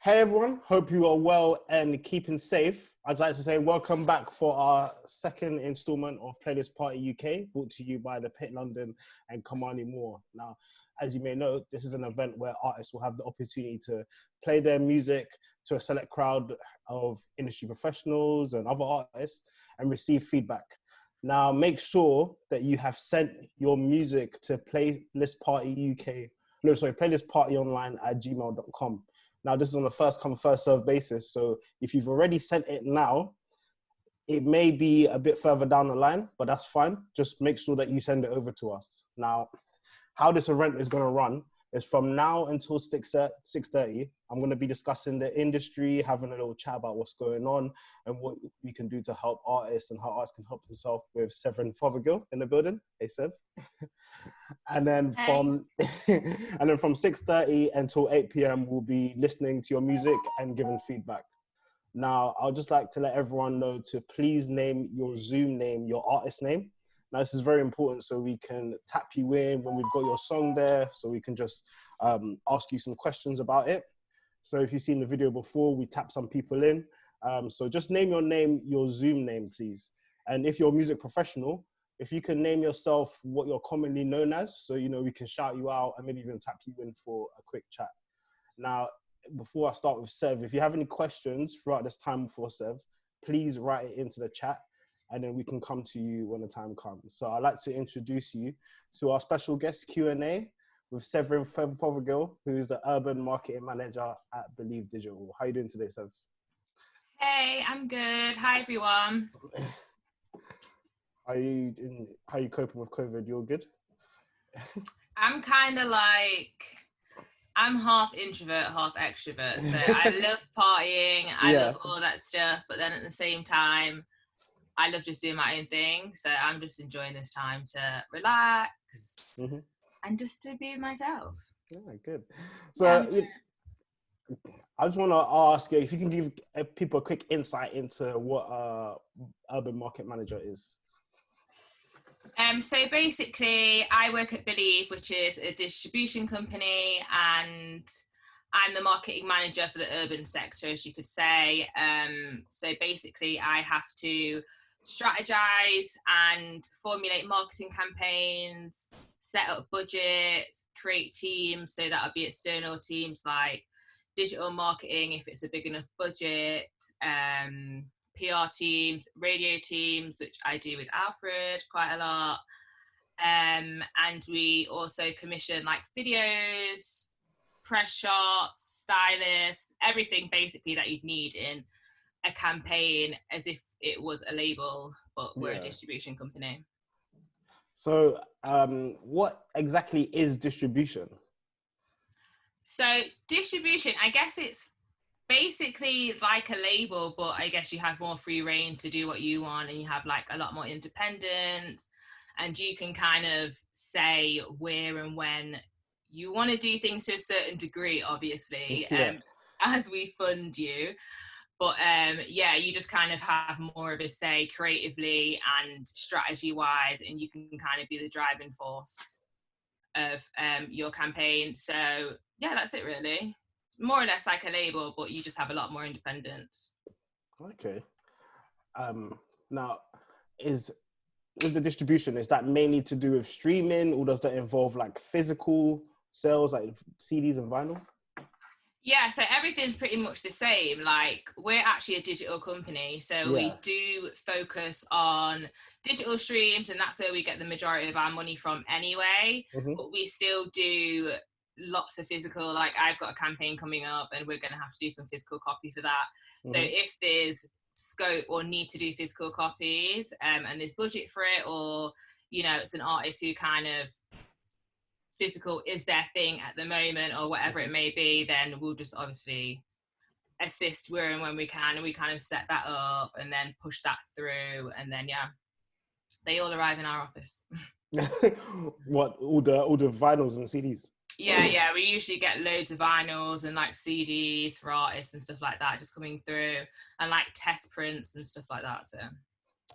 Hey everyone, hope you are well and keeping safe. I'd like to say welcome back for our second installment of Playlist Party UK, brought to you by the Pit LDN and Kimani more. Now, as you may know, this is an event where artists will have the opportunity to play their music to a select crowd of industry professionals and other artists and receive feedback. Now, make sure that you have sent your music to playlistpartyonline@gmail.com. Now, this is on a first come, first serve basis. So if you've already sent it now, it may be a bit further down the line, but that's fine. Just make sure that you send it over to us. Now, how this event is going to run is from now until 6:30. I'm going to be discussing the industry, having a little chat about what's going on and what we can do to help artists and how artists can help themselves with Severine Fothergill in the building. Hey, Sev. And then from 6:30 until 8 p.m. we'll be listening to your music and giving feedback. Now, I'd just like to let everyone know to please name your Zoom name, your artist name. Now, this is very important so we can tap you in when we've got your song there, so we can just ask you some questions about it. So if you've seen the video before, we tap some people in. So just name your name, your Zoom name, please. And if you're a music professional, if you can name yourself what you're commonly known as, so, you know, we can shout you out and maybe even tap you in for a quick chat. Now, before I start with Sev, if you have any questions throughout this time before Sev, please write it into the chat and then we can come to you when the time comes. So I'd like to introduce you to our special guest Q&A with Severine Fothergill, who is the Urban Marketing Manager at Bleep Digital. How are you doing today, Sev? Hey, I'm good. Hi, everyone. How are you coping with COVID? You're good? I'm kind of like, I'm half introvert, half extrovert. So I love partying. I love all that stuff. But then at the same time, I love just doing my own thing. So I'm just enjoying this time to relax and just to be myself. Yeah, good. So I just want to ask you if you can give people a quick insight into what Urban Market Manager is. So basically, I work at Bleep, which is a distribution company, and I'm the marketing manager for the urban sector, as you could say. So basically, I have to strategize and formulate marketing campaigns, set up budgets, create teams. So that would be external teams like digital marketing if it's a big enough budget, PR teams, radio teams, which I do with Alfred quite a lot. And we also commission like videos, press shots, stylists, everything basically that you'd need in a campaign as if it was a label, but we're a distribution company. So what exactly is distribution? So distribution, I guess it's basically like a label, but I guess you have more free reign to do what you want and you have like a lot more independence and you can kind of say where and when you want to do things to a certain degree, obviously, as we fund you. But you just kind of have more of a say creatively and strategy wise, and you can kind of be the driving force of your campaign. So yeah, that's it really. More or less like a label, but you just have a lot more independence. Okay. Now, with the distribution, is that mainly to do with streaming, or does that involve like physical sales, like CDs and vinyl? Yeah, so everything's pretty much the same. Like, we're actually a digital company, so we do focus on digital streams, and that's where we get the majority of our money from anyway. But we still do lots of physical, like I've got a campaign coming up and we're going to have to do some physical copy for that. So if there's scope or need to do physical copies and there's budget for it, or, you know, it's an artist who kind of physical is their thing at the moment or whatever it may be, then we'll just obviously assist where and when we can, and we kind of set that up and then push that through, and then they all arrive in our office. What, all the vinyls and CDs? Yeah, we usually get loads of vinyls and like CDs for artists and stuff like that just coming through, and like test prints and stuff like that. So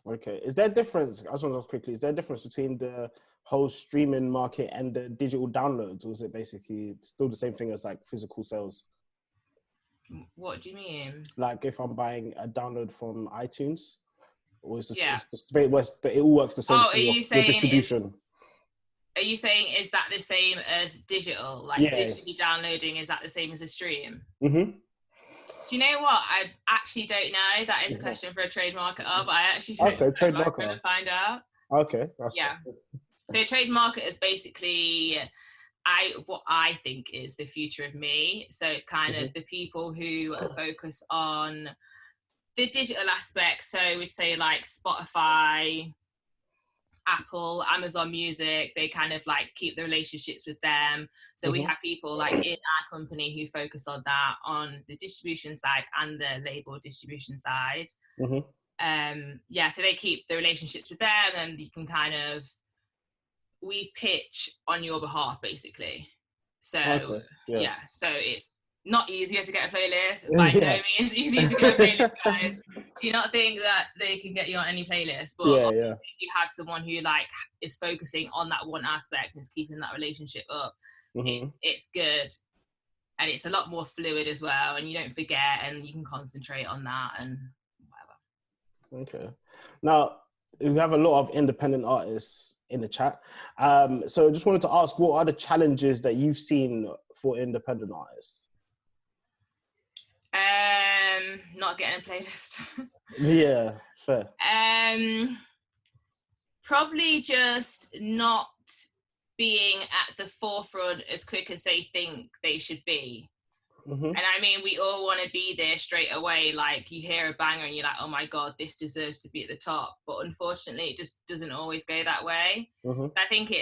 okay, is there a difference, I just want to ask quickly, is there a difference between the whole streaming market and the digital downloads, or is it basically still the same thing as like physical sales? What do you mean? Like if I'm buying a download from iTunes, or it's just, Yeah. it's just but it all works the same for Are you your saying distribution. Are you saying is that the same as digital? Like Yeah. digitally downloading, is that the same as a stream? Mm-hmm. Do you know what? I actually don't know. That is a question for a trade marketer, but I actually don't know. Okay, trade I'm marketer. going to find out. Okay. Yeah. So trade market is basically what I think is the future of me. So it's kind of the people who focus on the digital aspect. So we'd say like Spotify, Apple, Amazon Music, they kind of like keep the relationships with them. So we have people like in our company who focus on that on the distribution side and the label distribution side. So they keep the relationships with them, and you can kind of, we pitch on your behalf basically. So so it's not easier to get a playlist, by no means easier to get a playlist, guys. Do you not think that they can get you on any playlist? But obviously if you have someone who like is focusing on that one aspect and is keeping that relationship up, it's good, and it's a lot more fluid as well, and you don't forget, and you can concentrate on that and whatever. Okay. Now we have a lot of independent artists in the chat. So just wanted to ask, what are the challenges that you've seen for independent artists? Not getting a playlist. Yeah, fair. Probably just not being at the forefront as quick as they think they should be. And I mean, we all want to be there straight away. Like you hear a banger and you're like, oh my God, this deserves to be at the top. But unfortunately, it just doesn't always go that way. I think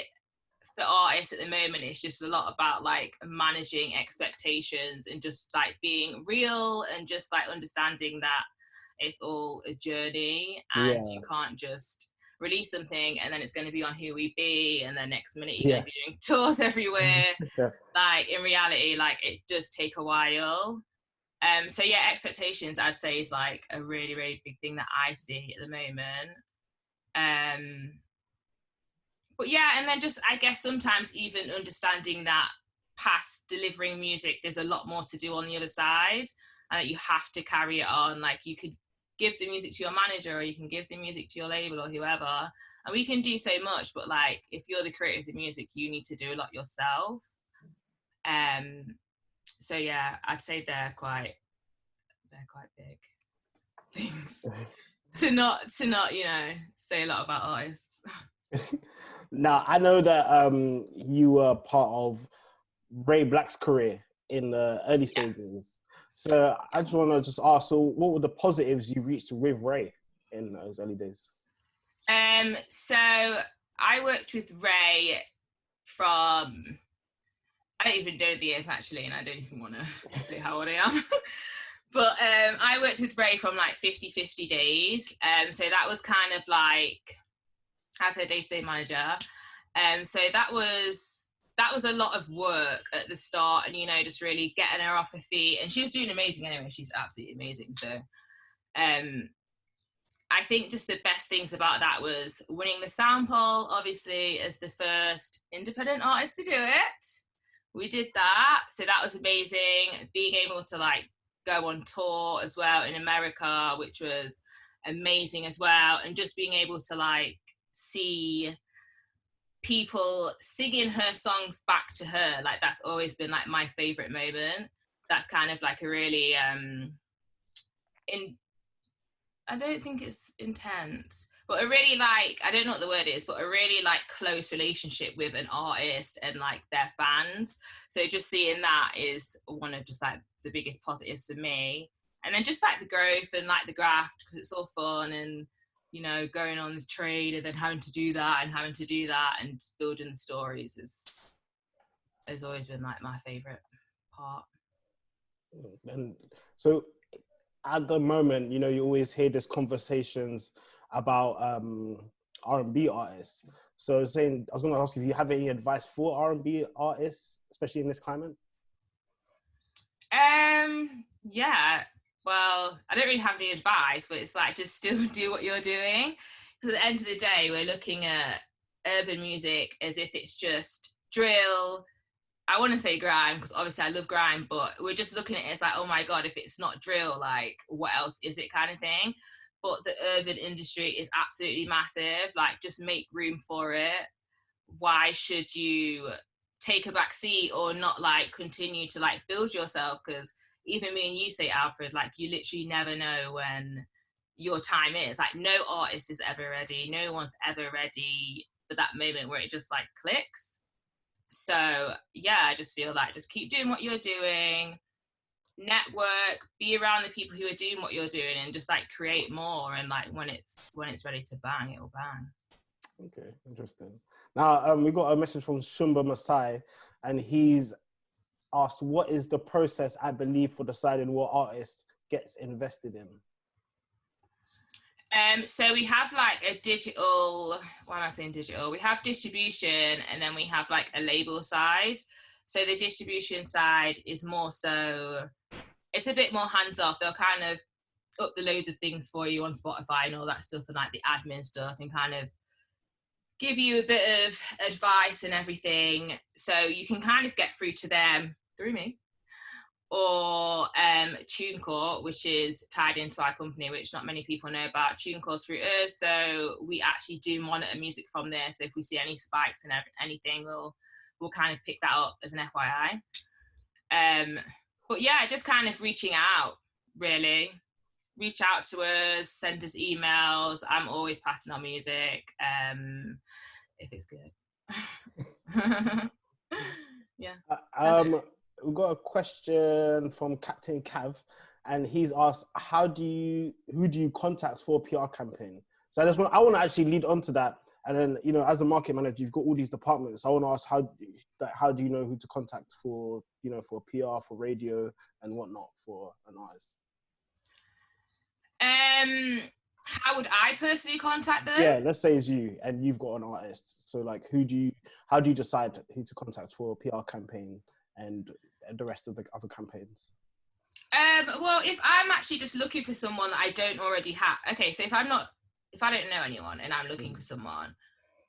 for artists at the moment, it's just a lot about like managing expectations and just like being real and just like understanding that it's all a journey, and you can't just release something and then it's going to be on Who We Be, and then next minute you're going to be doing tours everywhere. Like in reality, like it does take a while. So yeah, expectations I'd say is like a really, really big thing that I see at the moment. But yeah, and then just, I guess sometimes even understanding that past delivering music, there's a lot more to do on the other side, and that you have to carry it on. Like you could give the music to your manager, or you can give the music to your label or whoever, and we can do so much, but like if you're the creator of the music, you need to do a lot yourself. So yeah, I'd say they're quite big things to not say a lot about artists. Now, I know that you were part of Ray Black's career in the early stages. So I just want to ask, so what were the positives you reached with Ray in those early days? So I worked with Ray from, I don't even know the years actually, and I don't even want to say how old I am. But I worked with Ray from like 50-50 days. So that was kind of like, as her day-to-day manager. So that was a lot of work at the start, and just really getting her off her feet. And she was doing amazing anyway. She's absolutely amazing. So I think just the best things about that was winning the sample, obviously, as the first independent artist to do it. We did that. So that was amazing. Being able to like go on tour as well in America, which was amazing as well. And just being able to like see people singing her songs back to her, like that's always been like my favorite moment. That's kind of like a really I don't think it's intense, but a really like, I don't know what the word is, but a really like close relationship with an artist and like their fans. So just seeing that is one of just like the biggest positives for me. And then just like the growth and like the graft, because it's all fun, and going on the trade and then having to do that and building the stories has always been like my favorite part. And so at the moment, you always hear these conversations about R&B artists. So I was going to ask if you have any advice for R&B artists, especially in this climate? Yeah. Well, I don't really have any advice, but it's like, just still do what you're doing. Because at the end of the day, we're looking at urban music as if it's just drill, I want to say grime because obviously I love grime, but we're just looking at it as like, oh my God, if it's not drill, like what else is it kind of thing. But the urban industry is absolutely massive. Like, just make room for it. Why should you take a back seat or not like continue to like build yourself? Because even me and you say, Alfred, like you literally never know when your time is. Like, no artist is ever ready. No one's ever ready for that moment where it just like clicks. So yeah, I just feel like just keep doing what you're doing, network, be around the people who are doing what you're doing, and just like create more. And like when it's ready to bang, it'll bang. Okay, interesting. Now we got a message from Shumba Masai, and he's asked, "What is the process, I believe, for deciding what artist gets invested in?" So we have like a digital, why am I saying digital? We have distribution, and then we have like a label side. So the distribution side is more so, it's a bit more hands off. They'll kind of upload the things for you on Spotify and all that stuff, and like the admin stuff, and kind of give you a bit of advice and everything. So you can kind of get through to them through me. Or TuneCore, which is tied into our company, which not many people know about. TuneCore's through us, so we actually do monitor music from there. So if we see any spikes and anything, we'll kind of pick that up as an FYI. But yeah, just kind of reaching out, really. Reach out to us, send us emails. I'm always passing on music if it's good. Yeah. We've got a question from Captain Cav, and he's asked, who do you contact for a PR campaign? So I want to actually lead on to that. And then, you know, as a market manager, you've got all these departments. I want to ask, how do you know who to contact for, you know, for PR, for radio and whatnot for an artist? How would I personally contact them? Yeah, let's say it's you and you've got an artist. So like, how do you decide who to contact for a PR campaign and the rest of the other campaigns? Well, if I'm actually just looking for someone that I don't already have, okay, so if I don't know anyone and I'm looking for someone,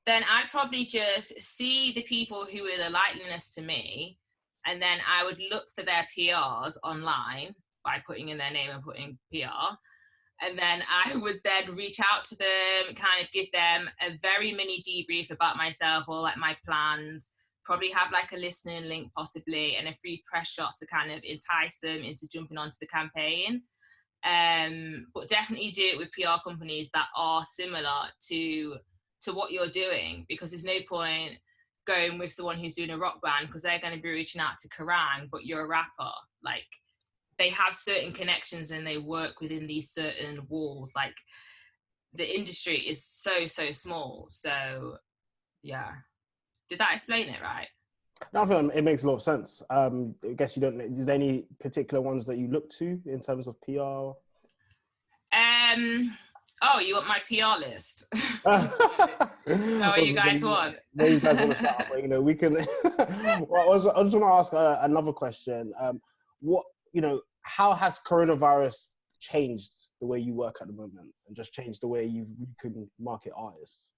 then I'd probably just see the people who are the likeliness to me, and then I would look for their PRs online by putting in their name and putting PR. And then I would then reach out to them, kind of give them a very mini debrief about myself or like my plans, probably have like a listening link possibly, and a few press shots to kind of entice them into jumping onto the campaign. But definitely do it with PR companies that are similar to what you're doing, because there's no point going with someone who's doing a rock band because they're going to be reaching out to Kerrang, but you're a rapper. Like, they have certain connections and they work within these certain walls. Like, the industry is so small. So yeah, did that explain it right? No, I think it makes a lot of sense. I guess you don't. Is there any particular ones that you look to in terms of PR? Oh, you want my PR list? What you guys want? What you guys want to start, but, you know, we can. Well, I just want to ask another question. How has coronavirus changed the way you work at the moment, and just changed the way you can market artists?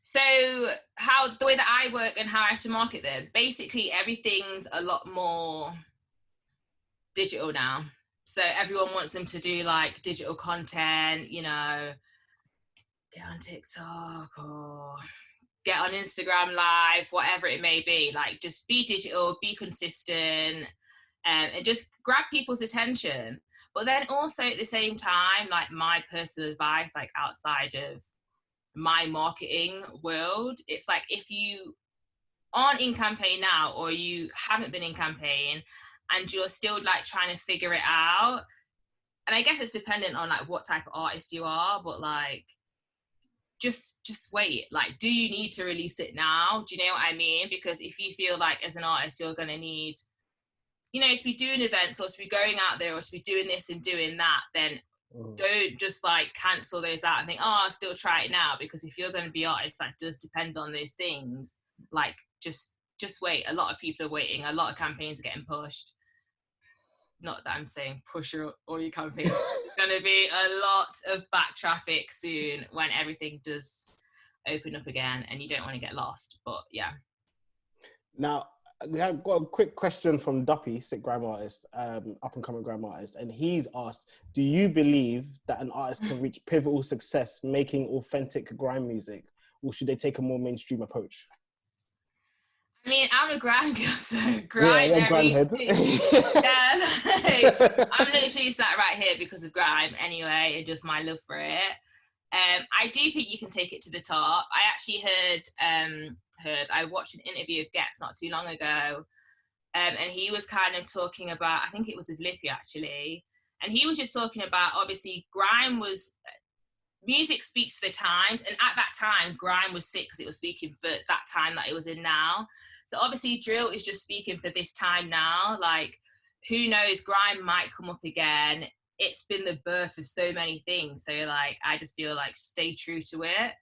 So the way that I work and how I have to market them, basically everything's a lot more digital now. So everyone wants them to do like digital content, you know, get on TikTok or get on Instagram Live, whatever it may be. Like, just be digital, be consistent, and just grab people's attention. But then also at the same time, like, my personal advice, like outside of my marketing world, it's like, if you aren't in campaign now, or you haven't been in campaign and you're still like trying to figure it out, and I guess it's dependent on like what type of artist you are, but like, just wait. Like, do you need to release it now? Do you know what I mean? Because if you feel like as an artist you're going to need, you know, to be doing events or to be going out there or to be doing this and doing that, then don't just like cancel those out and think, oh, I'll still try it now. Because if you're going to be artist that does depend on those things, like, just wait. A lot of people are waiting. A lot of campaigns are getting pushed. Not that I'm saying push all your campaigns. There's going to be a lot of back traffic soon when everything does open up again, and you don't want to get lost. But yeah. Now, I've got a quick question from Duppy, sick grime artist, up and coming grime artist, and he's asked, do you believe that an artist can reach pivotal success making authentic grime music, or should they take a more mainstream approach? I mean, I'm a grime girl, so grime yeah, grime head. Yeah, like, I'm literally sat right here because of grime anyway, and just my love for it. I do think you can take it to the top. I actually I watched an interview of Gets not too long ago, and he was kind of talking about, I think it was with Lippy actually, and he was just talking about, obviously, grime was, music speaks for the times, and at that time, grime was sick because it was speaking for that time that it was in now. So obviously, drill is just speaking for this time now. Like, who knows, grime might come up again. It's been the birth of so many things. So like, I just feel like stay true to it.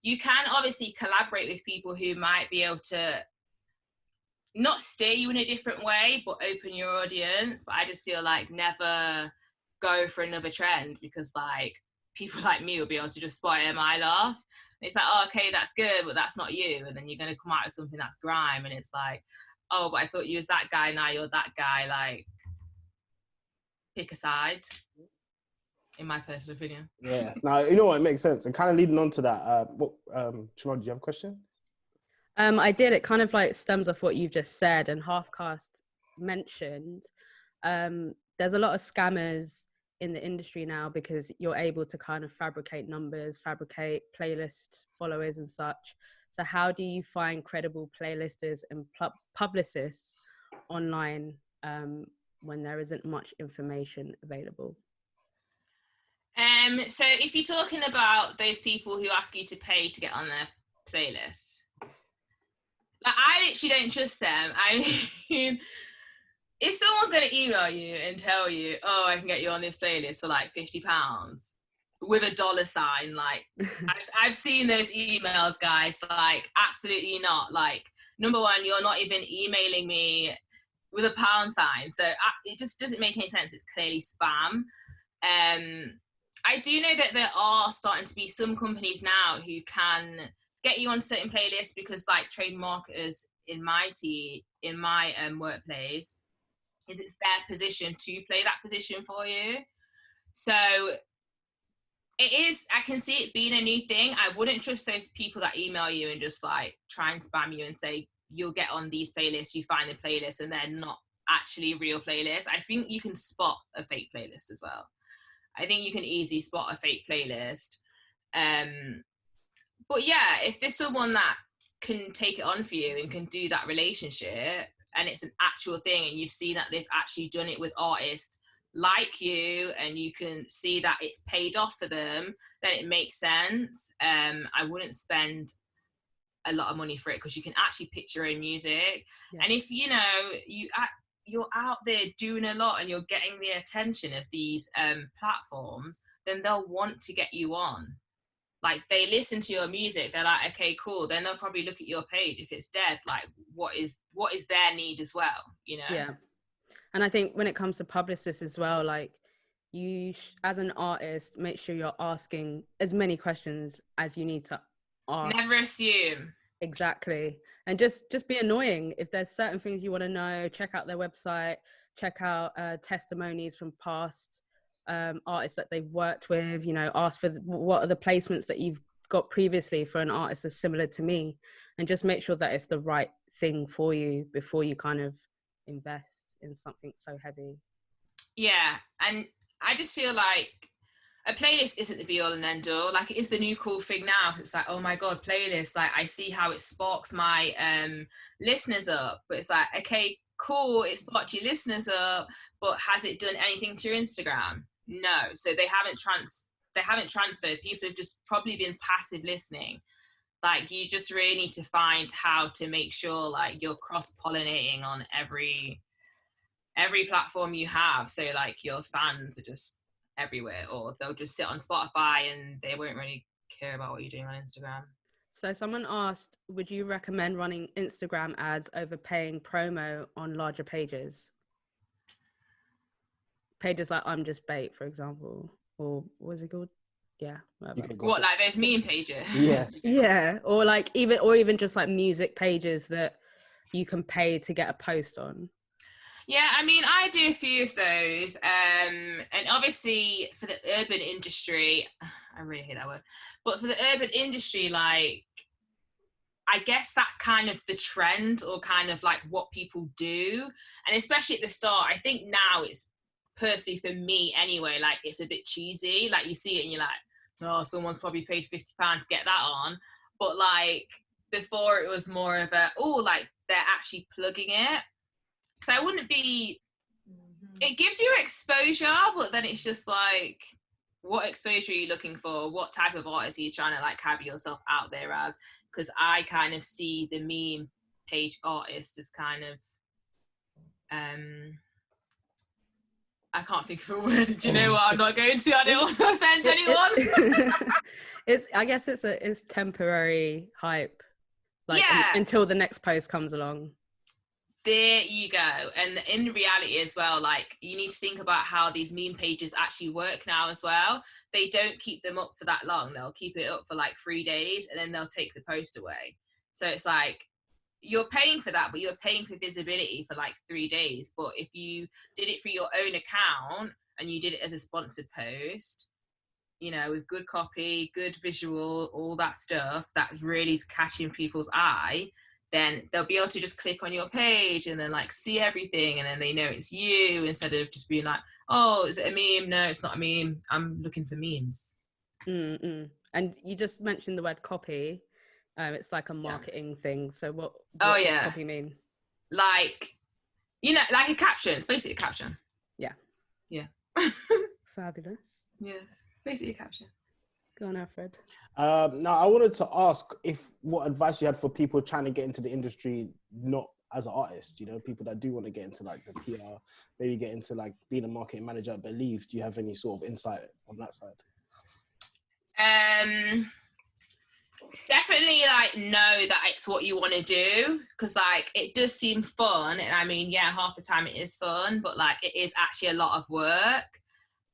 You can obviously collaborate with people who might be able to not steer you in a different way, but open your audience. But I just feel like never go for another trend, because like people like me will be able to just spot it a mile off. And it's like, oh, okay, that's good, but that's not you. And then you're going to come out with something that's grime. And it's like, oh, but I thought you was that guy. Now you're that guy. Like, pick a side, in my personal opinion. Yeah. Now, you know what? It makes sense. And kind of leading on to that, Tramell, do you have a question? I did. It kind of like stems off what you've just said, and Halfcast mentioned. There's a lot of scammers in the industry now because you're able to kind of fabricate numbers, fabricate playlist followers and such. So how do you find credible playlisters and publicists online when there isn't much information available? So if you're talking about those people who ask you to pay to get on their playlists, like, I literally don't trust them. I mean, if someone's going to email you and tell you, oh, I can get you on this playlist for like £50 with a $sign, like, I've seen those emails, guys. Like, absolutely not. Like, number one, you're not even emailing me with a £sign. So it just doesn't make any sense. It's clearly spam. I do know that there are starting to be some companies now who can get you on certain playlists, because like trade marketers in my workplace, it's their position to play that position for you. So it is, I can see it being a new thing. I wouldn't trust those people that email you and just like try and spam you and say, you'll get on these playlists, you find the playlist, and they're not actually real playlists. I think you can spot a fake playlist as well. I think you can easily spot a fake playlist. But yeah, if there's someone that can take it on for you and can do that relationship, and it's an actual thing, and you've seen that they've actually done it with artists like you, and you can see that it's paid off for them, then it makes sense. I wouldn't spend a lot of money for it, because you can actually pitch your own music. Yeah. And if, you know, you're out there doing a lot and you're getting the attention of these platforms, then they'll want to get you on. Like, they listen to your music, they're like, okay, cool. Then they'll probably look at your page. If it's dead, like, what is their need as well, you know? Yeah. And I think when it comes to publicists as well, like, you as an artist, make sure you're asking as many questions as you need to ask. Never assume. Exactly. And just be annoying. If there's certain things you want to know, check out their website, check out testimonies from past artists that they've worked with, you know, ask for what are the placements that you've got previously for an artist that's similar to me, and just make sure that it's the right thing for you before you kind of invest in something so heavy. Yeah. And I just feel like a playlist isn't the be all and end all. Like, it is the new cool thing now. It's like, oh my God, playlist. Like, I see how it sparks my listeners up. But it's like, okay, cool, it sparked your listeners up, but has it done anything to your Instagram? No. So they haven't transferred. People have just probably been passive listening. Like, you just really need to find how to make sure like you're cross-pollinating on every platform you have. So like your fans are just everywhere, or they'll just sit on Spotify and they won't really care about what you're doing on Instagram. So someone asked, would you recommend running Instagram ads over paying promo on larger pages? Pages like I'm Just Bait, for example, or what was it called? Yeah. Okay, go What, for it. like those meme pages? Yeah. Yeah, or like even just like music pages that you can pay to get a post on. Yeah, I mean, I do a few of those, and obviously for the urban industry, I really hate that word, but for the urban industry, like, I guess that's kind of the trend, or kind of like what people do, and especially at the start, I think now it's, personally for me anyway, like it's a bit cheesy, like you see it and you're like, oh, someone's probably paid £50 to get that on, but like before it was more of a, oh, like they're actually plugging it. So I wouldn't be, it gives you exposure, but then it's just like, what exposure are you looking for? What type of artist are you trying to like have yourself out there as? Because I kind of see the meme page artist as kind of, I can't think of a word. Do you know what? I'm not going to. I don't want to offend anyone. I guess it's temporary hype, like Yeah. until the next post comes along. There you go. And in reality as well, like you need to think about how these meme pages actually work now as well. They don't keep them up for that long. They'll keep it up for like 3 days and then they'll take the post away. So it's like, you're paying for that, but you're paying for visibility for like 3 days. But if you did it for your own account and you did it as a sponsored post, you know, with good copy, good visual, all that stuff, that really is catching people's eye, then they'll be able to just click on your page and then like see everything, and then they know it's you, instead of just being like, oh, is it a meme? No, it's not a meme. I'm looking for memes. Mm-mm. And you just mentioned the word copy. It's like a marketing thing. So what does copy mean? Like, you know, like a caption. It's basically a caption. Yeah. Yeah. Fabulous. Yes, basically a caption. Go on, Alfred. Now, I wanted to ask what advice you had for people trying to get into the industry, not as an artist, you know, people that do want to get into like the PR, maybe get into like being a marketing manager at Bleep. Do you have any sort of insight on that side? Definitely like know that it's what you want to do, because like it does seem fun, and I mean, yeah, half the time it is fun, but like it is actually a lot of work.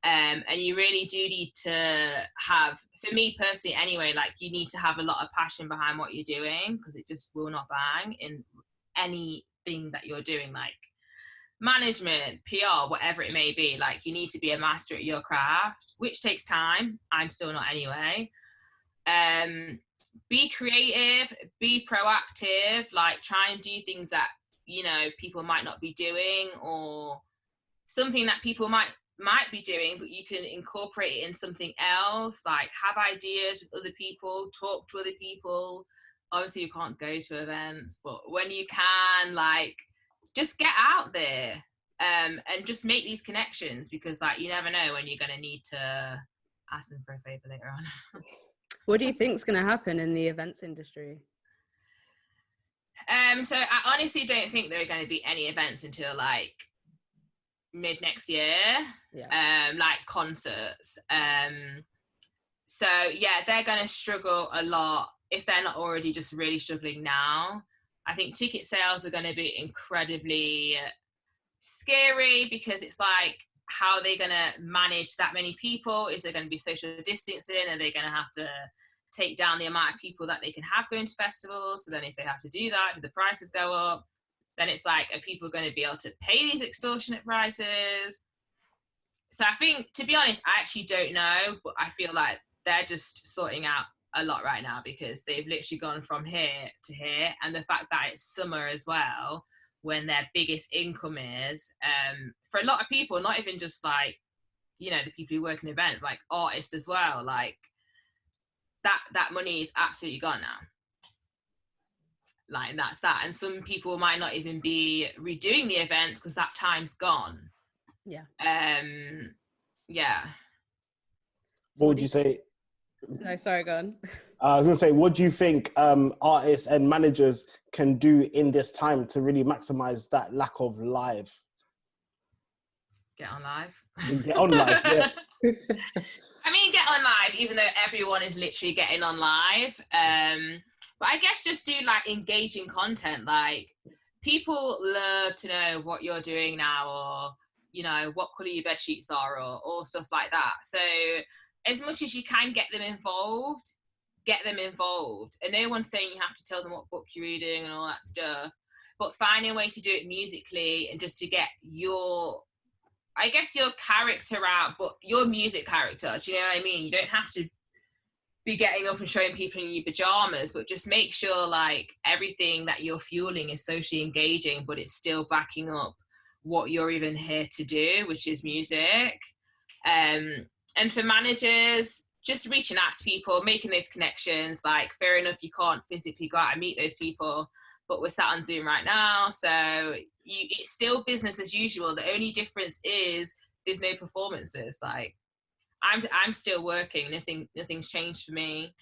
And you really do need to have, for me personally anyway, like you need to have a lot of passion behind what you're doing, because it just will not bang in anything that you're doing, like management, PR, whatever it may be. Like you need to be a master at your craft, which takes time. I'm still not anyway. Be creative, be proactive, like try and do things that, you know, people might not be doing, or something that people might be doing, but you can incorporate it in something else. Like have ideas with other people, talk to other people. Obviously you can't go to events, but when you can, like just get out there, and just make these connections, because like you never know when you're going to need to ask them for a favor later on. What do you think is going to happen in the events industry? So I honestly don't think there are going to be any events until like mid next year. Yeah. Like concerts. So yeah, they're going to struggle a lot if they're not already just really struggling now. I think ticket sales are going to be incredibly scary, because it's like, how are they going to manage that many people? Is there going to be social distancing? Are they going to have to take down the amount of people that they can have going to festivals? So then if they have to do that, do the prices go up? Then it's like, are people going to be able to pay these extortionate prices? So I think, to be honest, I actually don't know, but I feel like they're just sorting out a lot right now, because they've literally gone from here to here. And the fact that it's summer as well, when their biggest income is, for a lot of people, not even just like, you know, the people who work in events, like artists as well, like that money is absolutely gone now. Like that's that. And some people might not even be redoing the events because that time's gone. Yeah. Yeah. What would you say? No, sorry, go on. I was going to say, what do you think artists and managers can do in this time to really maximize that lack of live? Get on live. Get on live, yeah. I mean, get on live, even though everyone is literally getting on live. But I guess just do like engaging content. Like people love to know what you're doing now, or, you know, what colour your bed sheets are, or stuff like that. So as much as you can get them involved. And no one's saying you have to tell them what book you're reading and all that stuff, but finding a way to do it musically and just to get your character out, but your music character, do you know what I mean? You don't have to be getting up and showing people in your pajamas, but just make sure like everything that you're fueling is socially engaging, but it's still backing up what you're even here to do, which is music. And for managers, just reaching out to people, making those connections. Like, fair enough, you can't physically go out and meet those people, but we're sat on Zoom right now, so it's still business as usual. The only difference is there's no performances. Like, I'm still working. Nothing's changed for me.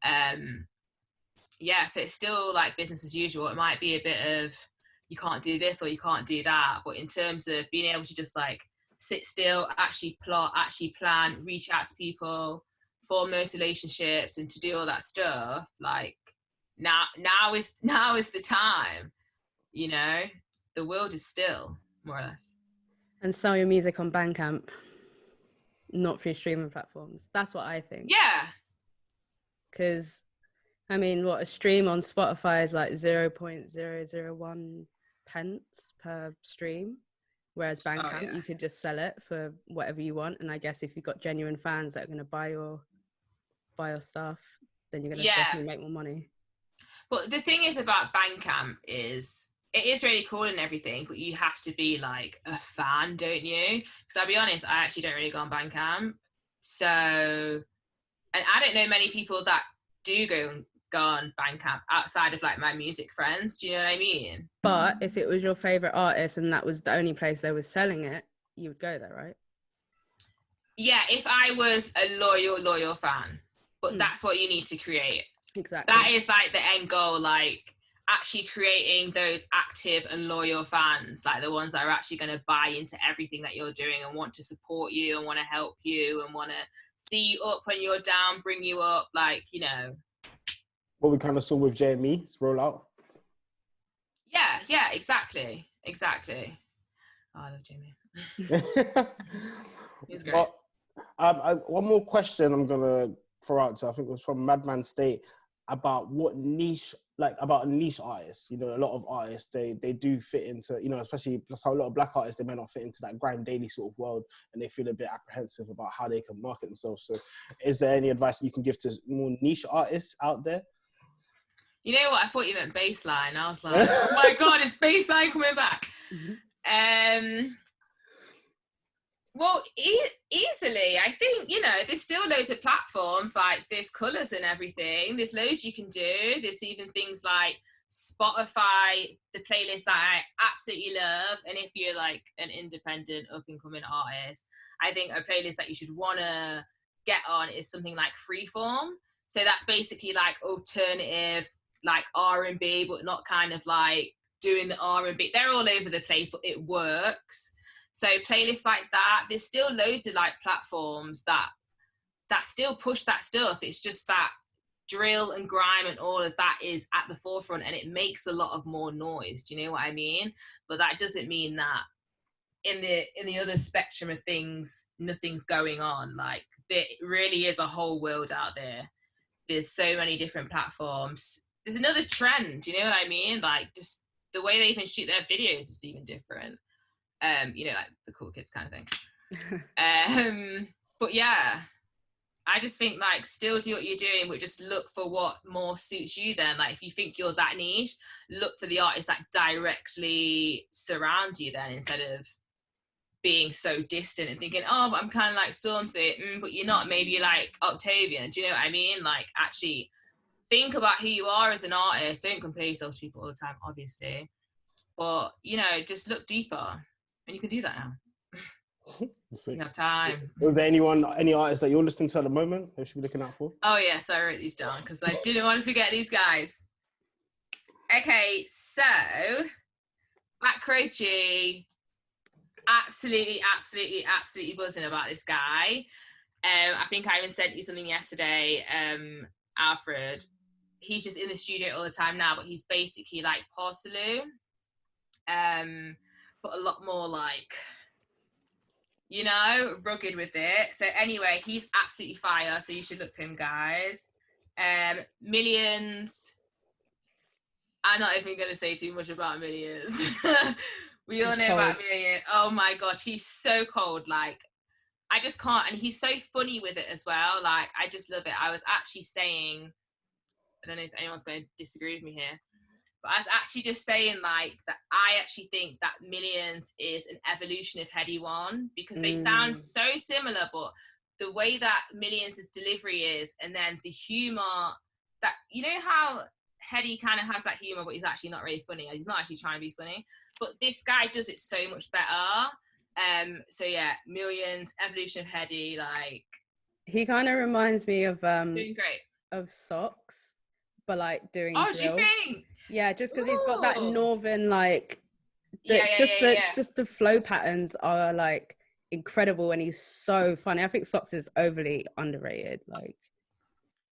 So it's still like business as usual. It might be a bit of you can't do this or you can't do that, but in terms of being able to just like sit still, actually plot, actually plan, reach out to people, form those relationships, and to do all that stuff, like now is the time. You know, the world is still, more or less. And sell your music on Bandcamp, not through streaming platforms. That's what I think. Yeah. Because, I mean, a stream on Spotify is like 0.001 pence per stream, whereas Bandcamp, you could just sell it for whatever you want. And I guess if you've got genuine fans that are going to buy your stuff, then you're going to definitely make more money. But the thing is about Bandcamp is it is really cool and everything, but you have to be like a fan, don't you? Because I'll be honest, I actually don't really go on Bandcamp. So, and I don't know many people that do go on Bandcamp outside of like my music friends. Do you know what I mean? But if it was your favorite artist and that was the only place they were selling it, you would go there, right? Yeah, if I was a loyal fan. But that's what you need to create. Exactly. That is like the end goal, like actually creating those active and loyal fans, like the ones that are actually going to buy into everything that you're doing and want to support you and want to help you and want to see you up when you're down, bring you up, like, you know. What we kind of saw with JME's rollout. Yeah, exactly. Oh, I love Jamie. He's great. One more question I'm going to throw out to, I think it was from Madman State, about a niche artist. You know, a lot of artists, they do fit into, you know, especially a lot of black artists, they may not fit into that grime daily sort of world, and they feel a bit apprehensive about how they can market themselves. So is there any advice you can give to more niche artists out there? You know what? I thought you meant baseline. I was like, oh my God, is baseline coming back? Well, easily. I think, you know, there's still loads of platforms, like there's colours and everything. There's loads you can do. There's even things like Spotify, the playlist that I absolutely love. And if you're like an independent up-and-coming artist, I think a playlist that you should want to get on is something like Freeform. So that's basically like alternative, like R&B, but not kind of like doing the R&B. They're all over the place, but it works. So playlists like that, there's still loads of like platforms that still push that stuff. It's just that drill and grime and all of that is at the forefront, and it makes a lot of more noise. Do you know what I mean? But that doesn't mean that in the other spectrum of things, nothing's going on. Like, there really is a whole world out there. There's so many different platforms. There's another trend. Do you know what I mean? Like, just the way they even shoot their videos is even different. You know, like the cool kids kind of thing. But yeah, I just think like still do what you're doing, but just look for what more suits you then. Like if you think you're that niche, look for the artists that directly surround you then, instead of being so distant and thinking, oh, but I'm kind of like Stormzy, but you're not. Maybe you're like Octavian. Do you know what I mean? Like actually think about who you are as an artist. Don't compare yourself to people all the time, obviously. But, you know, just look deeper. And you can do that now. You have time. Was there any artists that you're listening to at the moment that you should be looking out for? Oh, yes, I wrote these down because I didn't want to forget these guys. Okay, so Black Crow G, absolutely buzzing about this guy. I think I even sent you something yesterday, Alfred. He's just in the studio all the time now, but he's basically like Parcelu. But a lot more like you know, rugged with it. So anyway, he's absolutely fire. So you should look for him, guys. Millions. I'm not even going to say too much about Millions. We all know about Millions. Oh my God, he's so cold. Like, I just can't. And he's so funny with it as well. Like, I just love it. I was actually saying, I don't know if anyone's going to disagree with me here, but I was actually just saying, like, that I actually think that Millions is an evolution of Heady One, because they sound so similar, but the way that Millions' delivery is, and then the humour that, you know how Heady kind of has that humour, but he's actually not really funny. He's not actually trying to be funny, but this guy does it so much better. So yeah, Millions, evolution of Heady, like, he kind of reminds me of doing great. Of Socks, but like doing Oh, drill. do you think? Yeah, just because he's got that northern, like, just the flow patterns are like incredible, and he's so funny. I think Socks is overly underrated, like,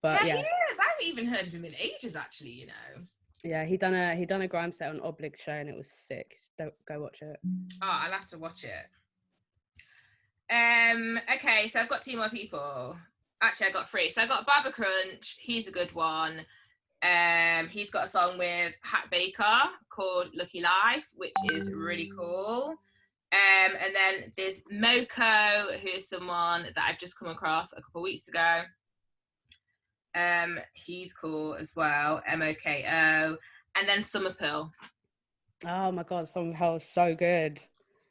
but yeah, he is. I haven't even heard of him in ages, actually, you know. Yeah, he done a grime set on Oblig show, and it was sick. Don't go watch it. Oh, I'll have to watch it. Okay, so I've got 2 more people. Actually, I got 3. So I got Baba Crunch. He's a good one. He's got a song with Hat Baker called Lucky Life, which is really cool. And then there's Moko, who is someone that I've just come across a couple of weeks ago. He's cool as well, MOKO. And then Summer Pill. Oh my God, Summer Pill is so good.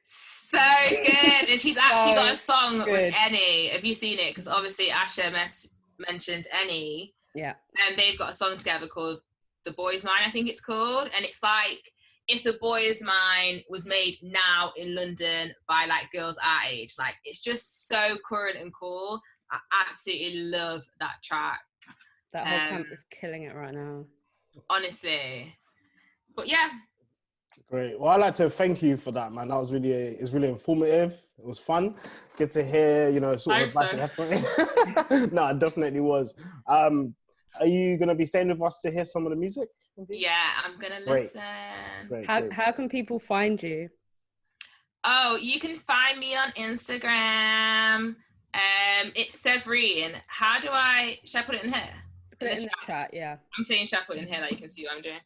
So good. And she's actually got a song with Eni. Have you seen it? Because obviously Asha mentioned Eni. Yeah. And they've got a song together called The Boy's Mine, I think it's called. And it's like if The Boy's Mine was made now in London by like girls our age. Like, it's just so current and cool. I absolutely love that track. That whole camp is killing it right now. Honestly. But yeah. Great. Well, I'd like to thank you for that, man. That was it's really informative. It was fun. Good to hear, you know, sort of advice and effort. No, it definitely was. Are you going to be staying with us to hear some of the music? Yeah, I'm going to listen. Great. How can people find you? Oh, you can find me on Instagram. It's Severine. Should I put it in here? Put it in the chat, yeah. I'm saying should I put it in here that you can see what I'm doing?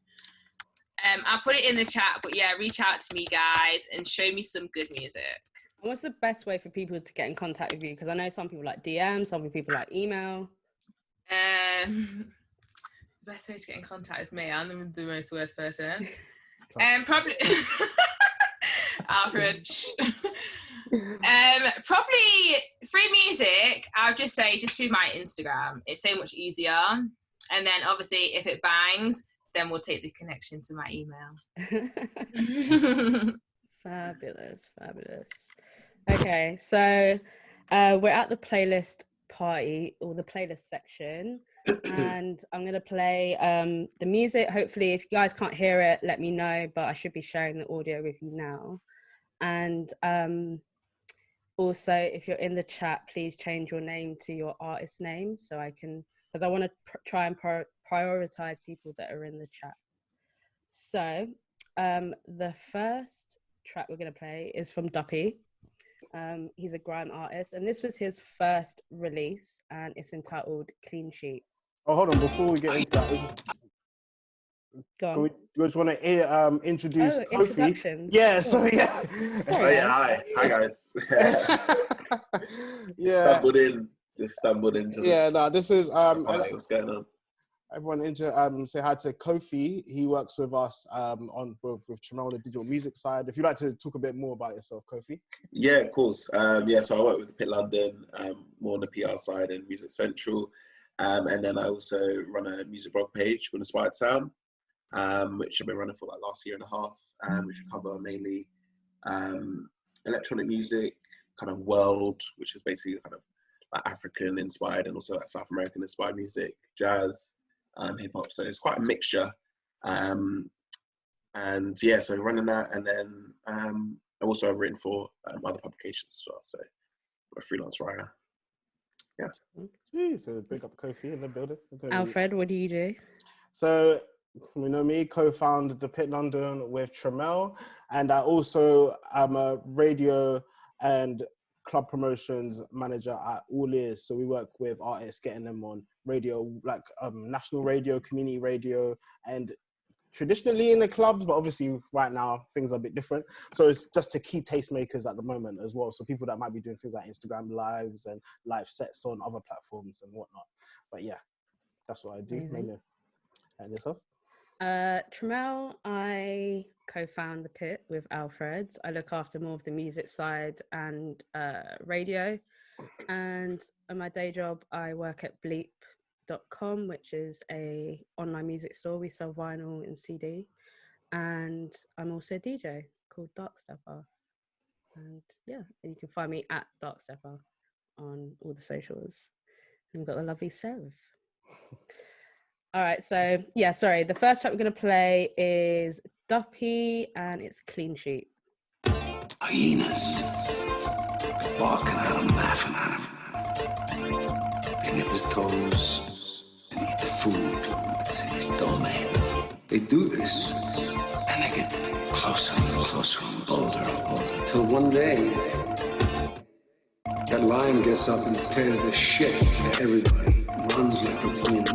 I'll put it in the chat, but yeah, reach out to me, guys, and show me some good music. What's the best way for people to get in contact with you? Because I know some people like DM, some people like email. The best way to get in contact with me, I'm the most worst person. Probably Alfred. Probably free music. I'll just say just through my Instagram. It's so much easier. And then obviously if it bangs, then we'll take the connection to my email. Fabulous. Okay, so we're at the playlist party, or the playlist section, and I'm going to play the music. Hopefully, if you guys can't hear it, let me know, but I should be sharing the audio with you now. And also, if you're in the chat, please change your name to your artist name, so I can, because I want to try and prioritize people that are in the chat. So the first track we're going to play is from Duppy. He's a grime artist, and this was his first release, and it's entitled Clean Sheet. Oh, hold on, before we get into that, we just want to introduce Kofi. Yeah, so yeah. Sorry, hi guys. Yeah. Just stumbled into this is what's going on? Everyone say hi to Kofi. He works with us with Tramell on the digital music side. If you'd like to talk a bit more about yourself, Kofi. Yeah, of course. So I work with Pit LDN, more on the PR side and Music Central. And then I also run a music blog page called Inspired Sound, which I've been running for like last year and a half, which we cover mainly electronic music, kind of world, which is basically kind of like African inspired and also like South American inspired music, jazz, hip hop. So it's quite a mixture. And yeah, so running that, and then I also have written for other publications as well. So I'm a freelance writer. Yeah. So big up Kofi in the building. Alfred, what do you do? So you know me, co-founded the Pit London with Tramell, and I also am a radio and club promotions manager at All Ears. So we work with artists, getting them on radio, like national radio, community radio, and traditionally in the clubs, but obviously right now things are a bit different. So it's just to key tastemakers at the moment as well. So people that might be doing things like Instagram lives and live sets on other platforms and whatnot. But yeah, that's what I do. Mainly. And yourself? Tramell, I co-found the Pit with Alfred. I look after more of the music side and radio. And on my day job, I work at Bleep.com, which is a online music store. We sell vinyl and CD. And I'm also a DJ called Dark Stepper. And yeah, you can find me at Dark Stepper on all the socials. And we've got the lovely Sev. All right, so yeah, sorry. The first track we're going to play is Duppy, and it's Clean Sheet. Hyenas, barking at him, laughing at him. They nip his toes and eat the food that's in his domain. They do this, and they get closer and closer and bolder, till one day, that lion gets up and tears the shit out of everybody, runs like the wind,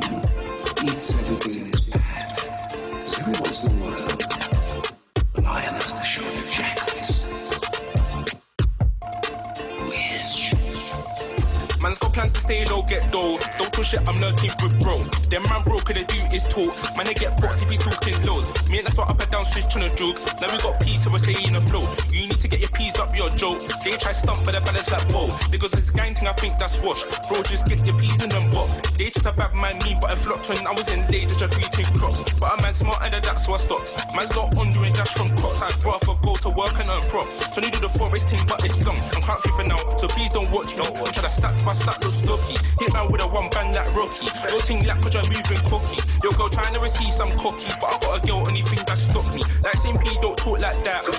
eats everything in his path. Because every once in a while, the lion has to show the jackals who he is. Man's got plans to stay low, get dough. Don't push it, I'm lurking with bro. Them man bro, could they do is talk. Man, they get boxed if he's talking lows. Me and that's what up and down, switch on a joke. Now we got peace, so we're staying afloat. You need to get your peas up your joke. They try stump, but the balance like whoa. Because it's gang thing, I think that's wash. Bro, just get your peas in them box. They took a bad man, me, but I flopped when I was in late, just greeting crops. But a man smart and that, so I stopped. Man's not on doing dash from cops. I'd rather go to work and earn prof. So you do the forest thing, but it's long. I'm can't free for now, so please don't watch me. I'm trying to stack my stack, look sloppy. Hit man with a one bang like Rocky. Yo ting like cause you're moving cocky. Yo girl trying to receive some cocky, but I got a girl only thing that stop me. Like SMP don't talk like that. I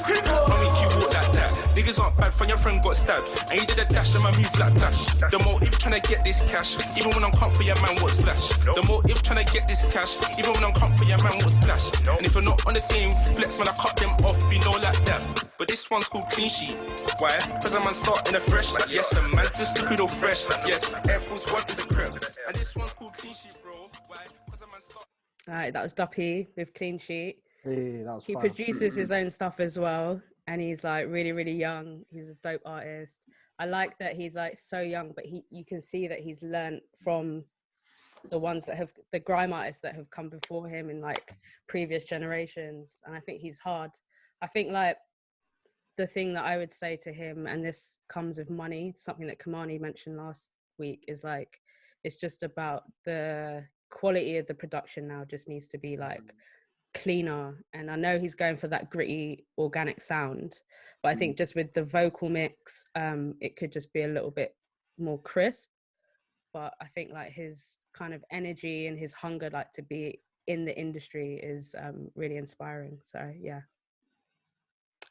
make you walk like that. Niggas aren't bad from your friend got stabbed. And you did a dash and I move like flash. The motive trying to get this cash. Even when I'm come for your man, what's splash? The motive trying to get this cash. Even when I'm come for your man, what's splash? And if you're not on the same flex, when I cut them off, you know like that. But this one's called Clean Sheet. Why? Cause a man starting afresh. Yes, a man just looking all fresh. Yes, Air Force One is a crap. And this one's called Clean Sheet, bro. Why? Cause a man start. All right, that was Duppy with Clean Sheet. Hey, that was He fun. produces his own stuff as well, and he's like really, really young. He's a dope artist. I like that he's like so young, but you can see that he's learned from the ones that have, the grime artists that have come before him in like previous generations. And I think he's hard. I think like the thing that I would say to him, and this comes with money, something that Kimani mentioned last week, is like, it's just about the quality of the production now just needs to be like cleaner. And I know he's going for that gritty organic sound, but I think just with the vocal mix, it could just be a little bit more crisp. But I think like his kind of energy and his hunger like to be in the industry is really inspiring. So yeah,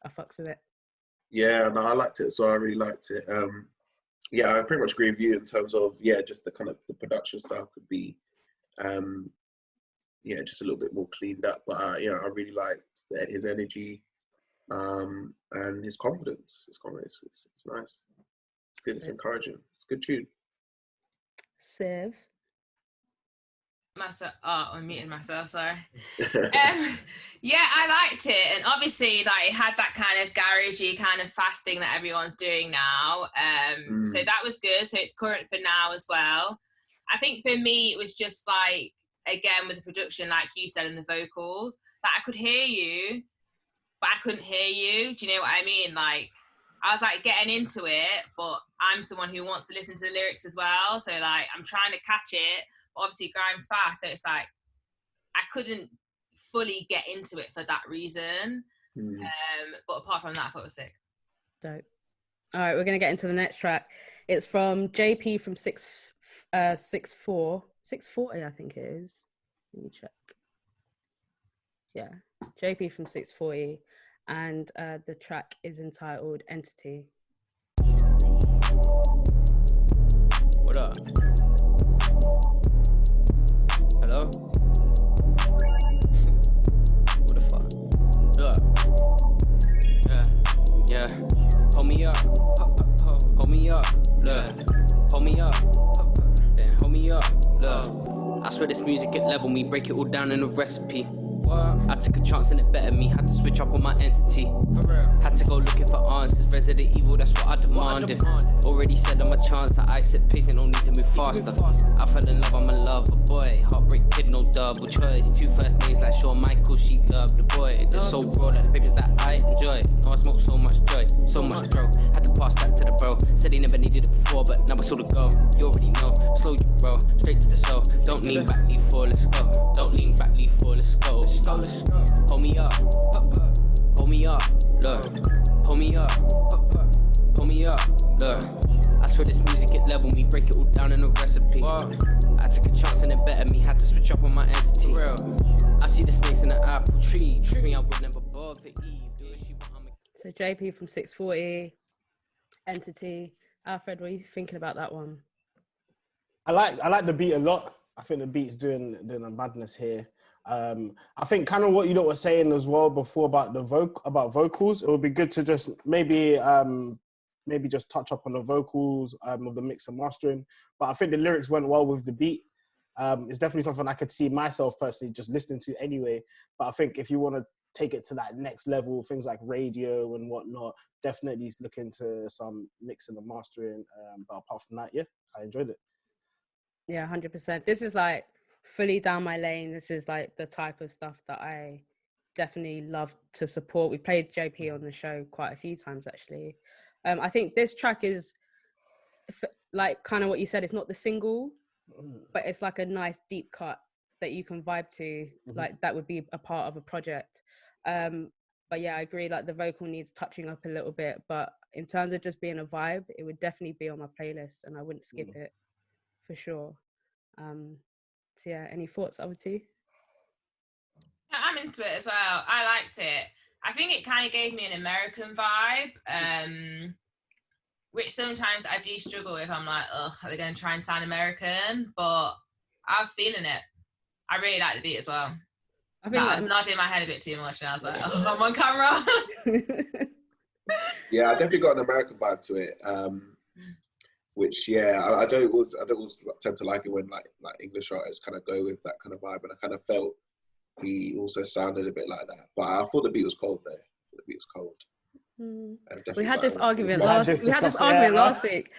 I fucks with it. Yeah, no, I liked it. So I really liked it. Yeah, I pretty much agree with you in terms of, yeah, just the kind of the production style could be, yeah, just a little bit more cleaned up. But, you know, I really liked his energy and his confidence. His confidence, it's nice. It's good, it's encouraging. It's a good tune. Sev. I'm muting myself, sorry. Yeah, I liked it, and obviously like it had that kind of garagey kind of fast thing that everyone's doing now, so that was good. So it's current for now as well. I think for me it was just like, again with the production, like you said, and the vocals, that I could hear you but I couldn't hear you. Do you know what I mean? Like I was like getting into it, but I'm someone who wants to listen to the lyrics as well, so like I'm trying to catch it. Obviously grime's fast, so it's like I couldn't fully get into it for that reason. But apart from that, I thought it was sick. Dope. All right, we're gonna get into the next track. It's from JP from 640, I think it is. Let me check. Yeah, JP from 640, and the track is entitled Entity. What up? Hello? What the fuck? Look. Yeah. Hold me up. hold me up, look, hold me up, then hold me up, look. I swear this music it level me, break it all down in a recipe. What? I took a chance and it bettered me, had to switch up on my entity. For real. Had to go looking for answers, Resident Evil, that's what I demanded. Already said I'm a chance, I set pace and don't need to move faster. I fell in love, I'm a lover boy, heartbreak kid, no double choice. 2 first names like Shawn Michaels, she loved the boy. This so raw that the figures that I enjoy. No, I smoke so much joy, so much throw. Had to pass that to the bro, said he never needed it before, but now I saw the go. You already know, slow you bro, straight to the soul. Don't lean back, leave for, let's go. Don't lean back, leave for, let's go. Hold me up, hold me up, look, hold me up, hold me up, look. I swear this music it level me, break it all down in a recipe. I took a chance and it bettered me, had to switch up on my entity. I see the snakes in the apple tree, I would never bother Eve. So JP from 640, Entity. Alfred, what are you thinking about that one? I like the beat a lot. I think the beat's doing a madness here. I think kind of what you were saying as well before about the vocals. It would be good to just maybe just touch up on the vocals of the mix and mastering. But I think the lyrics went well with the beat. It's definitely something I could see myself personally just listening to anyway. But I think if you want to take it to that next level, things like radio and whatnot, definitely look into some mixing and mastering. But apart from that, yeah, I enjoyed it. Yeah, 100%. This is like fully down my lane. This is like the type of stuff that I definitely love to support. We played JP on the show quite a few times actually. I think this track is like kind of what you said, it's not the single, but it's like a nice deep cut that you can vibe to, like that would be a part of a project. But yeah, I agree, like the vocal needs touching up a little bit, but in terms of just being a vibe, it would definitely be on my playlist and I wouldn't skip it for sure. So yeah, any thoughts, other two? Yeah, I'm into it as well. I liked it. I think it kind of gave me an American vibe, which sometimes I do struggle with. I'm like, ugh, are they going to try and sound American? But I was feeling it. I really like the beat as well. I was nodding my head a bit too much, and I was like, oh, I'm on camera. Yeah, I definitely got an American vibe to it. Which, yeah, I don't always tend to like it when like English artists kind of go with that kind of vibe, and I kind of felt he also sounded a bit like that. But I thought the beat was cold there. The beat was cold. We had this argument last week.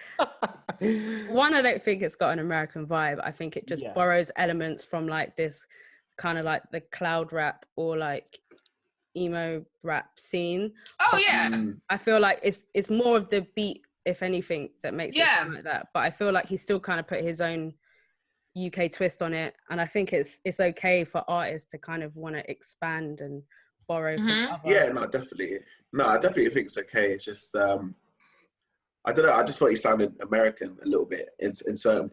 One, I don't think it's got an American vibe. I think it just borrows elements from like this kind of like the cloud rap or like emo rap scene. Oh yeah. I feel like it's more of the beat, if anything, that makes it sound like that. But I feel like he still kind of put his own UK twist on it, and I think it's okay for artists to kind of want to expand and borrow from other. Yeah, no, definitely. No, I definitely think it's okay. It's just I don't know. I just thought he sounded American a little bit in certain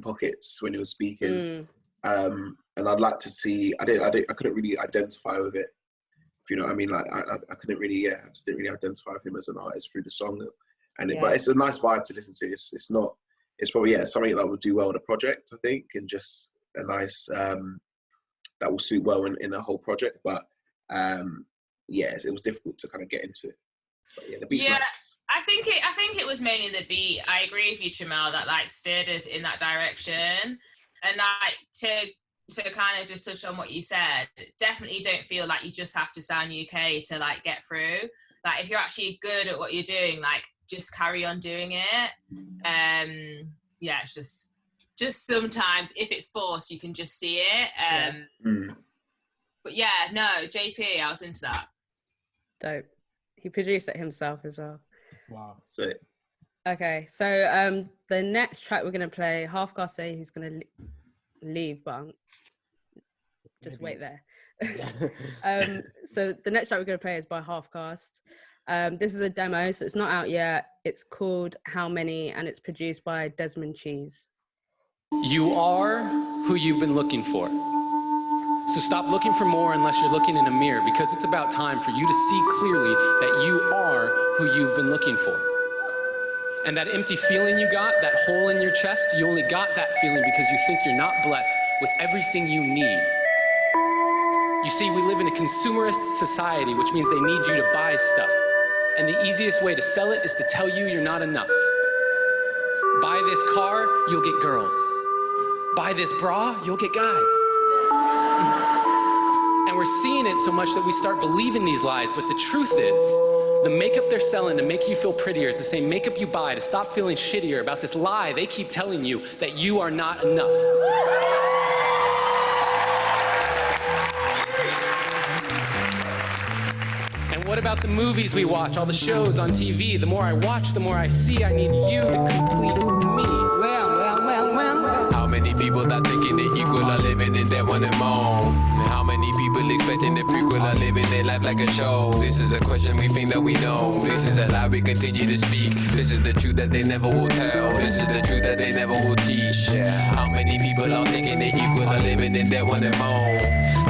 pockets when he was speaking. And I'd like to see. I couldn't really identify with it. If you know what I mean. Like I couldn't really. I just didn't really identify with him as an artist through the song. But it's a nice vibe to listen to. It's not. It's probably something that would do well in a project, I think, and just a nice that will suit well in a whole project. But it was difficult to kind of get into it. But yeah, the beat's nice. I think it was mainly the beat. I agree with you, Tramell, that like steered us in that direction. And like to kind of just touch on what you said, definitely don't feel like you just have to sound UK to like get through. Like if you're actually good at what you're doing, like just carry on doing it. It's just sometimes if it's forced, you can just see it. But yeah, no, JP, I was into that. Dope. He produced it himself as well. Wow. Sick. Okay, so the next track we're going to play, Half Caste say he's going to leave, but just wait there. So the next track we're going to play is by Half Caste. This is a demo, so it's not out yet. It's called How Many, and it's produced by Desmond Cheese. You are who you've been looking for. So stop looking for more unless you're looking in a mirror, because it's about time for you to see clearly that you are who you've been looking for. And that empty feeling you got, that hole in your chest, you only got that feeling because you think you're not blessed with everything you need. You see, we live in a consumerist society, which means they need you to buy stuff. And the easiest way to sell it is to tell you you're not enough. Buy this car, you'll get girls. Buy this bra, you'll get guys. And we're seeing it so much that we start believing these lies, but the truth is, the makeup they're selling to make you feel prettier is the same makeup you buy to stop feeling shittier about this lie they keep telling you that you are not enough. And what about the movies we watch, all the shows on TV? The more I watch, the more I see I need you to complete me. Well. How many people that thinking they equal are living in their one and more? How many people expecting the prequel are living their life like a show? This is a question we think that we know. This is a lie we continue to speak. This is the truth that they never will tell. This is the truth that they never will teach. How many people are thinking they equal are living in their one and more?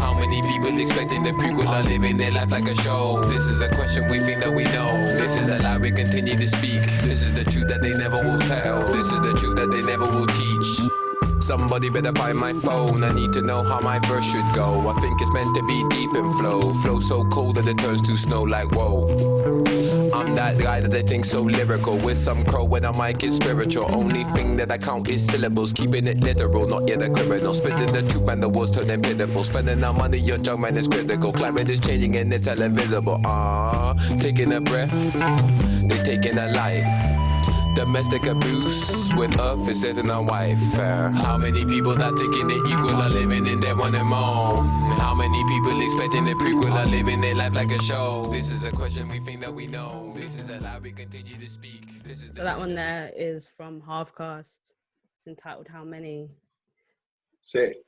How many people expecting the prequel are living their life like a show? This is a question we think that we know. This is a lie we continue to speak. This is the truth that they never will tell. This is the truth that they never will teach. Somebody better find my phone. I need to know how my verse should go. I think it's meant to be deep and flow. Flow so cold that it turns to snow like whoa. I'm that guy that they think so lyrical. With some crow when I might get spiritual. Only thing that I count is syllables. Keeping it literal, not yet a criminal. Spitting the truth man, the world's turning pitiful. Spending our money, your junk man is critical. Climate is changing and it's invisible. Taking a breath, they taking a life. Domestic abuse with Earth is living our wife. How many people that thinking they equal are living in their one and more? How many people expecting the prequel are living their life like a show? This is a question we think that we know. This is a lie we continue to speak. So that one there is from Halfcast. It's entitled How Many? Sick.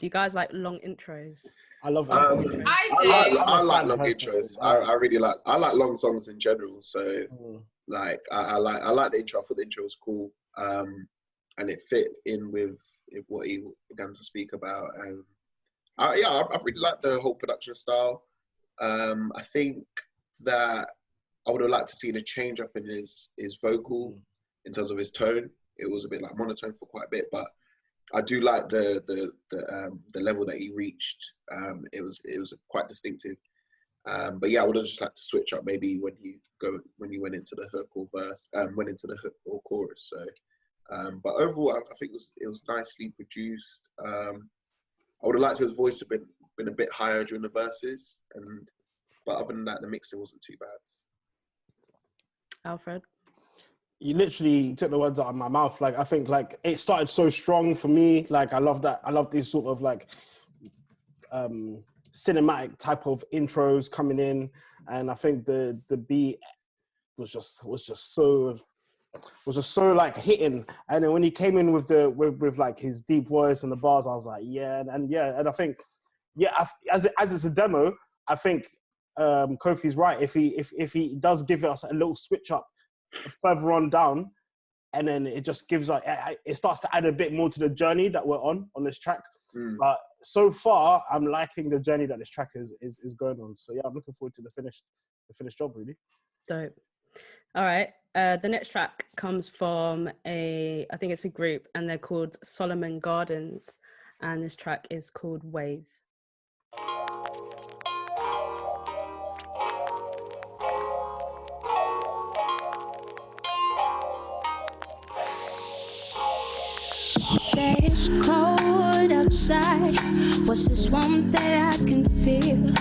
Do you guys like long intros? I love I do. I like long intros. I really like. I like long songs in general. So. Like I like the intro. I thought the intro was cool, and it fit in with what he began to speak about. And I really liked the whole production style. I think that I would have liked to see the change up in his vocal in terms of his tone. It was a bit like monotone for quite a bit, but I do like the level that he reached. It was quite distinctive. But yeah, I would have just liked to switch up maybe when he went into the hook or verse, went into the hook or chorus. So, but overall, I think it was nicely produced. I would have liked his voice to have been a bit higher during the verses, but other than that, the mixing wasn't too bad. Alfred, you literally took the words out of my mouth. Like I think like it started so strong for me. Like I love that. I love these sort of like cinematic type of intros coming in, and I think the beat was just so like hitting. And then when he came in with like his deep voice and the bars, I was like, and I think as it's a demo, I think Kofi's right. If he does give us a little switch up further on down, and then it just gives like it starts to add a bit more to the journey that we're on this track. But so far, I'm liking the journey that this track is going on. So yeah, I'm looking forward to the finished job, really. Dope. All right. The next track comes from I think it's a group, and they're called Solomon Gardens, and this track is called Wave. Said it's cold outside. What's this warmth that I can feel?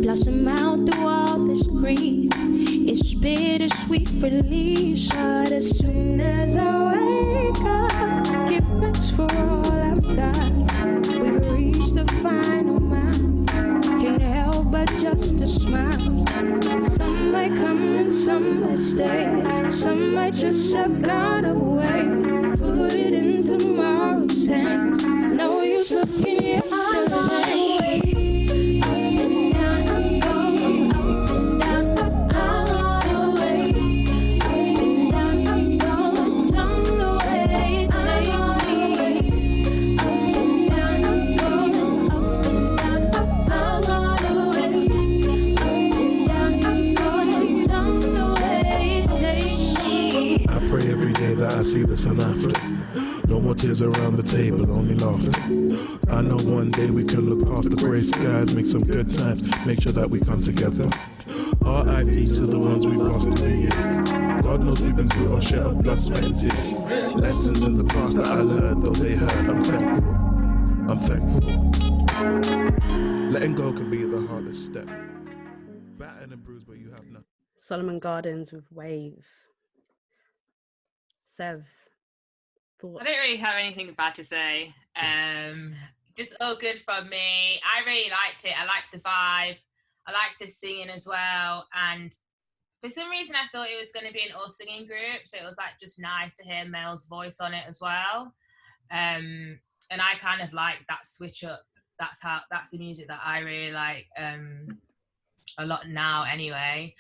Blossom out through all this grief. It's bittersweet release. But as soon as I wake up, give thanks for all I've got. We've reached the final mile. Can't help but just to smile. Some might come and some might stay. Some might just have gone away. Put it in tomorrow's hands. No use looking yesterday. Up and down, I'm going up and down. I'm on the way. Up and down, I'm going down the way. Take me. Up and down, I'm going up and down. I'm on the way. Up and down, I'm going down the way. Take me. I pray every day that I see the sun after. No more tears around the table, only laughing. I know one day we can look past the gray skies, make some good times, make sure that we come together. R.I.P. to the ones we've lost through the years. God knows we've been through our share of blood, sweat and tears. Lessons in the past that I learned, though they hurt, I'm thankful. I'm thankful. Letting go can be the hardest step. Battered and bruised, but you have nothing. Solomon Gardens with Wave. Sev, thoughts? I don't really have anything bad to say. Just all good from me. I really liked it. I liked the vibe. I liked the singing as well. And for some reason, I thought it was going to be an all singing group. So it was like just nice to hear Mel's voice on it as well. And I kind of like that switch up. That's the music that I really like a lot now anyway.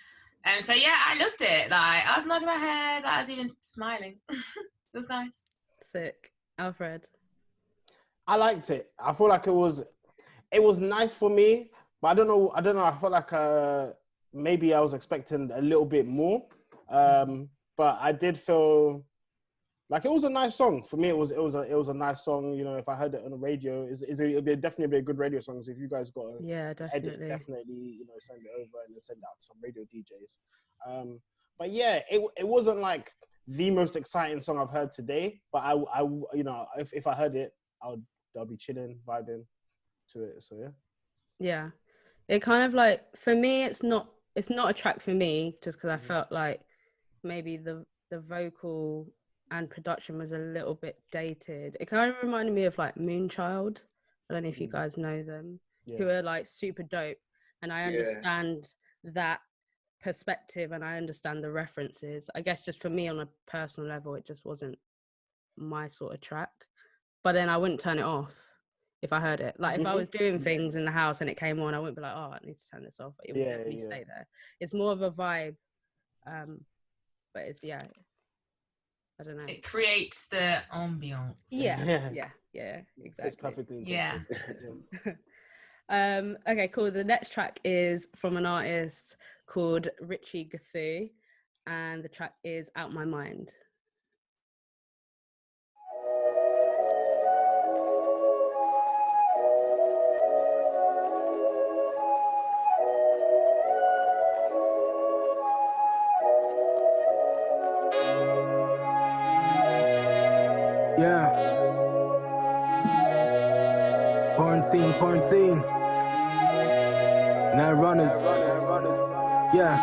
So yeah, I loved it. Like I was nodding my head. I was even smiling. It was nice. Sick. Alfred? I liked it. I feel like it was nice for me, but I don't know. I felt like maybe I was expecting a little bit more, but I did feel like it was a nice song. For me, it was a nice song. You know, if I heard it on the radio, it'll definitely be a good radio song. So if you guys got to edit, definitely send it over and then send it out to some radio DJs. But yeah, it wasn't like the most exciting song I've heard today. But I if I heard it, I'll be chilling, vibing to it. So yeah. Yeah, it kind of like, for me, it's not a track for me, just because I felt like maybe the vocal and production was a little bit dated. It kind of reminded me of like Moonchild. I don't know if you guys know them, who are like super dope, and I understand that perspective and I understand the references. I guess just for me on a personal level, it just wasn't my sort of track. But then I wouldn't turn it off if I heard it. Like if I was doing things in the house and it came on, I wouldn't be like, oh, I need to turn this off. It would definitely stay there. It's more of a vibe. But it's, I don't know. It creates the ambience. Yeah, exactly. It's perfectly okay, cool. The next track is from an artist called Richie Gathu, and the track is Out My Mind. Yeah. Quarantine. Night runners. Yeah.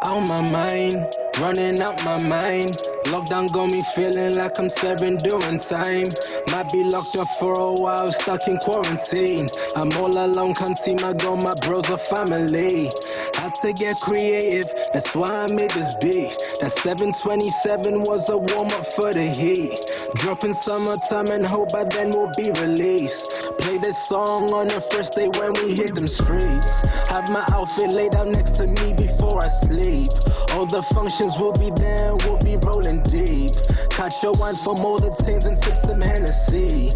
Out my mind, running out my mind. Lockdown got me feeling like I'm serving doing time. Might be locked up for a while, stuck in quarantine. I'm all alone, can't see my girl, my bros are family. Had to get creative, that's why I made this beat. That 727 was a warm-up for the heat. Dropping summertime and hope by then we'll be released. Play this song on the first day when we hit them streets. Have my outfit laid out next to me before I sleep. All the functions will be there, we'll be rolling deep. Catch your wine from all the tins and sip some Hennessy.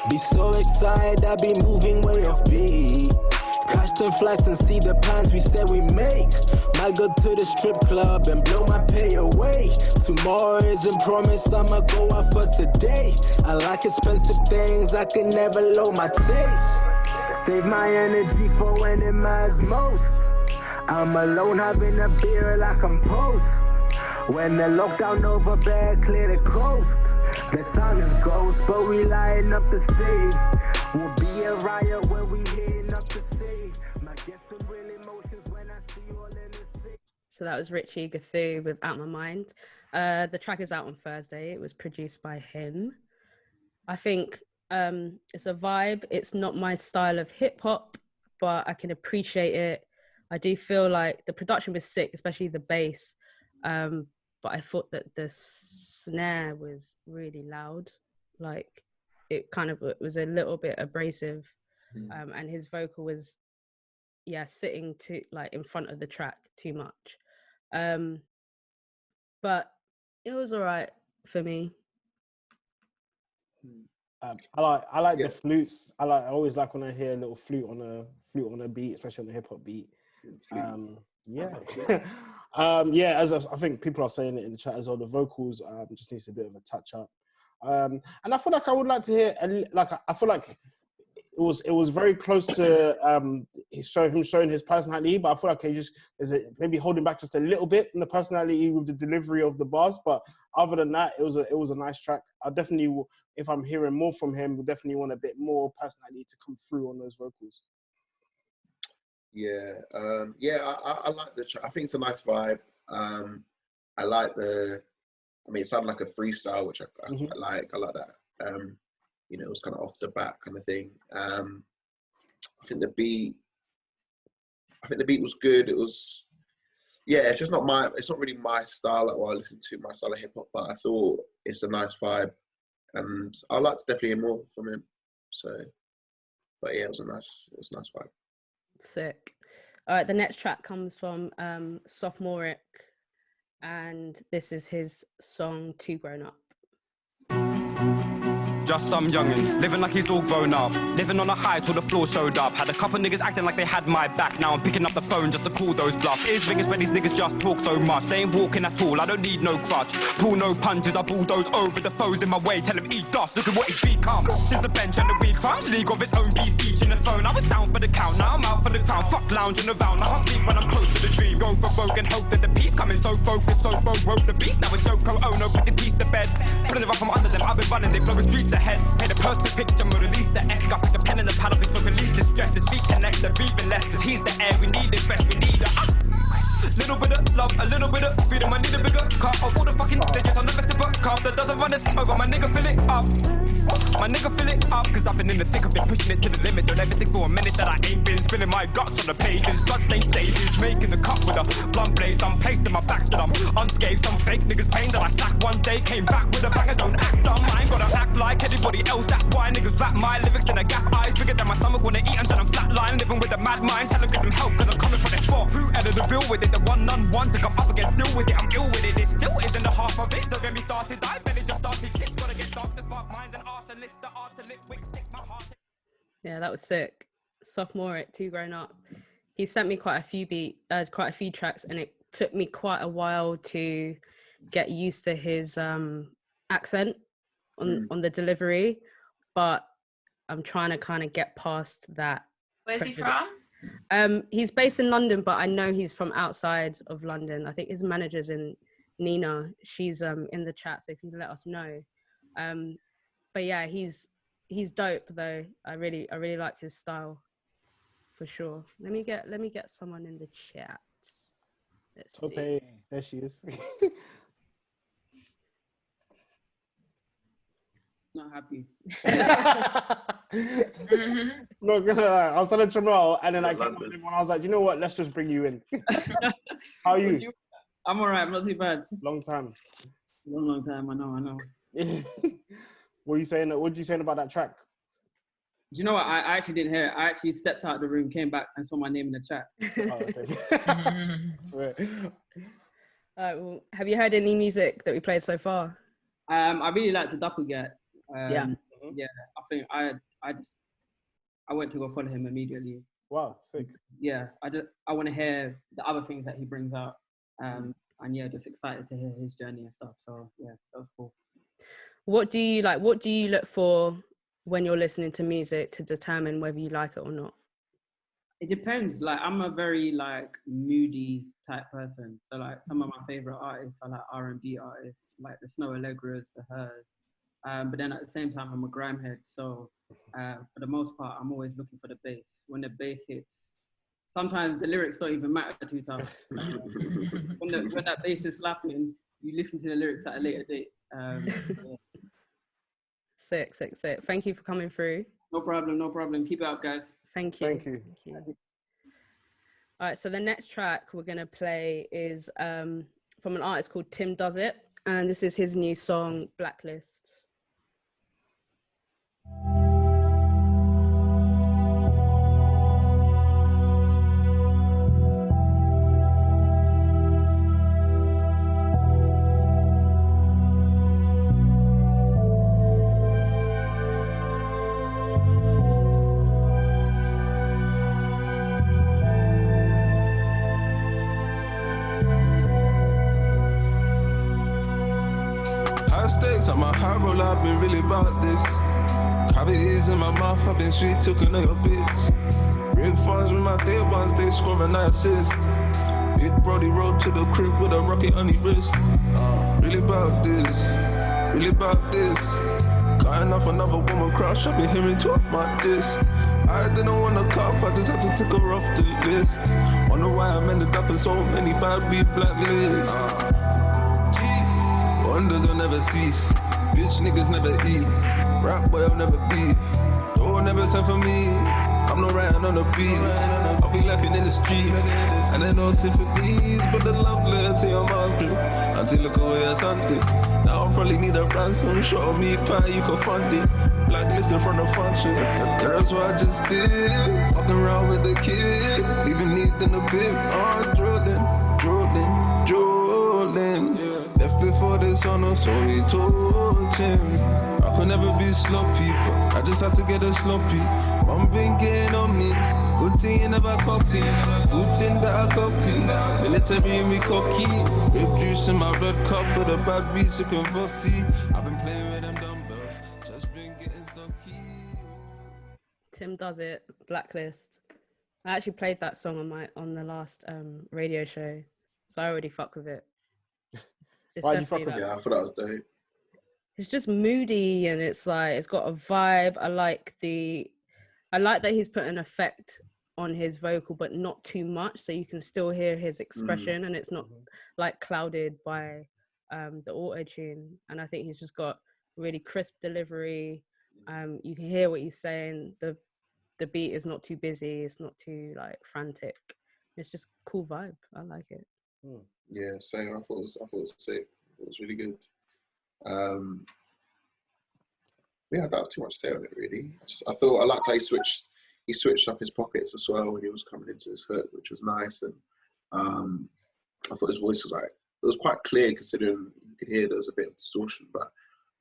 Be so excited, I be moving way off beat. Catch the flights and see the plans we said we make. Might go to the strip club and blow my pay away. Tomorrow isn't promised, I'ma go out for today. I like expensive things, I can never low my taste. Save my energy for when it matters most. I'm alone having a beer like I'm post. When the lockdown over, better clear the coast. The time is ghost, but we lighting up the city. We'll be a riot when we hitting up the city. Might get some real emotions when I see you all in the city. So that was Richie Gathu with Out My Mind. The track is out on Thursday. It was produced by him. I think it's a vibe. It's not my style of hip hop, but I can appreciate it. I do feel like the production was sick, especially the bass. But I thought that the snare was really loud. Like it was a little bit abrasive. And his vocal was, sitting in front of the track too much. But it was all right for me. I like the flutes. I always like when I hear a little flute on a beat, especially on a hip hop beat. As I think people are saying it in the chat as well, the vocals just needs a bit of a touch up. And I feel like I would like to hear, I feel like it was very close to him showing his personality, but I feel like he just maybe holding back just a little bit in the personality with the delivery of the bars. But other than that, it was a nice track. I definitely, if I'm hearing more from him, we definitely want a bit more personality to come through on those vocals. Yeah, I like the track. I think it's a nice vibe. I like it sounded like a freestyle, which I quite like. I like that. You know, it was kind of off the bat kind of thing. I think the beat was good. It was, it's just it's not really my style, like what I listen to, my style of hip hop, but I thought it's a nice vibe and I'd like to definitely hear more from him. So, but yeah, it was a nice vibe. Sick. All right, the next track comes from Sophomoric, and this is his song Too Grown Up. Just some youngin', living like he's all grown up. Living on a high till the floor showed up. Had a couple niggas acting like they had my back. Now I'm picking up the phone just to call those bluffs. Ears ringing when these niggas just talk so much. They ain't walking at all, I don't need no crutch. Pull no punches, I bulldoze over the foes in my way. Tell him eat dust, look at what he's become. Since the bench and the weak crumbs, league of its own BC in the phone. I was down for the count, now I'm out for the crown. Fuck lounging around, I can't sleep when I'm close to the dream. Go for broke and hope that the peace coming so focused, so rogue the beast. Now it's Yoko Ono, putting peace to bed. Pulling it up from under them, I've been running, they flow the streets ahead. Hey, the perfect picture, Mona Lisa-esque. I pick the pen and the pad up, it's for release, stress. His feet connect, they're breathing less, cause he's the air, we need it fresh, we need it. Little bit of love, a little bit of freedom, I need a bigger cup of all the fucking digits, I'll never sip a cup that doesn't run it over, my nigga fill it up. My nigga fill it up, cause I've been in the thick of it, pushing it to the limit. Don't ever think for a minute that I ain't been spilling my guts on the pages, bloodstained stages, making the cup with a blunt blaze. I'm placed in my back, that I'm unscathed. Some fake niggas pain that I slack one day, came back with a banger. Don't act dumb, I ain't gotta act like anybody else. That's why niggas rap my lyrics in a gaff eyes, bigger than my stomach when they eat until I'm flatline. Living with a mad mind, tell them get some help, cause I'm coming for their spot. Through end of the bill with it, the one-on-one to come up against, still with it, I'm ill with it. It still isn't the half of it, don't get me started, I barely just started. Shit's gotta get dark to spark minds and arsonists, the art to lit wicks, stick my heart. Yeah, that was sick. Sophomoric, Too Grown Up. He sent me quite a few tracks, and it took me quite a while to get used to his accent on the delivery, but I'm trying to kind of get past that. Where's he from? He's based in London, but I know he's from outside of London. I think his manager's in Nina. She's in the chat, so if you can let us know. But yeah, he's dope though. I really like his style for sure. Let me get someone in the chat. Let's see. Okay, there she is. Not happy. Not gonna lie. I was telling Tramell, and then I came up with him and I was like, you know what? Let's just bring you in. How are you? I'm alright. I'm not too bad. Long time. Long time. I know. What are you saying? What did you saying about that track? Do you know what? I actually didn't hear it. I actually stepped out of the room, came back, and saw my name in the chat. Oh, okay. Well, have you heard any music that we played so far? I really like the Doppelganger. Yeah. Yeah. I think I went to go follow him immediately. Wow, sick. Yeah. I want to hear the other things that he brings out. And yeah, just excited to hear his journey and stuff. So yeah, that was cool. What do you like? What do you look for when you're listening to music to determine whether you like it or not? It depends. Like, I'm a very like moody type person. So like some of my favorite artists are like R&B artists, like the Snow Allegras, the Hers. But then at the same time, I'm a grime head. So for the most part, I'm always looking for the bass. When the bass hits, sometimes the lyrics don't even matter too tough. when that bass is slapping, you listen to the lyrics at a later date. Yeah. Sick. Thank you for coming through. No problem. Keep it up, guys. Thank you. All right, so the next track we're going to play is from an artist called Tim Does It, and this is his new song, Blacklist. I've been really about this. I been easing my mouth, I been sweet talking on your bitch. Big funds with my day ones, they scoring 9 assists. Big Brody rode to the crib with a rocket on his wrist. Really about this, really about this. Cutting off another woman crush, I've been hearing talk my diss. I didn't want to cuff, I just had to take her off the list. Wonder why I'm ended up in so many bad beat blacklists. Wonders will never cease, bitch niggas never eat. Rap boy I'll never be, don't never send for me. I'm not riding on the beat, I'll be lacking in the street. And there no symphonies, but the love letter to your mouth. Until look away at something. Now I probably need a ransom, show me pie, you can fund it. Blacklisted from the function, that's what I just did. Walking around with the kid, leaving neat in the bib. Drooling. Left before this honor, so he told him I could never be sloppy, but I just had to get a sloppy. Mom been getting on me, good thing you never copy. Good thing that I copy, military in me cocky. Rip juice in my red cup with a bad beat sipping Vossi. I've been playing with them dumbbells, just been getting sloppy. Tim Does It, Blacklist. I actually played that song on the last radio show, so I already fuck with it. Why'd you fuck with it? I thought that was dope. It's just moody and it's like it's got a vibe. I like that he's put an effect on his vocal, but not too much, so you can still hear his expression and it's not like clouded by the auto tune. And I think he's just got really crisp delivery. You can hear what he's saying. The beat is not too busy. It's not too like frantic. It's just cool vibe. I like it. Yeah, same. I thought it was sick. It was really good. Yeah, I don't have too much to say on it really. I liked how he switched up his pockets as well when he was coming into his hook, which was nice. And I thought his voice was it was quite clear considering you could hear there's a bit of distortion. But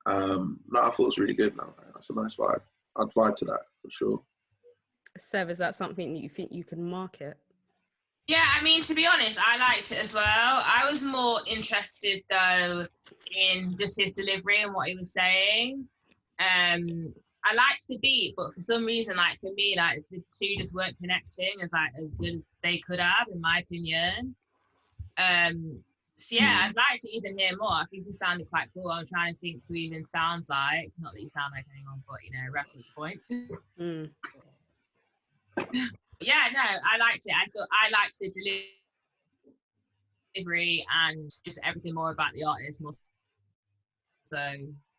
no, I thought it was really good. Now that's a nice vibe. I'd vibe to that for sure. Sev, is that something that you think you can market? Yeah, I mean, to be honest, I liked it as well. I was more interested, though, in just his delivery and what he was saying. I liked the beat, but for some reason, like, for me, like, the two just weren't connecting as good as they could have, in my opinion. So, yeah, I'd like to even hear more. I think he sounded quite cool. I'm trying to think who he even sounds like. Not that you sound like anyone, but, reference point. Yeah, no, I liked it. I liked the delivery and just everything more about the artist, more so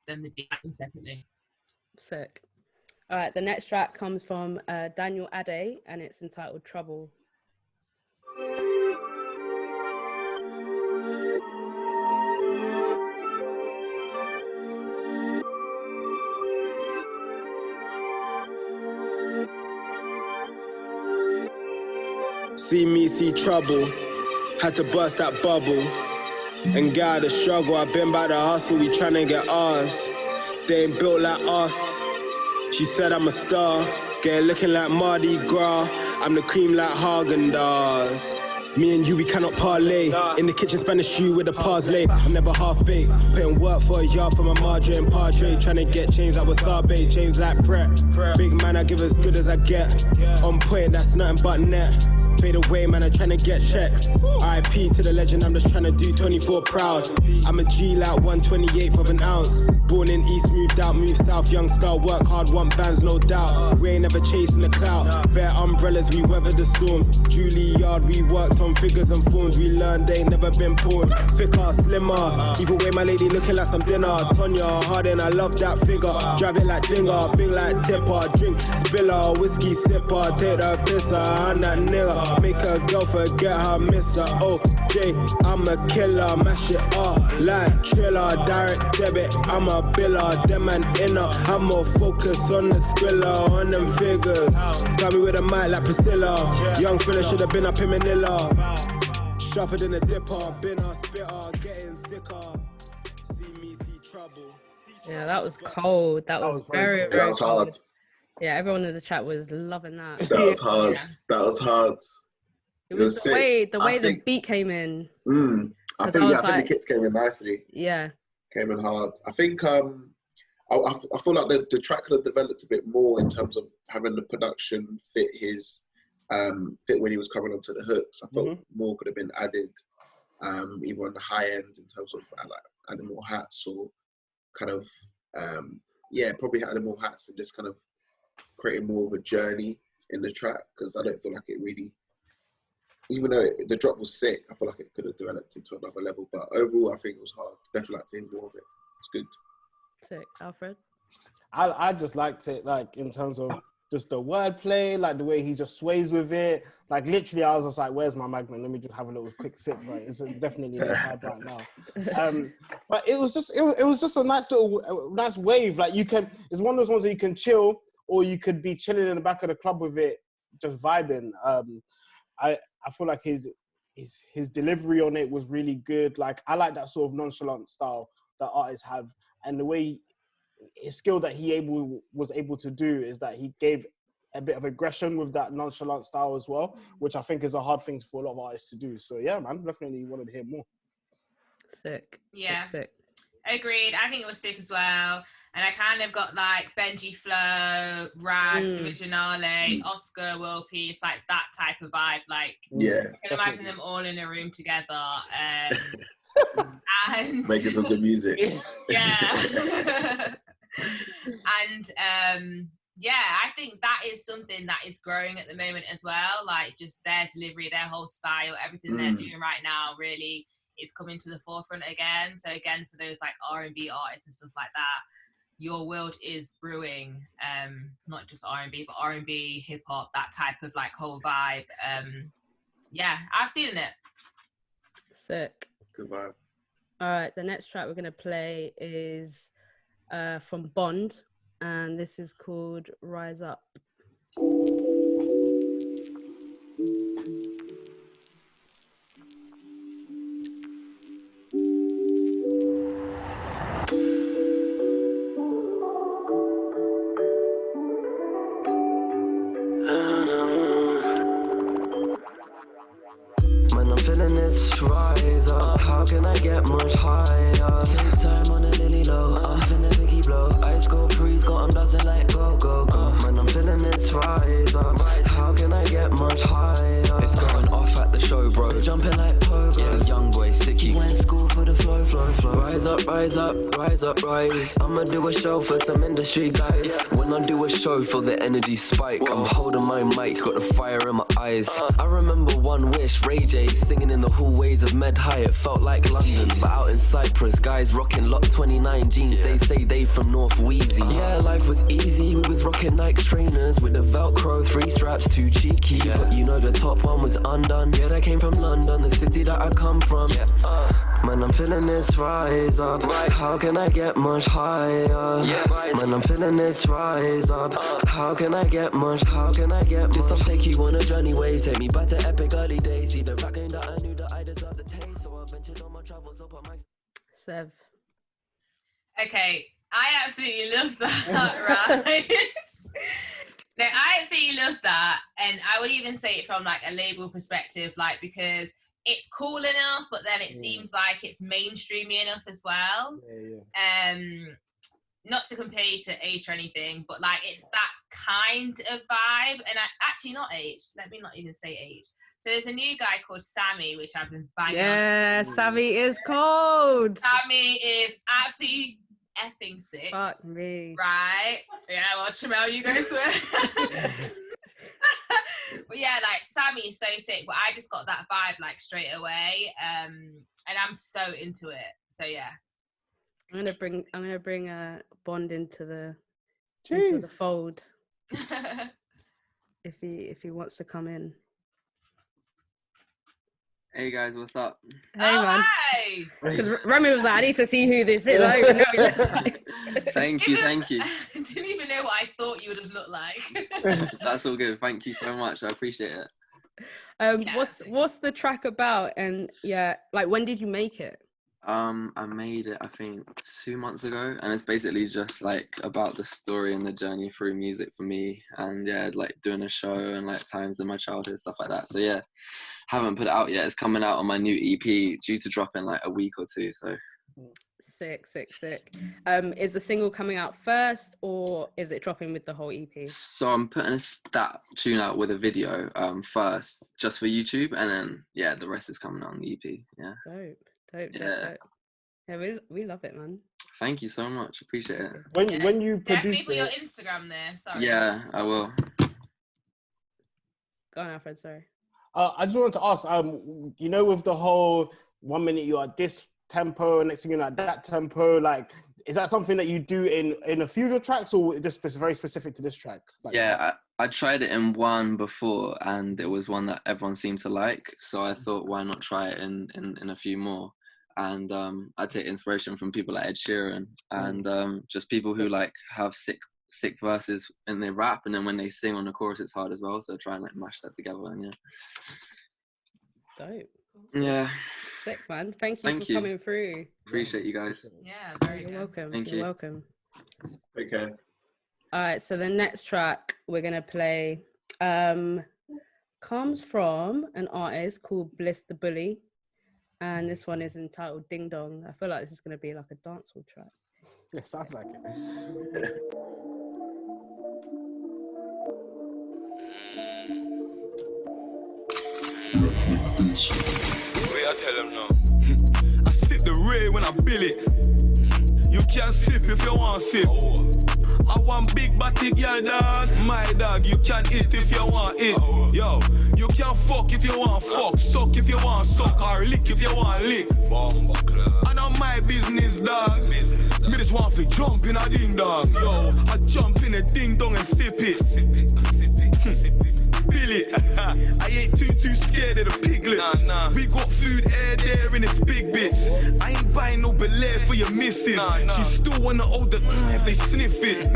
than the beat separately. Sick. All right, the next track comes from Daniel Ade, and it's entitled Trouble. See me, see trouble. Had to burst that bubble. And get out the struggle. I've been by the hustle. We tryna get ours. They ain't built like us. She said I'm a star. Get looking like Mardi Gras. I'm the cream like Haagen-Dazs. Me and you, we cannot parlay. In the kitchen, Spanish shoe with a parsley. I'm never half-baked. Putting work for a yard for my Madre and Padre. Trying to get chains like Wasabi. Chains like Brett. Big man, I give as good as I get. On point, that's nothing but net. Fade away, man, I'm trying to get checks. RIP to the legend, I'm just trying to do 24 proud. I'm a G like 1/28th of an ounce. Born in East, moved out, moved south. Young star, work hard, want bands, no doubt. We ain't never chasing the clout. Bare umbrellas, we weathered the storms. Juilliard, we worked on figures and forms. We learned they ain't never been pawned. Thicker, slimmer. Either way, my lady looking like some dinner. Tonya, Harden, I love that figure. Drive it like Dinger, big like Tipper. Drink, spiller, whiskey sipper. Take the pisser, I'm that nigga. Make a girl forget her misser. OJ, I'm a killer. Mash it up like Triller. Direct debit, I'm a biller. Them man inner, I'm more focused on the skriller. On them figures. Tell me with a mic like Priscilla. Young fella should have been up in Manila. Sharper than a dipper. Been a spitter, getting sicker. See me, see trouble. Yeah, that was cold. That was very, very that was hard. cold. Yeah, everyone in the chat was loving that. That was hard. Yeah. That was hard. It was the way the beat came in. I think the kicks came in nicely. Yeah. Came in hard. I think I feel like the track could have developed a bit more in terms of having the production fit when he was coming onto the hooks. I thought more could have been added, either on the high end in terms of like adding more hats or kind of probably adding more hats and just kind of creating more of a journey in the track, because I don't feel like it really, even though the drop was sick, I feel like it could have developed into another level. But overall, I think it was hard. Definitely like to hear more of it. It's good. Sick. Alfred? I just liked it, like, in terms of just the wordplay, like the way he just sways with it. Like, literally, I was just like, where's my Magnum? Let me just have a little quick sip, right? It's definitely in the vibe right now. But it was just a nice wave. Like, it's one of those ones that you can chill, or you could be chilling in the back of the club with it, just vibing. I feel like his delivery on it was really good. Like, I like that sort of nonchalant style that artists have, and the way his skill that he was able to do is that he gave a bit of aggression with that nonchalant style as well, which I think is a hard thing for a lot of artists to do. So yeah, man, definitely wanted to hear more. Sick. Yeah. Sick. Agreed. I think it was sick as well. And I kind of got like Benji Flow, Rags, Originale, Oscar, World Peace, like that type of vibe. Like, yeah, I can imagine them all in a room together. And making some good music. Yeah. And I think that is something that is growing at the moment as well. Like, just their delivery, their whole style, everything they're doing right now really is coming to the forefront again. So again, for those like R&B artists and stuff like that, your world is brewing, not just R&B, but R&B, hip hop, that type of like whole vibe. I was feeling it. Sick. Good vibe. All right, the next track we're going to play is from Bond, and this is called Rise Up. Man, I'm feeling this rise up. How can I get much higher? Take time on the lily low. I'm finna biggie blow. Ice go freeze, got 'em dancing like go, go, go. Man, I'm feeling this rise up. How can I get much higher? It's going off at the show, bro. Jumping like pogo. Yeah, the young boy, sicky. Went school for the flow, flow, flow. Rise up, rise up, rise up, rise. I'ma do a show for some industry guys. When I do a show, feel the energy spike. I'm holding my mic, got the fire in my eyes. I remember One Wish, Ray J singing in the hallways of Med High. It felt like London, but out in Cyprus, guys rocking Lot 29 jeans. They say they from North Wheezy. Yeah, life was easy. We was rocking Nike trainers with the Velcro, 3 straps, too cheeky. But you know the top one was undone. Yeah, that came from London, the city that I come from. Man, I'm feeling this rise up. How can I get much higher? Man, I'm feeling this rise up. How can I get much? How can I get much? Just I'll take you on a journey wave. Take me back to epic early days. See the rap game that I knew that I deserved the taste. So I ventured on my travels up on my... Sev. Okay, I absolutely love that, right? No, I absolutely love that. And I would even say it from like a label perspective, like, because it's cool enough, but then it seems like it's mainstreamy enough as well. Not to compare you to H or anything, but like it's that kind of vibe. And actually not H, let me not even say H. So there's a new guy called Sammy, which I've been banging on. Yeah, Sammy is cold. Sammy is absolutely effing sick. Fuck me. Right? Yeah, well, Tramell, you go swear. But yeah, like Sammy is so sick, but I just got that vibe like straight away. And I'm so into it. So yeah. I'm gonna bring Bond into the fold. if he wants to come in. Hey guys, what's up? Hey man. Hi. Because Remy was like, I need to see who this is. I don't even know who this is. Thank you. I didn't even know what I thought you would have looked like. That's all good. Thank you so much. I appreciate it. What's the track about? And yeah, like when did you make it? I made it I think 2 months ago, and it's basically just like about the story and the journey through music for me, and yeah, like doing a show and like times in my childhood, stuff like that. So yeah, haven't put it out yet. It's coming out on my new EP, due to drop in like a week or two. So Sick. Is the single coming out first, or is it dropping with the whole EP? So I'm putting that tune out with a video first, just for YouTube, and then the rest is coming on the EP. Yeah. Dope. Yeah, we love it, man. Thank you so much. Appreciate it. When you definitely produced put your it, Instagram there. Sorry. Yeah, I will. Go on, Alfred. Sorry. I just wanted to ask, you know, with the whole 1 minute you're at this tempo, next thing you're at that tempo, like, is that something that you do in a few of your tracks, or just very specific to this track? Like, I tried it in one before, and it was one that everyone seemed to like. So I thought, why not try it in a few more? And I take inspiration from people like Ed Sheeran and just people who like have sick verses in their rap, and then when they sing on the chorus it's hard as well, so try and like mash that together. And dope. Yeah, sick, man. Thank you for coming through. Appreciate you guys. Yeah, very good. Welcome. Thank you. You're welcome. Okay. All right, so the next track we're gonna play comes from an artist called Bliss the Bully, and this one is entitled Ding Dong. I feel like this is gonna be like a dancehall track. It sounds like it. Wait, I tell him now. I sip the ray when I bill it. You can sip if you want sip. I want big body girl, dog. My dog, you can eat if you want it. Yo, you can fuck if you want fuck. Suck if you want suck. Or lick if you want lick. I know my business, dog. Me just want to jump in a ding dong. Yo, I jump in a ding dong and sip it. Billy, I ain't too scared of the piglets. Nah. We got food air there in its big bits. I ain't buying no Belair for your missus. She still wanna hold the if they sniff it.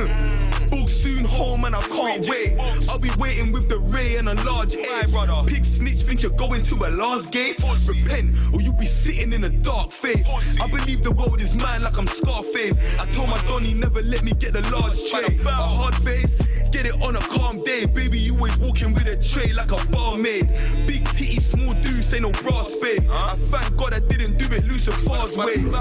Book soon home and I can't wait. I'll be waiting with the Ray and a large A. Pig snitch, think you're going to a last gate? Repent or you be sitting in a dark faith. I believe the world is mine like I'm Scarface. I told my Donnie never let me get the large tray. A hard face, get it on a calm day. Baby, you always walking with a tray like a barmaid. Big titty, small deuce, ain't no bra space. I thank God I didn't do it Lucifer's way. When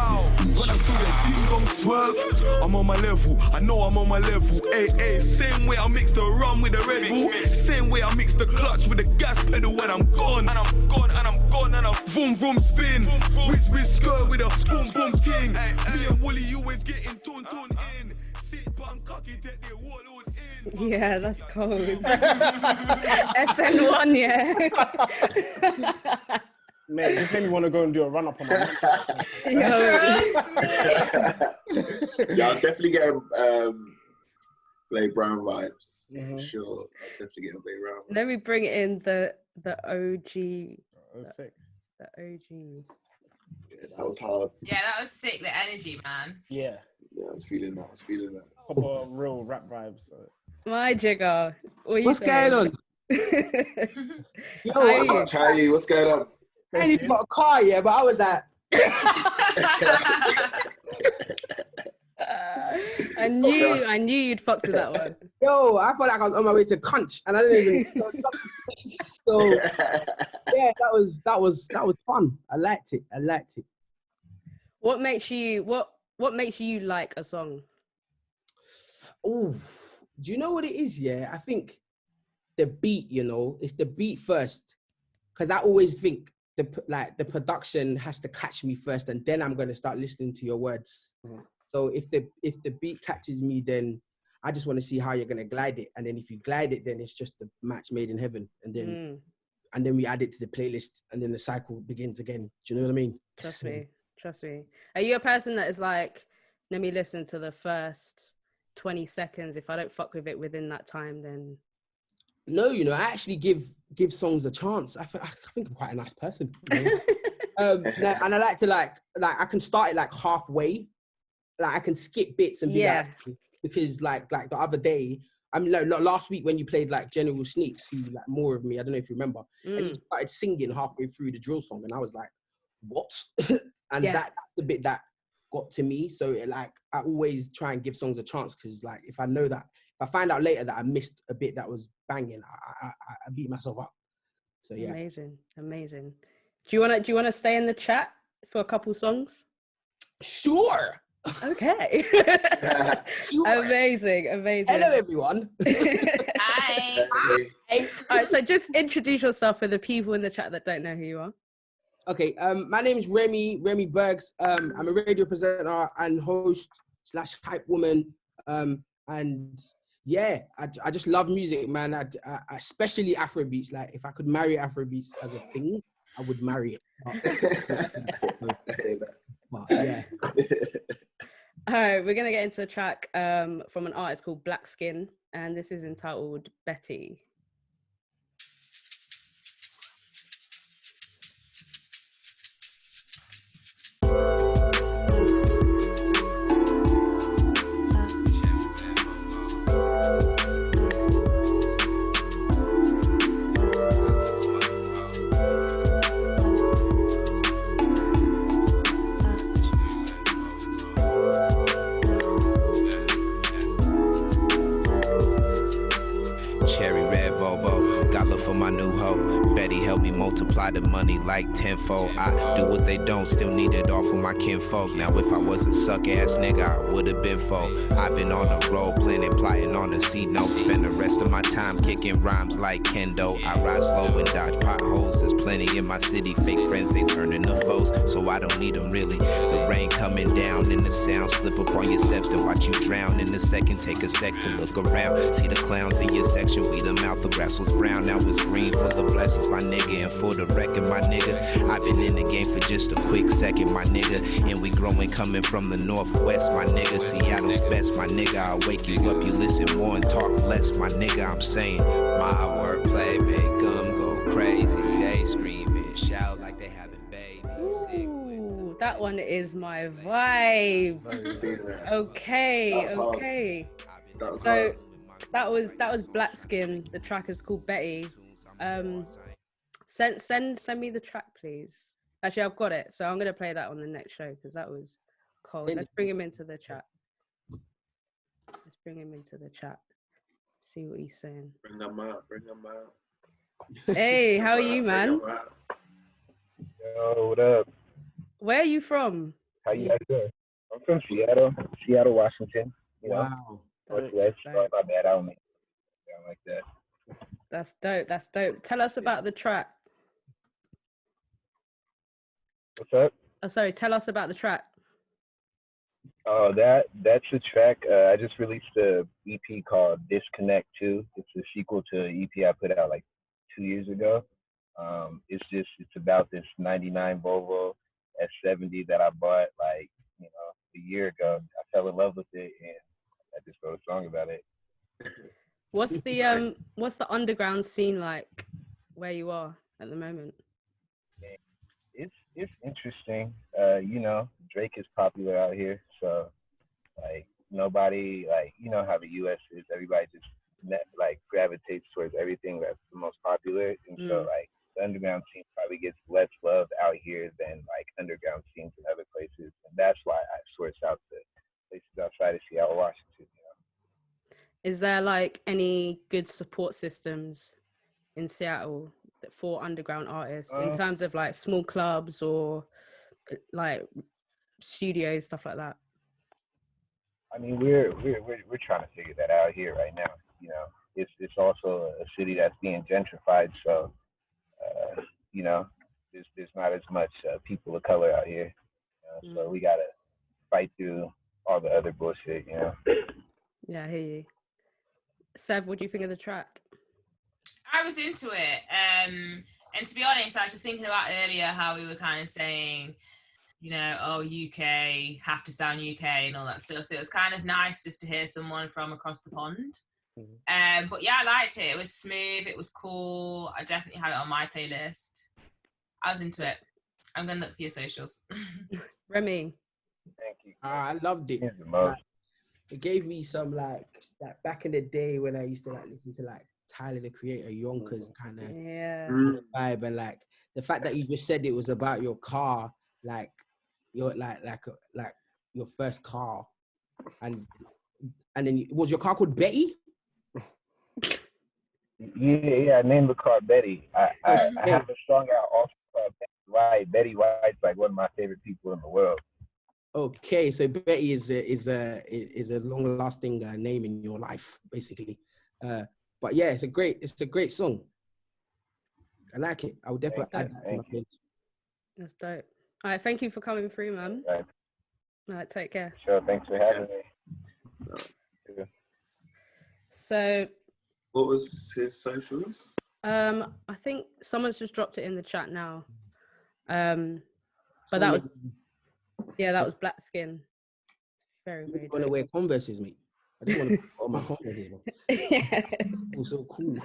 I feel that ding dong swerve, I'm on my level. I know I'm on my level. Ay, same way I mix the rum with the Red Bull. Same way I mix the clutch with the gas pedal when I'm gone. And I'm gone, and I'm gone, and I'm vroom vroom spin. Whiz skirt with a boom boom king. Me and Wooly always getting tune in. Sit bun cocky, take the warlords in. Yeah, that's cold. SN1, yeah. Mate, this made me want to go and do a run up on my Yeah, I'll definitely get Blade Brown vibes. For sure. I'll definitely get Blade Brown vibes. Let me bring in the OG. That was sick. The OG. Yeah, that was hard. Yeah, that was sick. The energy, man. Yeah. Yeah, I was feeling that. Proper real rap vibes. My jigger. What's going on? Yo, Charlie, what's going on? I ain't even got a car yet, but I was like... I knew you'd fuck to that one. Yo, I felt like I was on my way to Crunch, and I didn't even. So yeah, that was fun. I liked it. What makes you like a song? Oh, do you know what it is? Yeah, I think the beat. You know, it's the beat first, because I always think the production has to catch me first, and then I'm gonna start listening to your words. Mm-hmm. So if the beat catches me, then I just want to see how you're gonna glide it, and then if you glide it, then it's just the match made in heaven, and then we add it to the playlist, and then the cycle begins again. Do you know what I mean? Trust me. Are you a person that is like, let me listen to the first 20 seconds. If I don't fuck with it within that time, then no, you know, I actually give songs a chance. I think I'm quite a nice person. You know? And I like to like I can start it like halfway. Like I can skip bits and be like, because like the other day, I mean, like, last week when you played like General Sneaks, who like More of Me, I don't know if you remember, and he started singing halfway through the drill song, and I was like, what? And that's the bit that got to me. So like I always try and give songs a chance, because like if I know that, if I find out later that I missed a bit that was banging, I beat myself up. So yeah. Amazing. Do you wanna stay in the chat for a couple songs? Sure. Okay. Sure. Amazing. Hello, everyone. Hi. Hey. All right, so just introduce yourself for the people in the chat that don't know who you are. Okay, my name is Remy Bergs. I'm a radio presenter and host / hype woman. And yeah, I just love music, man. I especially Afrobeats. Like, if I could marry Afrobeats as a thing, I would marry it. But yeah. All right, we're gonna get into a track from an artist called Black Skin, and this is entitled Betty. My new hoe, Betty helped me multiply the money like tenfold. I do what they don't, still need it all for my kinfolk. Now if I was a suck ass nigga, I would've been fold. I've been on the road, planning, plotting on the C-note. Spend the rest of my time kicking rhymes like kendo. I ride slow and dodge potholes. There's plenty in my city, fake friends, they turn into foes. So I don't need them really. The rain coming down and the sound slip up on your steps to watch you drown. In a second, take a sec to look around. See the clowns in your section, weed them out. The grass was brown, now it's green, full of blessings, my nigga. And for the record, my nigga, I've been in the game for just a quick second, my nigga. And we growing coming from the northwest, my nigga. Seattle's best, my nigga. I'll wake you up, you listen more and talk less, my nigga. I'm saying my wordplay make them go crazy. They scream and shout like they having babies. Ooh, that one is my vibe. Okay. So that was Black Skin. The track is called Betty. Send me the track, please. Actually, I've got it, so I'm gonna play that on the next show because that was cold. Let's bring him into the chat. See what he's saying. Bring them out. Hey, how are you, man? Yo, what up? Where are you from? How you guys doing? I'm from Seattle, Washington. You know? Wow. Northwest. Oh, my bad. I don't mean like that. That's dope. Tell us about the track. What's up? Oh, sorry. Tell us about the track. Oh, that's a track. I just released a EP called Disconnect 2. It's a sequel to an EP I put out like 2 years ago. It's about this 99 Volvo S70 that I bought like, a year ago. I fell in love with it and I just wrote a song about it. What's the underground scene like where you are at the moment? It's interesting. Drake is popular out here, so like nobody, like, you know how the US is, everybody just gravitates towards everything that's the most popular, and so like the underground scene probably gets less love out here than like underground scenes in other places, and that's why I source out to places outside of Seattle, Washington. Is there like any good support systems in Seattle for underground artists in terms of like small clubs or like studios, stuff like that? I mean, we're trying to figure that out here right now. It's also a city that's being gentrified, so there's not as much people of color out here. So we gotta fight through all the other bullshit. Yeah, I hear you. Sev, what do you think of the track? I was into it. And to be honest, I was just thinking about earlier how we were kind of saying, UK, have to sound UK and all that stuff. So it was kind of nice just to hear someone from across the pond. But yeah, I liked it. It was smooth. It was cool. I definitely have it on my playlist. I was into it. I'm going to look for your socials. Remy. Thank you. I loved it. It gave me some like back in the day when I used to like listen to like Tyler the Creator, Yonkers kind of vibe, and like the fact that you just said it was about your car, like your your first car, and then was your car called Betty? Yeah, I named the car Betty. I have a song out also called Betty White. Betty White's like one of my favorite people in the world. Okay, so Betty is a long-lasting name in your life, basically. But yeah, it's a great song. I like it. I would definitely add that to my page. That's dope. All right, thank you for coming through, man. All right, take care. Sure, thanks for having me. So, what was his socials? I think someone's just dropped it in the chat now. But that was Black Skin. Very, very. I want to wear Converses, mate. I just want to wear all my Converses, man. Yeah. I'm so cool.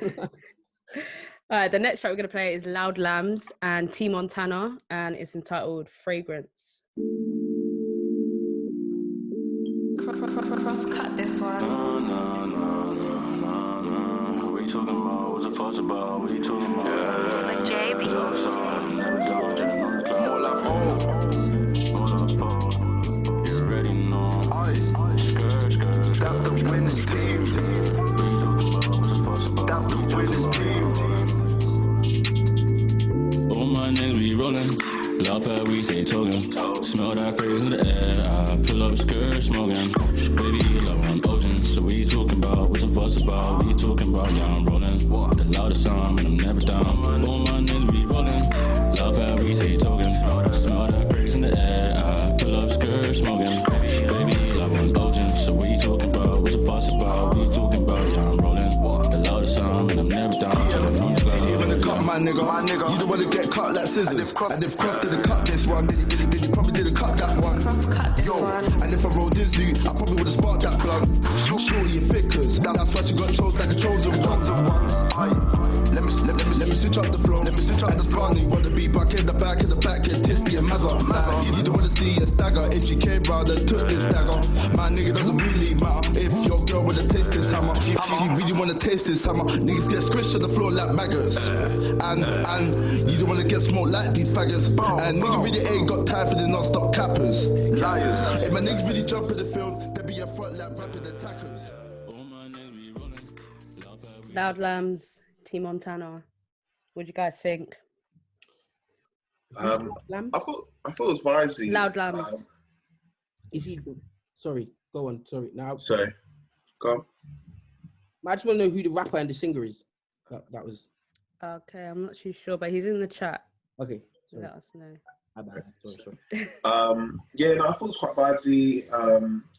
All right, the next track we're going to play is Loud Lambs and T Montana, and it's entitled Fragrance. Cross cut this one. What are you talking about? What's the fuss about? What are you talking about? Yeah. JP. Never done, chilling on the club. More like four. You already know. Skirt. That's the winning team. What are you talking about? What's the fuss about? That's the winning team. All my niggas be rolling. Loud pad, we ain't talking. Smell that fragrance in the air. I pull up skirt, smoking. Baby, love on ocean. So what you talking about? What's the fuss about? What you talking about? Yeah, I'm rolling. The loudest song, and I'm never down. All my niggas be rolling. Loud pad, we ain't talking. Smell that fragrance in the air. I pull up skirt, smoking. Baby, love on ocean. So what you talking about? What's the fuss about? What you talking about? Yeah, I'm rolling. The loudest song, and I'm never down. Chilling on the You wanna cut my nigga. You don't wanna get cut like scissors. And if Cross didn't cut this one, then you probably didn't cut that one. Yo, and if I rolled Dizzy, I probably would've sparked that blunt. Shorty you thickers, that's why she got chose like a chosen one. Let me switch up the flow. And it's funny, wanna be back in the back, get tits be a mazza. You don't wanna see a stagger. If she came round and took this dagger, my nigga doesn't really matter. If your girl wanna taste this hammer, she really wanna taste this hammer. Niggas get squished on the floor like maggots. And you don't wanna get smoked like these faggots. And niggas really ain't got time for the non-stop cappers. Liars. If my niggas really jump in the field, they be a front like rapid attackers. Loud Lambs, T Montana. What do you guys think? I thought it was vibesy. Loud Lambs. Is he? Sorry, go on. Sorry. Now. Sorry. Go on. I just want to know who the rapper and the singer is. That was. Okay, I'm not too sure, but he's in the chat. Okay. Sorry. Let us know. Sorry. Yeah, no, I thought it was quite vibesy.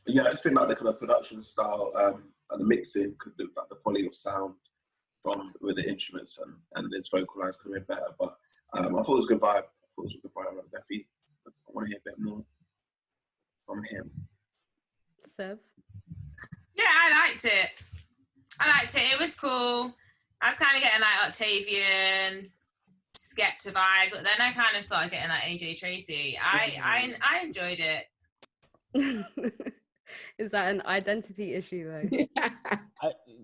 Yeah, I just think like the kind of production style and the mixing could look like the quality of sound from with the instruments and its vocal lines could have been better. But I thought it was a good vibe. Definitely, I want to hear a bit more from him. Sev? Yeah, I liked it. It was cool. I was kind of getting like Octavian, Skepta vibes, but then I kind of started getting like AJ Tracy. I enjoyed it. Is that an identity issue though?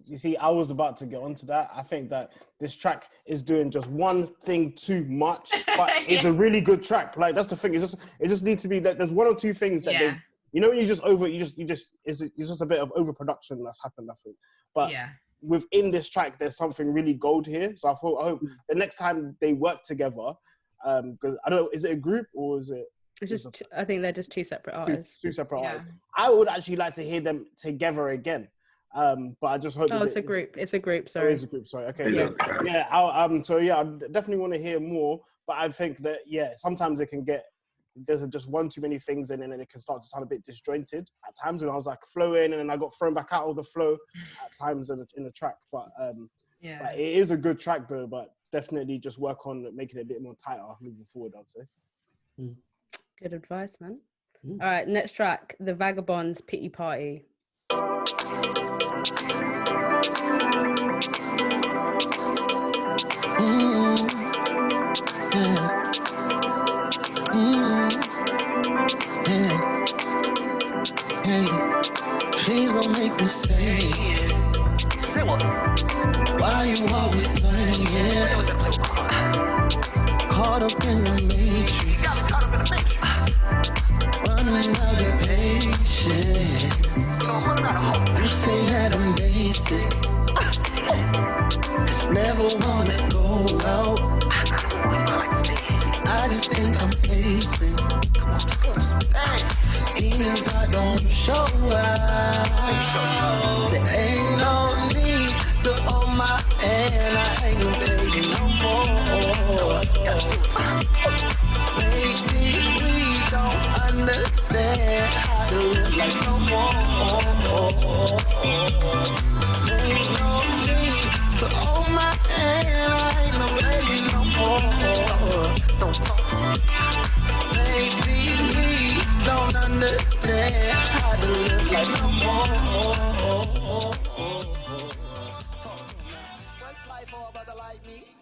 You see, I was about to get onto that. I think that this track is doing just one thing too much, but it's a really good track. Like that's the thing. It just needs to be that there's one or two things that you know, it's just a bit of overproduction that's happened, I think. But within this track, there's something really gold here. So I hope the next time they work together, because I don't know, is it a group or is it? It's just, I think they're just two separate artists. Two separate artists. I would actually like to hear them together again. But I just hope. Oh, it's a group. It's a group. Sorry. It's a group. Sorry. Okay. Yeah. I definitely want to hear more. But I think that sometimes it can get. There's just one too many things in, and then it can start to sound a bit disjointed at times. When I was like flowing, and then I got thrown back out of the flow at times in the track. But but it is a good track though. But definitely just work on making it a bit more tighter moving forward, I'd say. Good advice, man. All right, next track, The Vagabonds, Pity Party. Please don't make me say it. Say what? Why you always playing? Caught up in the matrix. You got me caught up in the matrix. Running out of patience. You say that I'm basic. Never wanna go out. I I just think I'm facing. Come on, let's go. Demons I don't show up. There ain't no need to hold my hand. I ain't no baby no more. Maybe we don't understand how to live like no more. There ain't no need to hold my hand. I ain't no baby no more. Don't talk to me. Maybe we don't understand how to live like no more.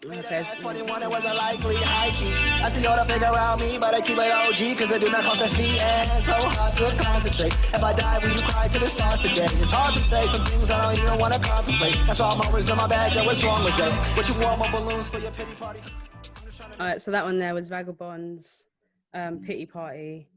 Okay. That's 21, it wasn't likely, high key. I see all the figure around me, but I keep it OG, cause it do not cost a fee, and so hard to concentrate. If I die, would you cry to the stars today? It's hard to say some things I don't even wanna contemplate. That's all I'm always in my bag, that what's wrong with that? What you want, more balloons for your pity party? Alright, so that one there was Vagabonds, Pity Party.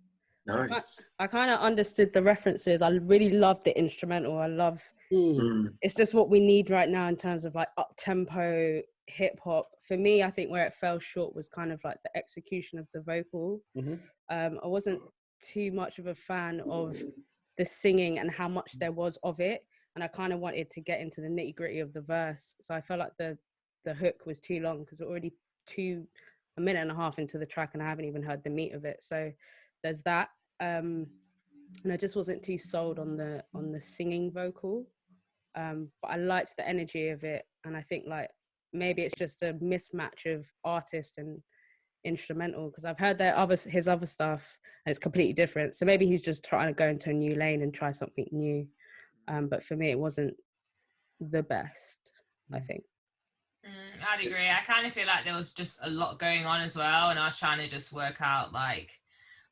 Nice. I kind of understood the references. I really loved the instrumental. I love, it's just what we need right now in terms of like up-tempo hip hop. For me, I think where it fell short was kind of like the execution of the vocal. I wasn't too much of a fan of the singing and how much there was of it. And I kind of wanted to get into the nitty gritty of the verse. So I felt like the hook was too long because we're already a minute and a half into the track and I haven't even heard the meat of it. So there's that. And I just wasn't too sold on the singing vocal. But I liked the energy of it. And I think like maybe it's just a mismatch of artist and instrumental because I've heard his other stuff and it's completely different. So maybe he's just trying to go into a new lane and try something new. But for me, it wasn't the best, I think. I'd agree. I kind of feel like there was just a lot going on as well, and I was trying to just work out like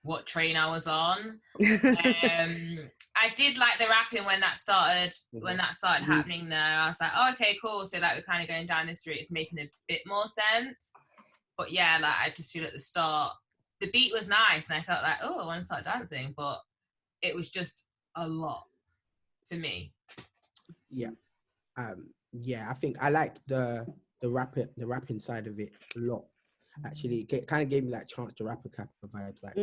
what train I was on. I did like the rapping when that started happening there. I was like, oh, okay, cool. So like we're kind of going down this route. It's making a bit more sense. But yeah, like I just feel at the start, the beat was nice and I felt like, oh, I want to start dancing. But it was just a lot for me. Yeah. I think I liked the rapping side of it a lot. Actually, it kind of gave me like Chance the Rapper type of vibes, like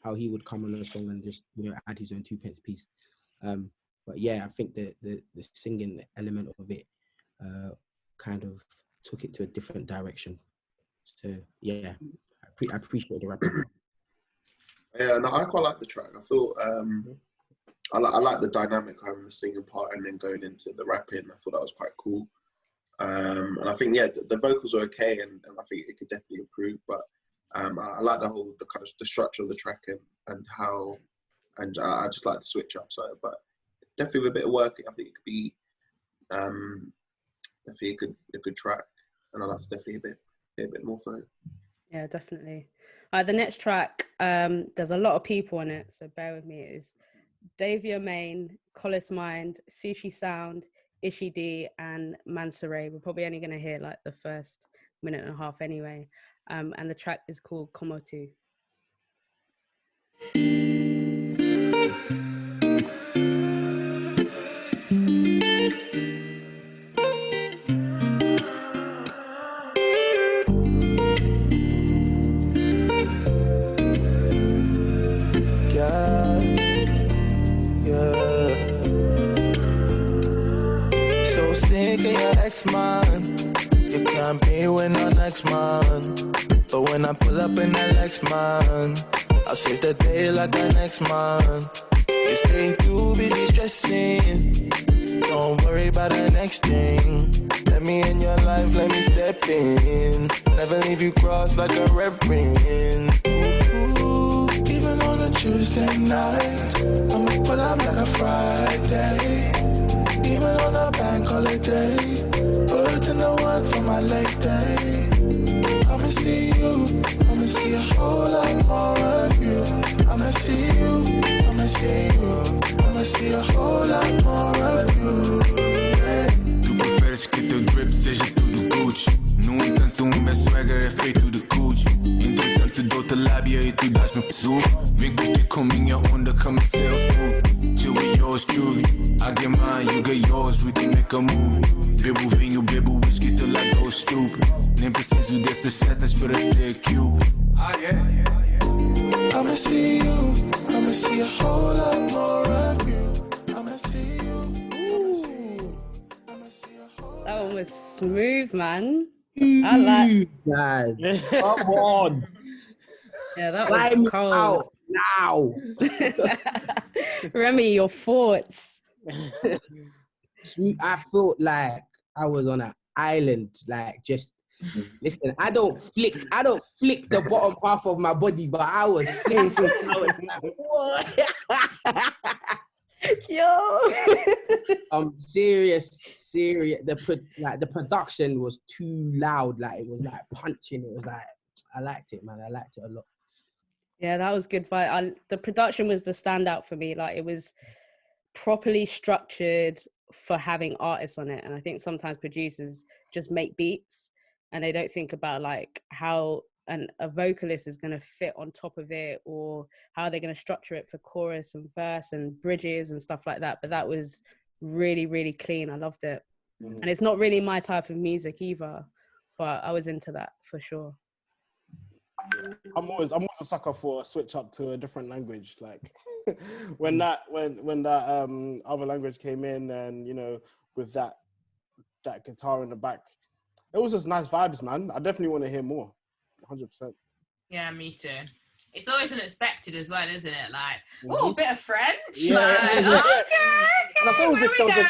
how he would come on a song and just add his own 2 pence piece. But yeah, I think the singing element of it kind of took it to a different direction. So yeah, I appreciate the rapping. Yeah, no, I quite like the track. I thought I like the dynamic of having the singing part and then going into the rapping. I thought that was quite cool. And I think the vocals are okay, and I think it could definitely improve. But I like the kind of the structure of the track and how, and I just like the switch up. So, but definitely with a bit of work, I think it could be definitely a good track, and that's definitely a bit more fun. Yeah, definitely. The next track, there's a lot of people on it, so bear with me. It is Davia Main, Collis Mind, Sushi Sound, Ishi D, and Mansoray. We're probably only going to hear like the first minute and a half anyway. And the track is called Komotu. Man, you can't be with no next man. But when I pull up in that Lex, man, I'll save the day like a next man. You stay too busy stressing. Don't worry about the next thing. Let me in your life, let me step in. Never leave you cross like a reverend. Ooh, even on a Tuesday night, I'ma pull up like a Friday. Even on a bank holiday, put in the work for my late day. I'ma see you, I'ma see a whole lot more of you. I'ma see you, I'ma see you, I'ma see a whole lot more of you. Tu preferes que teu drip seja tudo Gucci. No entanto, o meu swagger é feito de Gucci. Entretanto, dou-te lábia e tu dás-me azul. Vem curtir com minha onda, come sales smooth. chill with yours truly. I get mine, you get yours, we can make a movie. Bebo vinho, bebo whisky till I go stupid. Nem preciso dessas setas para ser cute. Ah, yeah. I'ma see you, I'ma see a whole lot more of you. I'ma see you, That one was smooth, man. I like that. Come on. Yeah, that Fly was me cold. out now. Remy, your thoughts. I felt like I was on an island, like just listen. I don't flick the bottom half of my body, but I was flicking. I was like, what? Yo, serious. The production was too loud. Like it was like punching. It was like I liked it, man. I liked it a lot. Yeah, that was good vibe. The production was the standout for me. Like it was properly structured for having artists on it. And I think sometimes producers just make beats and they don't think about like how a vocalist is going to fit on top of it or how they're going to structure it for chorus and verse and bridges and stuff like that. But that was really, really clean. I loved it. Mm-hmm. And it's not really my type of music either, but I was into that for sure. I'm always a sucker for a switch up to a different language. Like when that other language came in, and you know, with that guitar in the back, it was just nice vibes, man. I definitely want to hear more. 100%. Yeah, me too. It's always unexpected as well, isn't it? Like, Mm-hmm. oh, a bit of French. Yeah. Like, okay, where we going?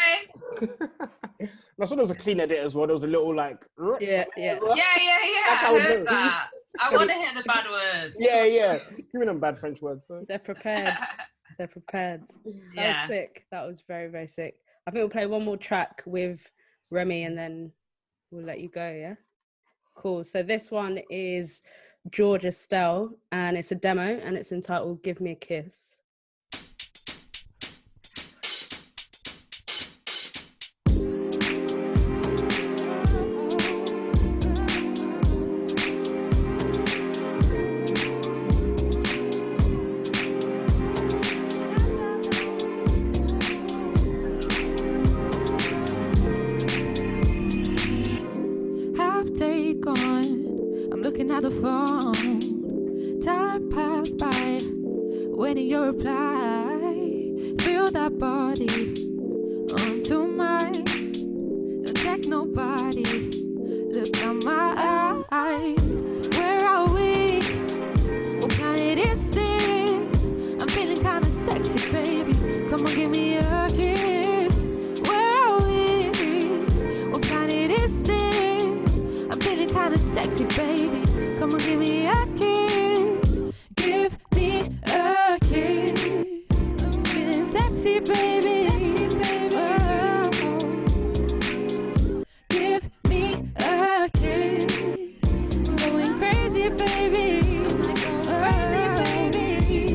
I saw there was a clean edit as well. There was a little like yeah. Yeah. I heard that. I want to hear the bad words. Yeah. Give me them bad French words. Huh? They're prepared. That was sick. That was very, very sick. I think we'll play one more track with Remy and then we'll let you go, yeah? Cool. So this one is George Estelle and it's a demo and it's entitled Give Me a Kiss. At the phone, time passed by, waiting your reply. Feel that body onto mine. Don't take nobody. Look at my eyes. Where are we? What planet is this? I'm feeling kinda sexy, baby. Come on, give me a kiss. Where are we? What planet is this? I'm feeling kinda sexy, baby. Come on, give me a kiss. Give me a kiss. Feeling sexy, baby. Oh. Give me a kiss. I'm going crazy, baby. Crazy, baby.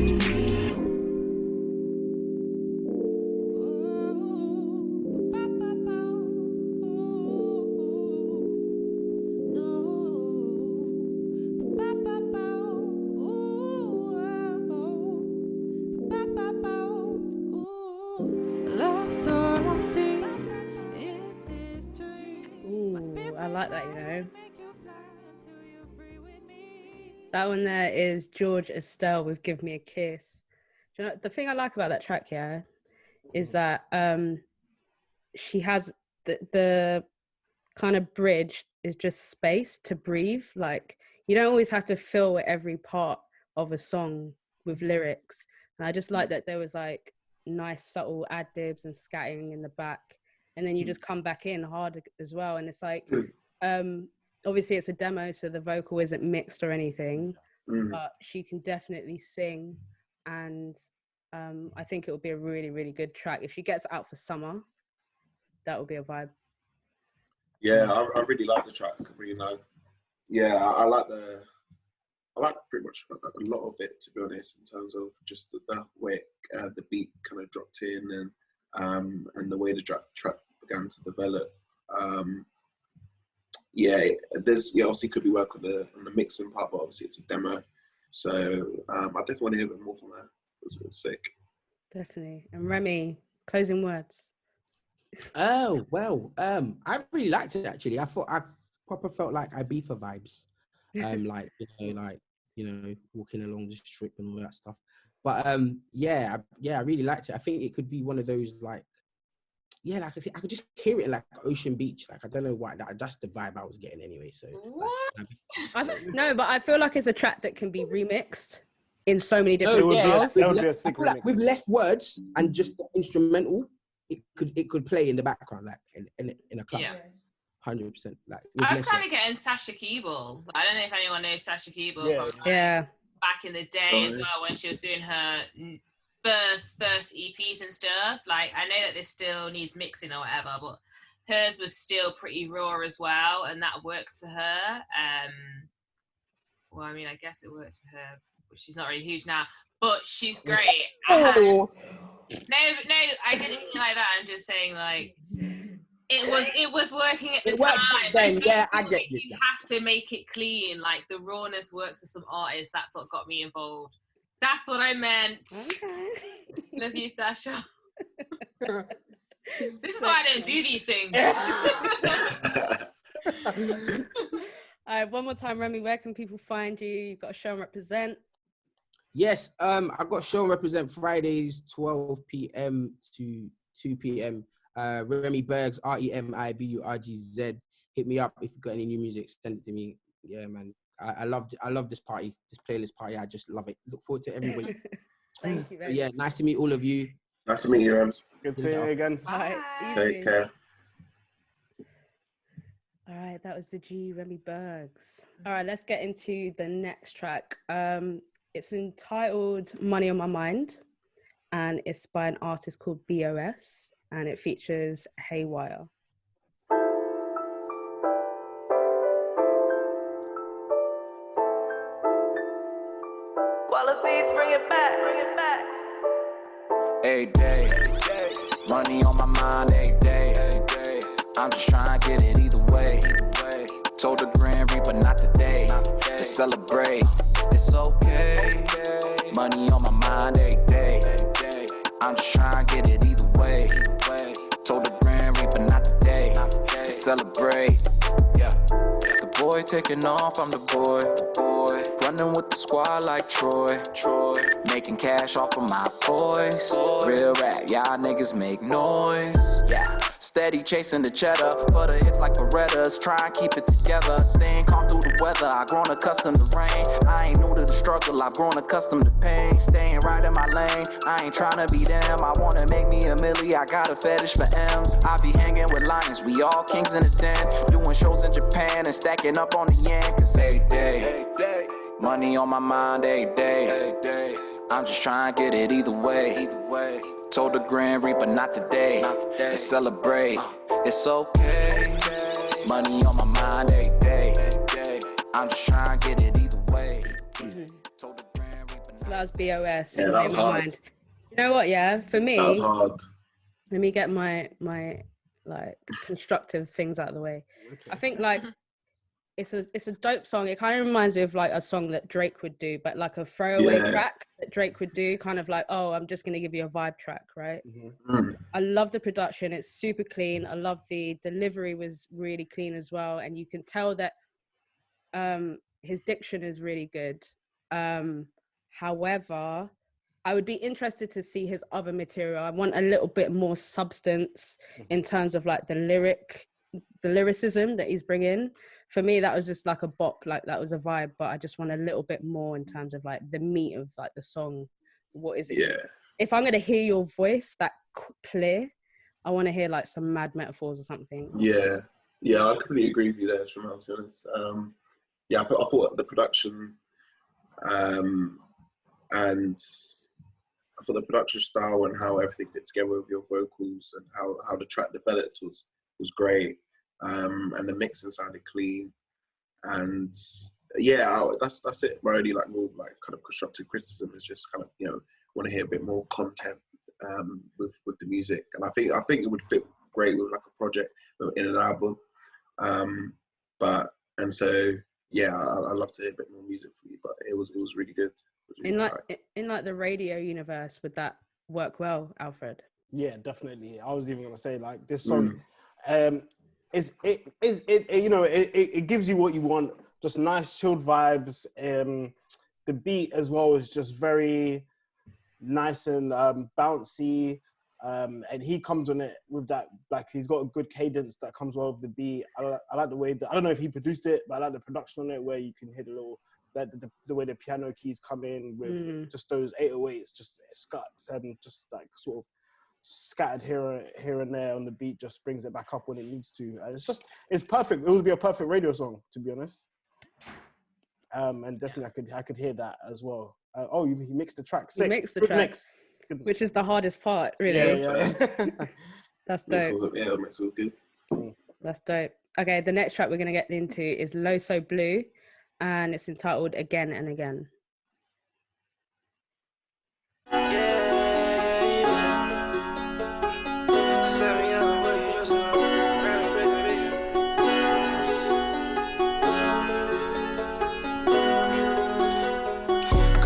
I like that, you know. That one there is George Estelle with Give Me a Kiss. Do you know, the thing I like about that track, yeah, is that she has the kind of bridge is just space to breathe. Like, you don't always have to fill every part of a song with lyrics. And I just like that there was like nice subtle ad-libs and scatting in the back. And then you just come back in hard as well. And it's like, obviously it's a demo, so the vocal isn't mixed or anything, but she can definitely sing. And I think it will be a really, really good track. If she gets out for summer, that will be a vibe. Yeah, I really like the track. You know, yeah, I like pretty much a lot of it, to be honest, in terms of just the way the beat kind of dropped in and the way the track began to develop. There's obviously could be work on the mixing part, but obviously it's a demo, so I definitely want to hear a bit more from her. It was sick. Definitely. And Remy, closing words. Oh well, I really liked it actually. I proper felt like Ibiza vibes, like walking along the strip and all that stuff. But I really liked it. I think it could be one of those like, like I could just hear it like Ocean Beach. Like I don't know why, that's the vibe I was getting anyway. So what? No, but I feel like it's a track that can be remixed in so many different styles. With less words and just the instrumental. It could play in the background, like in a club. Yeah. 100%. Like I was kind of getting Sasha Keeble. I don't know if anyone knows Sasha Keeble from back in the day as well, when she was doing her first EPs and stuff. Like I know that this still needs mixing or whatever, but hers was still pretty raw as well, and that worked for her. Well, I mean, I guess it worked for her, but she's not really huge now. But she's great. No, I didn't mean it like that. I'm just saying, like, it was working at the time. Back then, yeah, I get you. You have to make it clean. Like the rawness works for some artists. That's what got me involved. That's what I meant. Okay. Love you, Sasha. This is why I don't do these things. All right, one more time, Remy. Where can people find you? You've got a show and represent. Yes, I've got show and represent Fridays 12 p.m. to 2 p.m. Remy Bergs, REMIBURGZ. Hit me up if you've got any new music. Send it to me. Yeah, man. I love this party, this playlist party. I just love it. Look forward to every week. Thank you, Rems. Yeah, nice to meet all of you. Nice to meet you, Rems. Good to see you again. Bye. Take care. All right, that was the G, Remy Bergs. All right, let's get into the next track. It's entitled Money on My Mind, and it's by an artist called BOS, and it features Haywire. Qualities, bring it back, bring it back. Every day, money on my mind, every day. I'm just trying to get it either way. Told the Grand Reaper not today, to celebrate. It's okay. Money on my mind every day. I'm just trying to get it either way. Told the Grand Reaper not today, to celebrate. Yeah. The boy taking off, I'm the boy. Running with the squad like Troy. Making cash off of my voice. Real rap, y'all niggas make noise. Yeah. Steady chasing the cheddar, for the hits like Berettas. Try and keep it together, staying calm through the weather. I've grown accustomed to rain. I ain't new to the struggle, I've grown accustomed to pain. Staying right in my lane, I ain't trying to be them. I wanna make me a milli, I got a fetish for M's. I be hanging with lions, we all kings in the den. Doing shows in Japan and stacking up on the yen. Cause every day, money on my mind every day. I'm just trying to get it either way. Told the Grand Reaper not today, to celebrate. It's okay. Money on my mind every day. I'm just trying to get it either way. Told the Grand Reaper. So that was BOS. Yeah, that was hard. Mind. You know what? Yeah, for me, that was hard. Let me get my like constructive things out of the way. I think like it's a dope song. It kind of reminds me of like a song that Drake would do, but like a throwaway track that Drake would do, kind of like, oh, I'm just gonna give you a vibe track, right? Mm-hmm. I love the production. It's super clean. I love the delivery was really clean as well, and you can tell that his diction is really good. However, I would be interested to see his other material. I want a little bit more substance in terms of like the lyricism that he's bringing. For me, that was just like a bop, like that was a vibe, but I just want a little bit more in terms of like the meat of like the song. What is it? Yeah. If I'm going to hear your voice that clear, I want to hear like some mad metaphors or something. Yeah, I completely agree with you there, Tramell, to be honest. I thought the production and I thought the production style and how everything fit together with your vocals and how the track developed was great. And the mixing sounded clean, and that's it. My only like more like kind of constructive criticism is just kind of want to hear a bit more content with the music, and I think it would fit great with like a project in an album. I'd love to hear a bit more music from you, but it was really good. It was really in like the radio universe, would work well, Alfred. Yeah, definitely. I was even gonna say like this song, it gives you what you want. Just nice chilled vibes. The beat as well is just very nice and bouncy. And he comes on it with that, like he's got a good cadence that comes well with the beat. I like the way that, I don't know if he produced it, but I like the production on it where you can hear the little, the way the piano keys come in with just those 808s, just scuts and just like sort of scattered here and there on the beat, just brings it back up when it needs to. And it's perfect. It would be a perfect radio song, to be honest. And definitely I could hear that as well. He mixed the track. Sick. He mixed the Good track. mix. Which is the hardest part, really. Yeah. That's dope. Mix was good. That's dope. Okay, the next track we're going to get into is Low So Blue, and it's entitled Again and Again.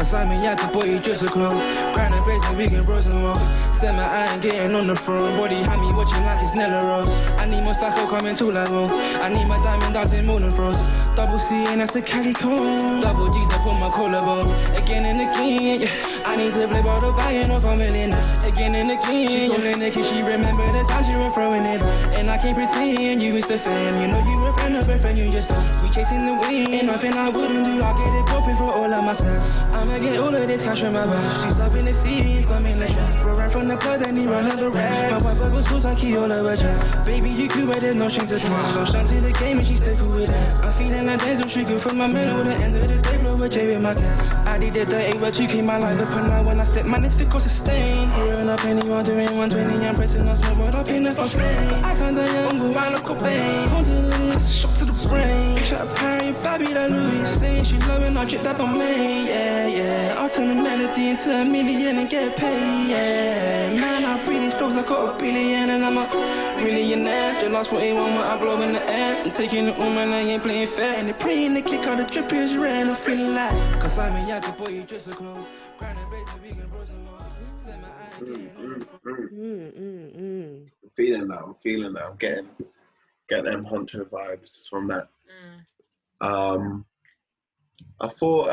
Simon Yatta, boy, you just a clone. Grind and face and we can bro some more. Set my eye and getting on the throne. Body had me watching like it's Nella Rose. I need my Sacco coming too like more. I need my diamond dancing more than froze. Double C and that's a calico. Double G's up on my collarbone. Again and again, yeah. I need to play ball the buying off a million. Again and again, she calling the kid, she remember the time she was throwing it. And I can't pretend you is the fan. You know you a friend of a friend, you just we chasing the wind. Ain't nothing I wouldn't do, I'll get it popping for all of my stats. I'ma get all of this cash from my back. She's up in the sea, some in the trap. Bro, right from the blood, then he run out the racks. My wife was so I key all of her jack. Baby, you cool, but there's no strings to try. So shine to the game and she stay cool with that. I'm feeling like Denzel, she good for my mellow. At the end of the day, blow a J with my cash. I did the dirty, but you came my life up and now when I step, man, it's because it's stain. Hearing up anyone doing 120, I'm pressing on smoke, but up in the first lane. I can't die young, go wild like Cobain. Come to this, shock to the brain. Try to parry, baby, that Louis. Saying she loving, I drip that on me, yeah. I'll turn the melody into a million and get paid, yeah. Man, I breathe these flows, I got a billion and I'm a millionaire. The last 41 what I blow in the air. I'm taking it all, man, I ain't playing fair. And they praying the kick out the drip is rare, I'm feeling like. Cause I'm a Yaga boy, you just a clone. I'm feeling that. I'm getting them Hunter vibes from that. I thought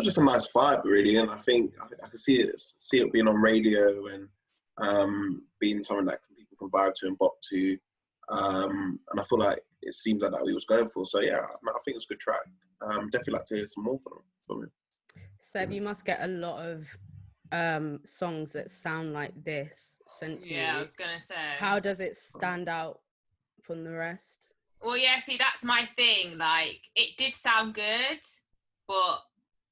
just a nice vibe really, and I think I can see it being on radio and being something that people can vibe to and bop to, and I feel like it seems like that we was going for. So yeah, I think it's a good track. Definitely like to hear some more from him. Seb, you must get a lot of songs that sound like this sent to you. Yeah, I was gonna say. How does it stand out from the rest? Well, yeah, see, that's my thing. Like, it did sound good, but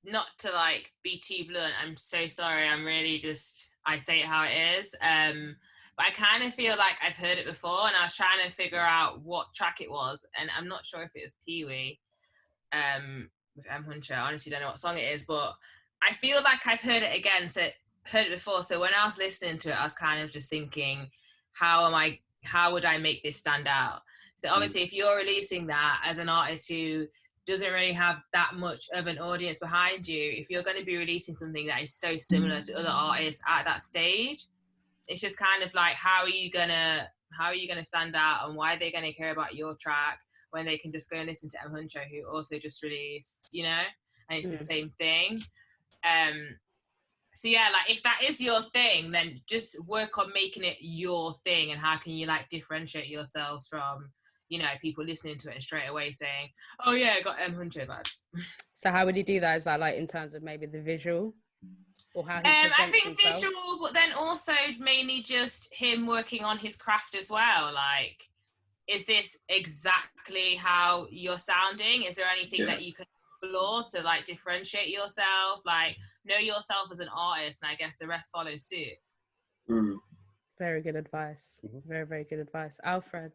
not to like be too blunt. I'm so sorry. I'm really just, I say it how it is. But I kind of feel like I've heard it before, and I was trying to figure out what track it was, and I'm not sure if it was Pee-wee with M. Hunter. I honestly don't know what song it is, but I feel like I've heard it again, so heard it before. So when I was listening to it, I was kind of just thinking, how would I make this stand out? So obviously, if you're releasing that as an artist who doesn't really have that much of an audience behind you, if you're going to be releasing something that is so similar to other artists at that stage, it's just kind of like, how are you gonna stand out, and why are they going to care about your track when they can just go and listen to M. Hunter, who also just released, you know, and it's the same thing. So yeah, like if that is your thing, then just work on making it your thing, and how can you like differentiate yourselves from, you know, people listening to it and straight away saying, oh yeah, I got M. Hunter vibes. So how would you do that? Is that like in terms of maybe the visual? Or how he I think himself? visual, but then also mainly just him working on his craft as well. Like, is this exactly how you're sounding? Is there anything that you can explore to like differentiate yourself? Like, know yourself as an artist, and I guess the rest follows suit. Very good advice. Very, very good advice. Alfred,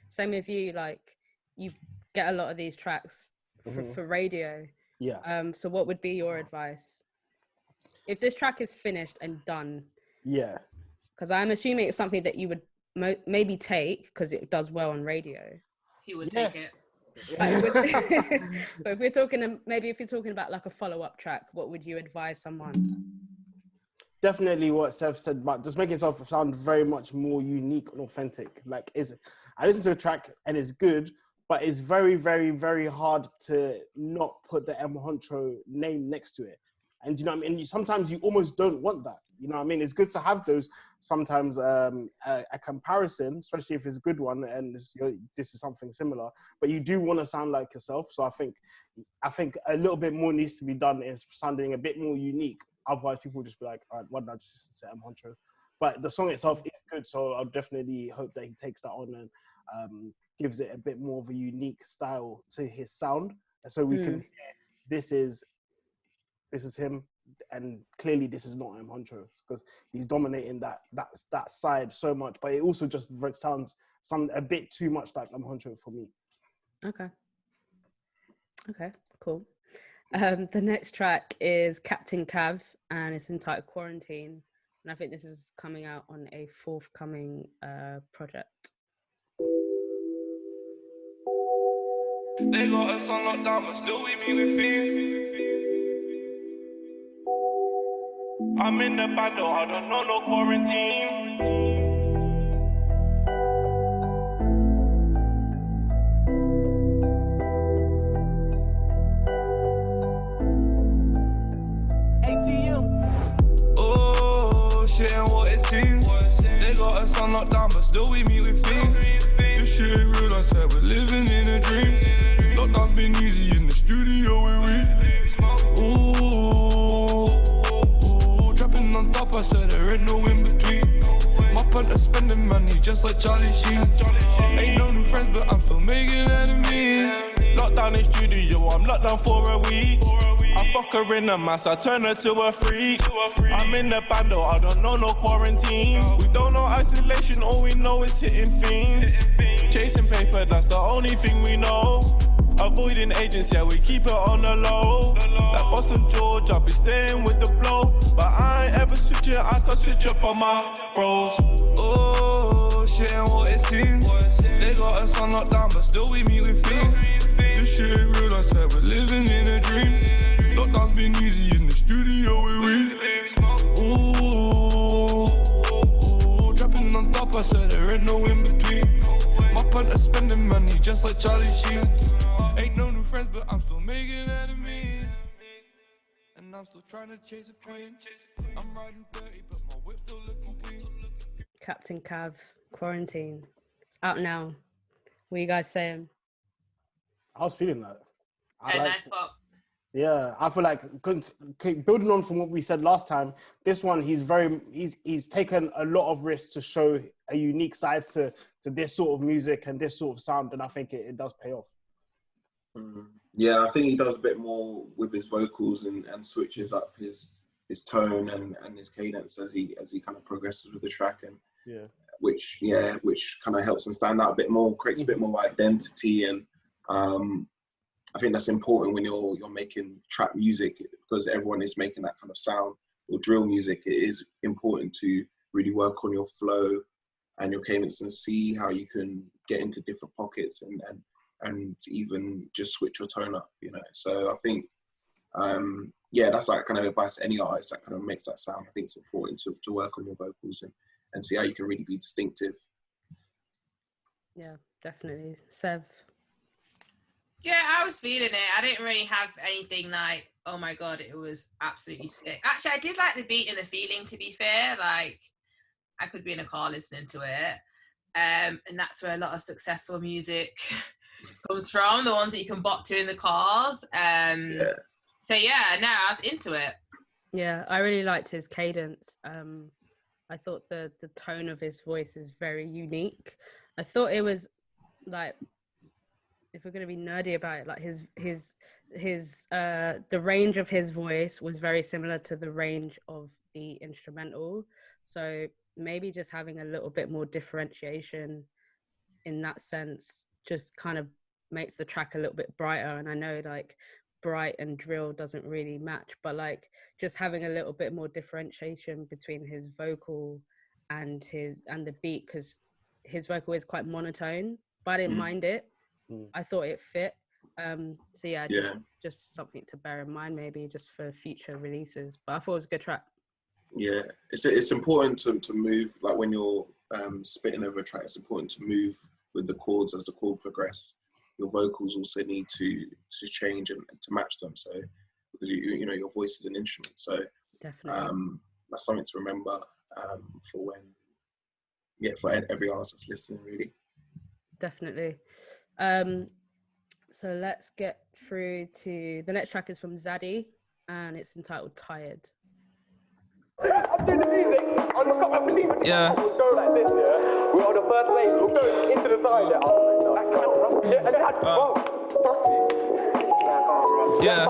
same with you, like you get a lot of these tracks for radio. Yeah. So what would be your advice? If this track is finished and done. Yeah. Because I'm assuming it's something that you would maybe take, because it does well on radio. He would take it. But if we're talking, maybe if you're talking about like a follow-up track, what would you advise someone? definitely what Sev said about just making yourself sound very much more unique and authentic. Like, I listen to a track and it's good, but it's very, very, very hard to not put the M Honcho name next to it. And you know what I mean? Sometimes you almost don't want that. You know what I mean? It's good to have those sometimes a comparison, especially if it's a good one and this is something similar. But you do want to sound like yourself. So I think a little bit more needs to be done in sounding a bit more unique. Otherwise, people will just be like, all right, why not just listen to M Honcho? But the song itself is good, so I'll definitely hope that he takes that on and gives it a bit more of a unique style to his sound, so we can hear this is him, and clearly this is not M Honcho, because he's dominating that side so much. But it also just sounds a bit too much like M Honcho for me. Okay, cool. The next track is Captain Cav, and it's entitled Quarantine. And I think this is coming out on a forthcoming project. They got us on lockdown, but still we meet with thieves. I'm in the bando, I don't know no quarantine. ATM. Oh, shit ain't what it seems. They got us on lockdown, but still we meet with thieves. This shit ain't real, I said we're living in a dream. Lockdown's been easy in the studio where we. Ooh, trapping on top, I said there ain't no in between. My partner spending money just like Charlie Sheen. Ain't no new friends, but I'm still making enemies. Lockdown in studio, I'm locked down for a week. I fuck her in the mass, I turn her to a freak. I'm in the bando, I don't know no quarantine. We don't know isolation, all we know is hitting fiends. Chasing paper, that's the only thing we know. Avoiding agents, yeah, we keep it on the low. Like Boston George, I'll be staying with the blow. But I ain't ever switching, I can switch up on my bros. Oh, shit ain't what it seems. They got us on lockdown, but still we meet with thieves. This shit ain't real, I said we're living in a dream. Lockdown's been easy in the studio where we. Ooh, trapping on top, I said there ain't no in between. My partner spending money just like Charlie Sheen. Ain't no new friends, but I'm still making enemies. And I'm still trying to chase a queen. I'm riding 30, but my whip still looking clean. Captain Cav, Quarantine. It's out now. What are you guys saying? I was feeling that. Nice pop. Yeah, I feel like building on from what we said last time, this one he's taken a lot of risks to show a unique side to this sort of music and this sort of sound, and I think it does pay off. Yeah, I think he does a bit more with his vocals and switches up his tone and his cadence as he kind of progresses with the track, and which kind of helps him stand out a bit more, creates a bit more identity, and I think that's important when you're making trap music, because everyone is making that kind of sound, or drill music. It is important to really work on your flow and your cadence and see how you can get into different pockets and even just switch your tone up, you know. So I think, that's like kind of advice to any artist that kind of makes that sound. I think it's important to work on your vocals and see how you can really be distinctive. Yeah, definitely. Sev? Yeah, I was feeling it. I didn't really have anything like, oh my God, it was absolutely sick. Actually, I did like the beat and the feeling, to be fair. Like, I could be in a car listening to it. And that's where a lot of successful music comes from, the ones that you can bop to in the cars. So yeah, no, I was into it. Yeah, I really liked his cadence. I thought the tone of his voice is very unique. I thought it was like, if we're going to be nerdy about it, like the range of his voice was very similar to the range of the instrumental. So maybe just having a little bit more differentiation in that sense just kind of makes the track a little bit brighter. And I know like bright and drill doesn't really match, but like just having a little bit more differentiation between his vocal and the beat, because his vocal is quite monotone, but I didn't mind it. I thought it fit. So yeah, just something to bear in mind, maybe just for future releases. But I thought it was a good track. Yeah, it's important to move, like when you're spitting over a track, it's important to move with the chords as the chord progress. Your vocals also need to change and to match them. So because you know your voice is an instrument, so definitely that's something to remember for every artist that's listening, really. Definitely. So let's get through to the next track. Is from Zaddy and it's entitled Tired. I'm doing the music. I believe it. Yeah. We'll go like this, yeah. We're on the first lane. We'll go into the side. That's kind of wrong. Yeah, and that's wrong. Trust me. Yeah.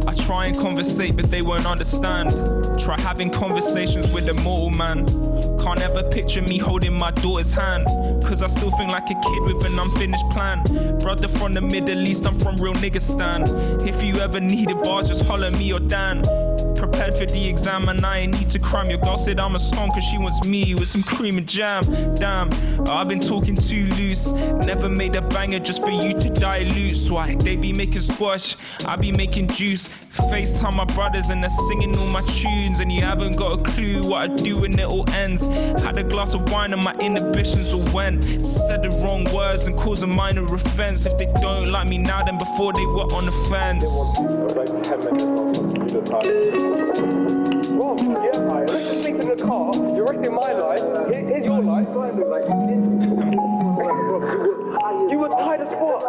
I try and conversate, but they won't understand. Try having conversations with a mortal man. Can't ever picture me holding my daughter's hand, cause I still think like a kid with an unfinished plan. Brother from the Middle East, I'm from real Niggistan. If you ever needed bars, just holler me or Dan. Prepared for the exam and I ain't need to cram. Your girl said I'm a song cause she wants me with some cream and jam. Damn, I've been talking too loose. Never made a banger just for you to dilute. So they be making squash, I be making juice. FaceTime my brothers and they're singing all my tunes. And you haven't got a clue what I do when it all ends. Had a glass of wine and my inhibitions all went. Said the wrong words and caused a minor offense. If they don't like me now, then before they were on the fence. Bro, yeah, man. Let's just speak in the car. You're wasting my life. Here's your life. You were tired as fuck.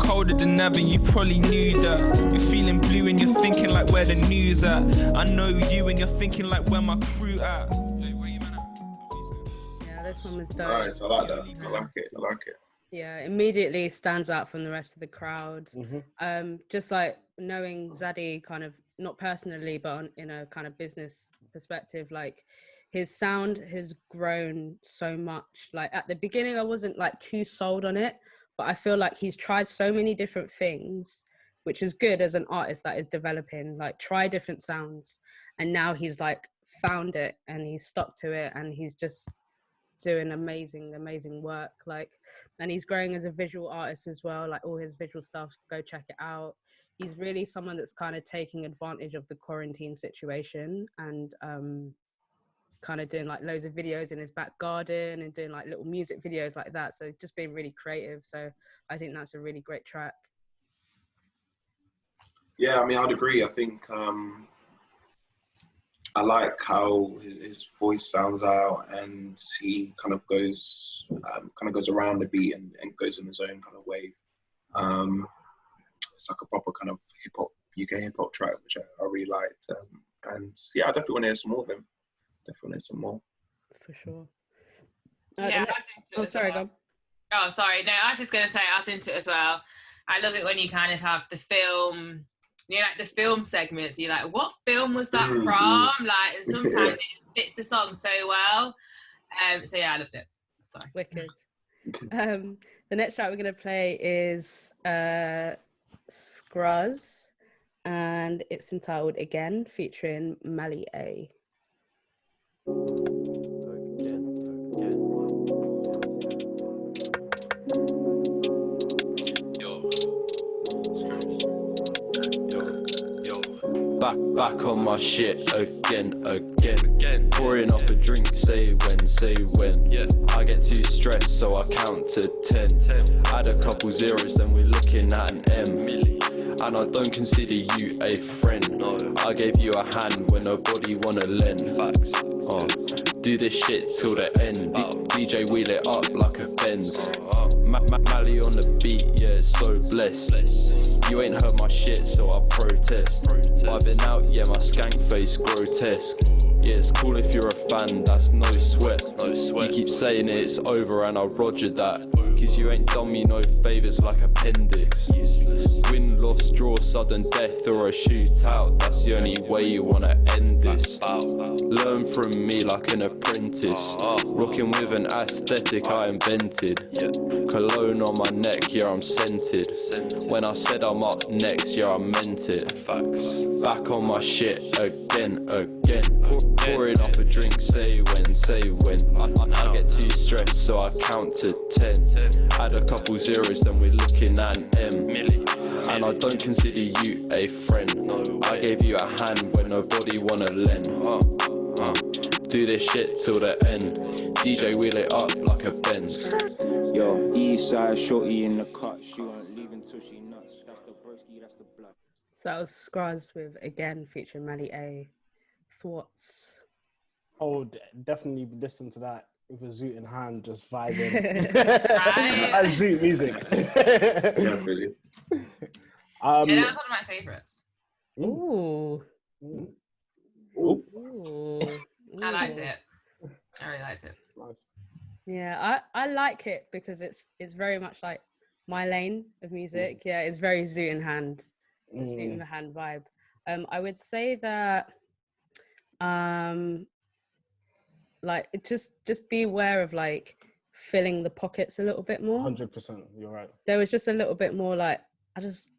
Colder than ever, you probably knew that. You're feeling blue and you're thinking like where the news at. I know you and you're thinking like where my crew at. Yeah, this one was dope. Nice, I like that. I like it. Yeah, immediately stands out from the rest of the crowd. Just like knowing Zaddy kind of, not personally, but in a kind of business perspective, like his sound has grown so much. Like at the beginning, I wasn't like too sold on it, but I feel like he's tried so many different things, which is good as an artist that is developing, like try different sounds. And now he's like found it and he's stuck to it and he's just doing amazing work. Like, and he's growing as a visual artist as well, like all his visual stuff, go check it out. He's really someone that's kind of taking advantage of the quarantine situation and kind of doing like loads of videos in his back garden and doing like little music videos like that. So just being really creative. So I think that's a really great track. Yeah, I mean, I'd agree. I think I like how his voice sounds out and he kind of goes around the beat and goes in his own kind of wave. It's like a proper kind of UK hip hop track, which I really liked. And yeah, I definitely want to hear some more of him. For sure. Yeah, I was into it. Sorry, go. Oh, sorry. No, I was just going to say I was into it as well. I love it when you kind of have the film, like the film segments. You're like, what film was that from? Like, and sometimes it just fits the song so well. So yeah, I loved it. Sorry. Wicked. The next track we're going to play is Scruzz, and it's entitled Again, featuring Mali A. Back on my shit again. Pouring up a drink, say when. Yeah. I get too stressed, so I count to 10. Add a couple zeros, then we're looking at an M. And I don't consider you a friend. No. I gave you a hand when nobody wanna lend. Facts. Do this shit till the end. DJ wheel it up like a Benz. Mali on the beat, yeah, so blessed. You ain't heard my shit, so I protest. I've been out, yeah, my skank face grotesque. Yeah, it's cool if you're a fan, that's no sweat. You keep saying it's over and I roger that. Cause you ain't done me no favours like appendix. Win, loss, draw, sudden death or a shootout. That's the only way you wanna end this. Learn from me like an apprentice. Rocking with an aesthetic I invented. Cologne on my neck, yeah, I'm scented. When I said I'm up next, yeah, I meant it. Back on my shit again. Pouring up a drink, say when. I get too stressed, so I count to 10. Add a couple zeros, then we're looking at an M. and I don't consider you a friend. I gave you a hand when nobody wanna lend. Do this shit till the end. DJ wheel it up like a Benz. Yo, east side shorty in the cut. She won't leave until she nuts. That's the broski, that's the blood. So that was Scruzz with Again featuring Mally A. Thoughts? Oh, definitely listen to that with a zoot in hand, just vibing. Right. That's zoot music. Definitely. Yeah, that was one of my favourites. Ooh. Ooh. I liked it. I really liked it. Nice. Yeah, I like it because it's very much like my lane of music. Yeah, it's very zoot in hand, zoot in the hand vibe. I would say that like it just be aware of like filling the pockets a little bit more. 100%, you're right. There was just a little bit more like I just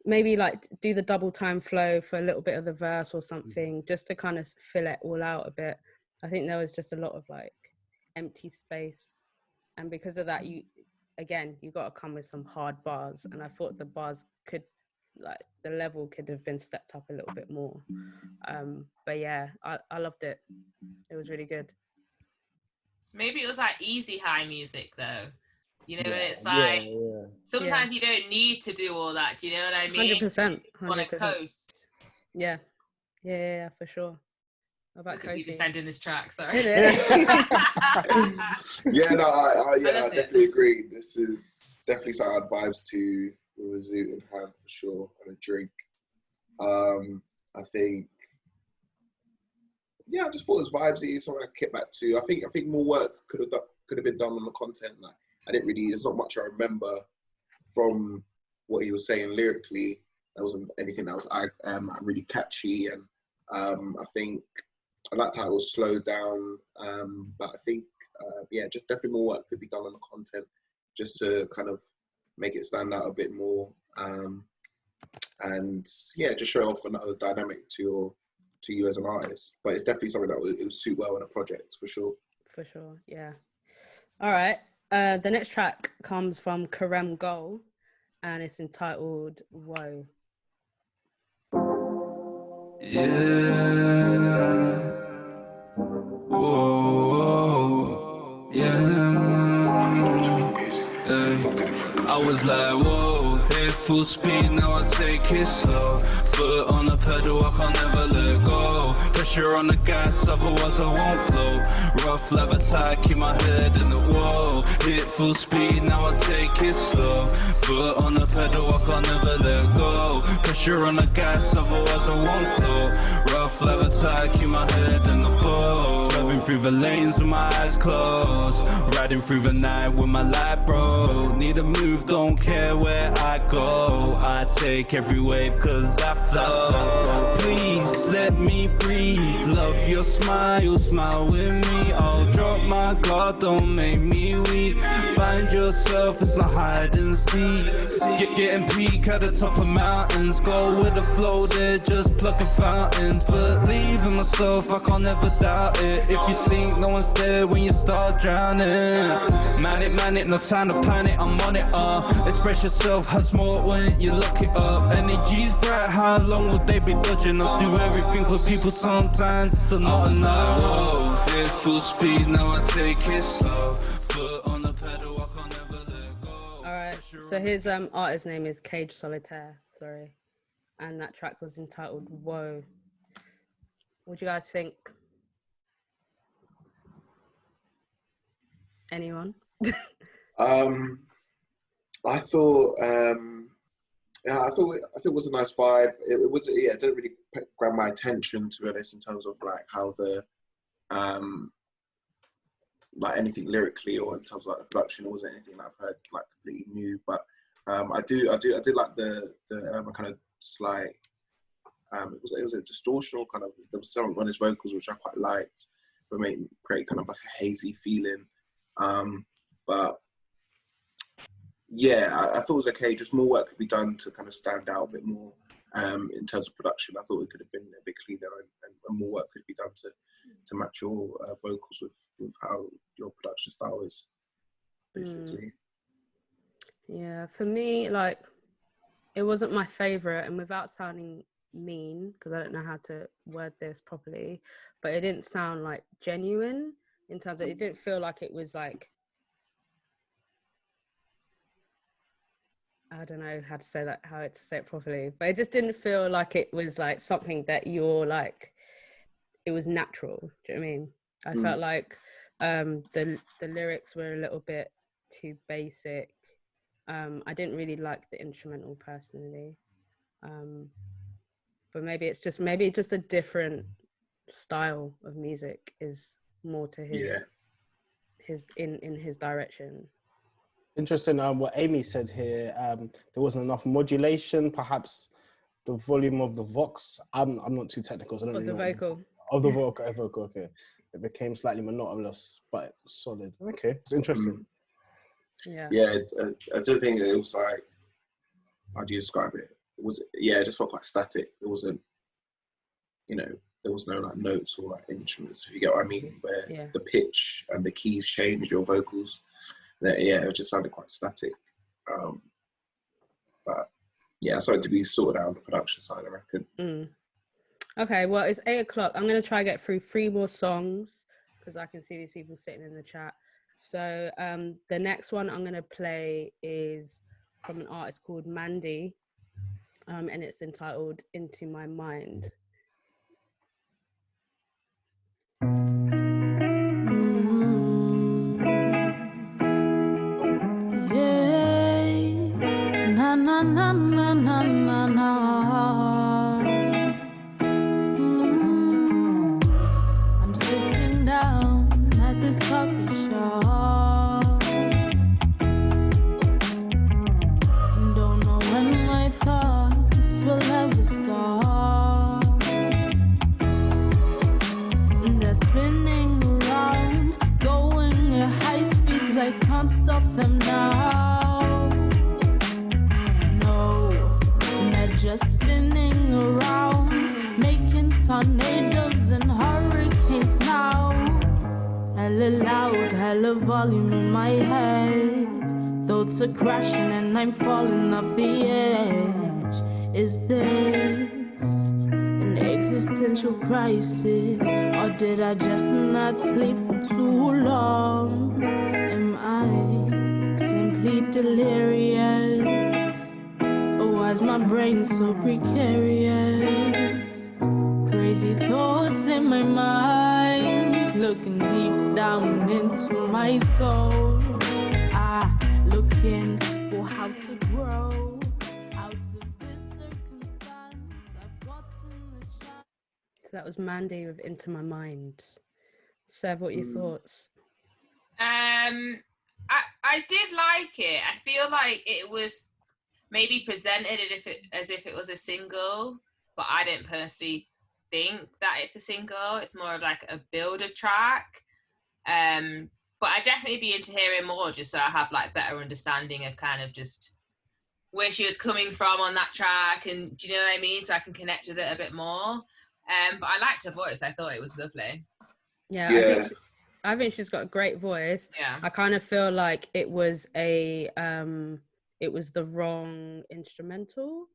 maybe like do the double time flow for a little bit of the verse or something, just to kind of fill it all out a bit. I think there was just a lot of like empty space, and because of that, you got to come with some hard bars, and I thought the bars could, like, the level could have been stepped up a little bit more. But yeah, I loved it. It was really good. Maybe it was like easy high music though. You know, Yeah, it's like yeah. sometimes you don't need to do all that. Do you know what I mean? 100%. On a coast. Yeah, for sure. What about Look at me Kofi? defending this track, sorry. Yeah, no, I definitely agree. This is definitely some odd vibes to with a zoot in hand for sure, and a drink. I think, I just thought it was vibesy, something I could get back to. I think more work could have been done on the content. Like, there's not much I remember from what he was saying lyrically. There wasn't anything that was really catchy, and I think I liked how it was slowed down. But I think, just definitely more work could be done on the content, just to kind of make it stand out a bit more. And just show off another dynamic to you as an artist. But it's definitely something that would suit well in a project for sure. For sure, yeah. All right. The next track comes from Karem Goal, and it's entitled Whoa. Yeah. Whoa. Yeah. I was like, whoa, hit full speed, now I take it slow. Foot on the pedal, I can't never let go. Pressure on the gas, otherwise I won't flow. Rough leather tie, keep my head in the wall. Hit full speed, now I take it slow. Foot on the pedal, I can't never let go. Pressure on the gas, otherwise I won't flow. Rough leather tie, keep my head in the ball. Swerving through the lanes with my eyes closed. Riding through the night with my light broke. Need a move, don't care where I go. I take every wave cause I flow. Please let me breathe. Love your smile, smile with me. I'll drop my guard, don't make me weak. Find yourself, it's not hide and seek. Getting peak at the top of mountains. Go with the flow, they're just plucking fountains. Believe in myself, I can't ever doubt it. If you sink, no one's there when you start drowning. Man it, no time to panic, I'm on it, express yourself, has more when you look it up. Energy's bright, how long will they be dodging us? Do everything for people, sometimes still not enough. Whoa, hit full speed, now I take it slow. Foot on the pedal, I can't ever let go. Alright, so his artist name is Cage Solitaire, sorry. And that track was entitled Whoa. What do you guys think? Anyone? I thought it was a nice vibe. It didn't really grab my attention, to be honest, in terms of like how the like anything lyrically or in terms of like the production. It wasn't anything that I've heard like completely new, but I did like the kind of slight it was a distortional kind of, there was something on his vocals which I quite liked, but made create kind of like a hazy feeling. But yeah, I thought it was okay. Just more work could be done to kind of stand out a bit more in terms of production. I thought it could have been a bit cleaner, and more work could be done to match your vocals with how your production style is, basically. Yeah, for me, like, it wasn't my favorite, and without sounding mean, because I don't know how to word this properly, but it didn't sound like genuine in terms of, it didn't feel like it was like, I don't know how to say that, how to say it properly, but it just didn't feel like it was like something that you're like, it was natural. Do you know what I mean? I felt like the lyrics were a little bit too basic. I didn't really like the instrumental personally, but maybe it's just a different style of music is more to his in his direction. Interesting. What Amy said here. There wasn't enough modulation. Perhaps the volume of the vox. I'm not too technical, so I don't really know. Vocal. Of the vocal. Okay. It became slightly monotonous, but solid. Okay, it's interesting. Yeah. Yeah, I do think it was like, how do you describe it? It just felt quite static. It wasn't, there was no like notes or like instruments, if you get what I mean, where the pitch and the keys change your vocals. It just sounded quite static. But yeah, something to be sorted out on the production side, I reckon. Okay, well, it's 8 o'clock. I'm going to try to get through 3 more songs because I can see these people sitting in the chat. So the next one I'm going to play is from an artist called Mandy, and it's entitled Into My Mind. Na na na na na na na. I'm sitting down at this coffee shop. Don't know when my thoughts will ever stop. They're spinning around, going at high speeds. I can't stop them now. Just spinning around, making tornadoes and hurricanes now. Hella loud, hella volume in my head. Thoughts are crashing and I'm falling off the edge. Is this an existential crisis? Or did I just not sleep for too long? Am I simply delirious? Why's my brain so precarious? Crazy thoughts in my mind, looking deep down into my soul. Looking for how to grow out of this circumstance. I've gotten the chance. So that was Mandy with Into My Mind. Sev, what are your thoughts? I did like it. I feel like it was maybe presented as if it was a single, but I didn't personally think that it's a single. It's more of like a builder track. But I'd definitely be into hearing more, just so I have like better understanding of kind of just where she was coming from on that track, and do you know what I mean? So I can connect with it a bit more. But I liked her voice. I thought it was lovely. Yeah. I think she's got a great voice. Yeah. I kind of feel like it was the wrong instrumental.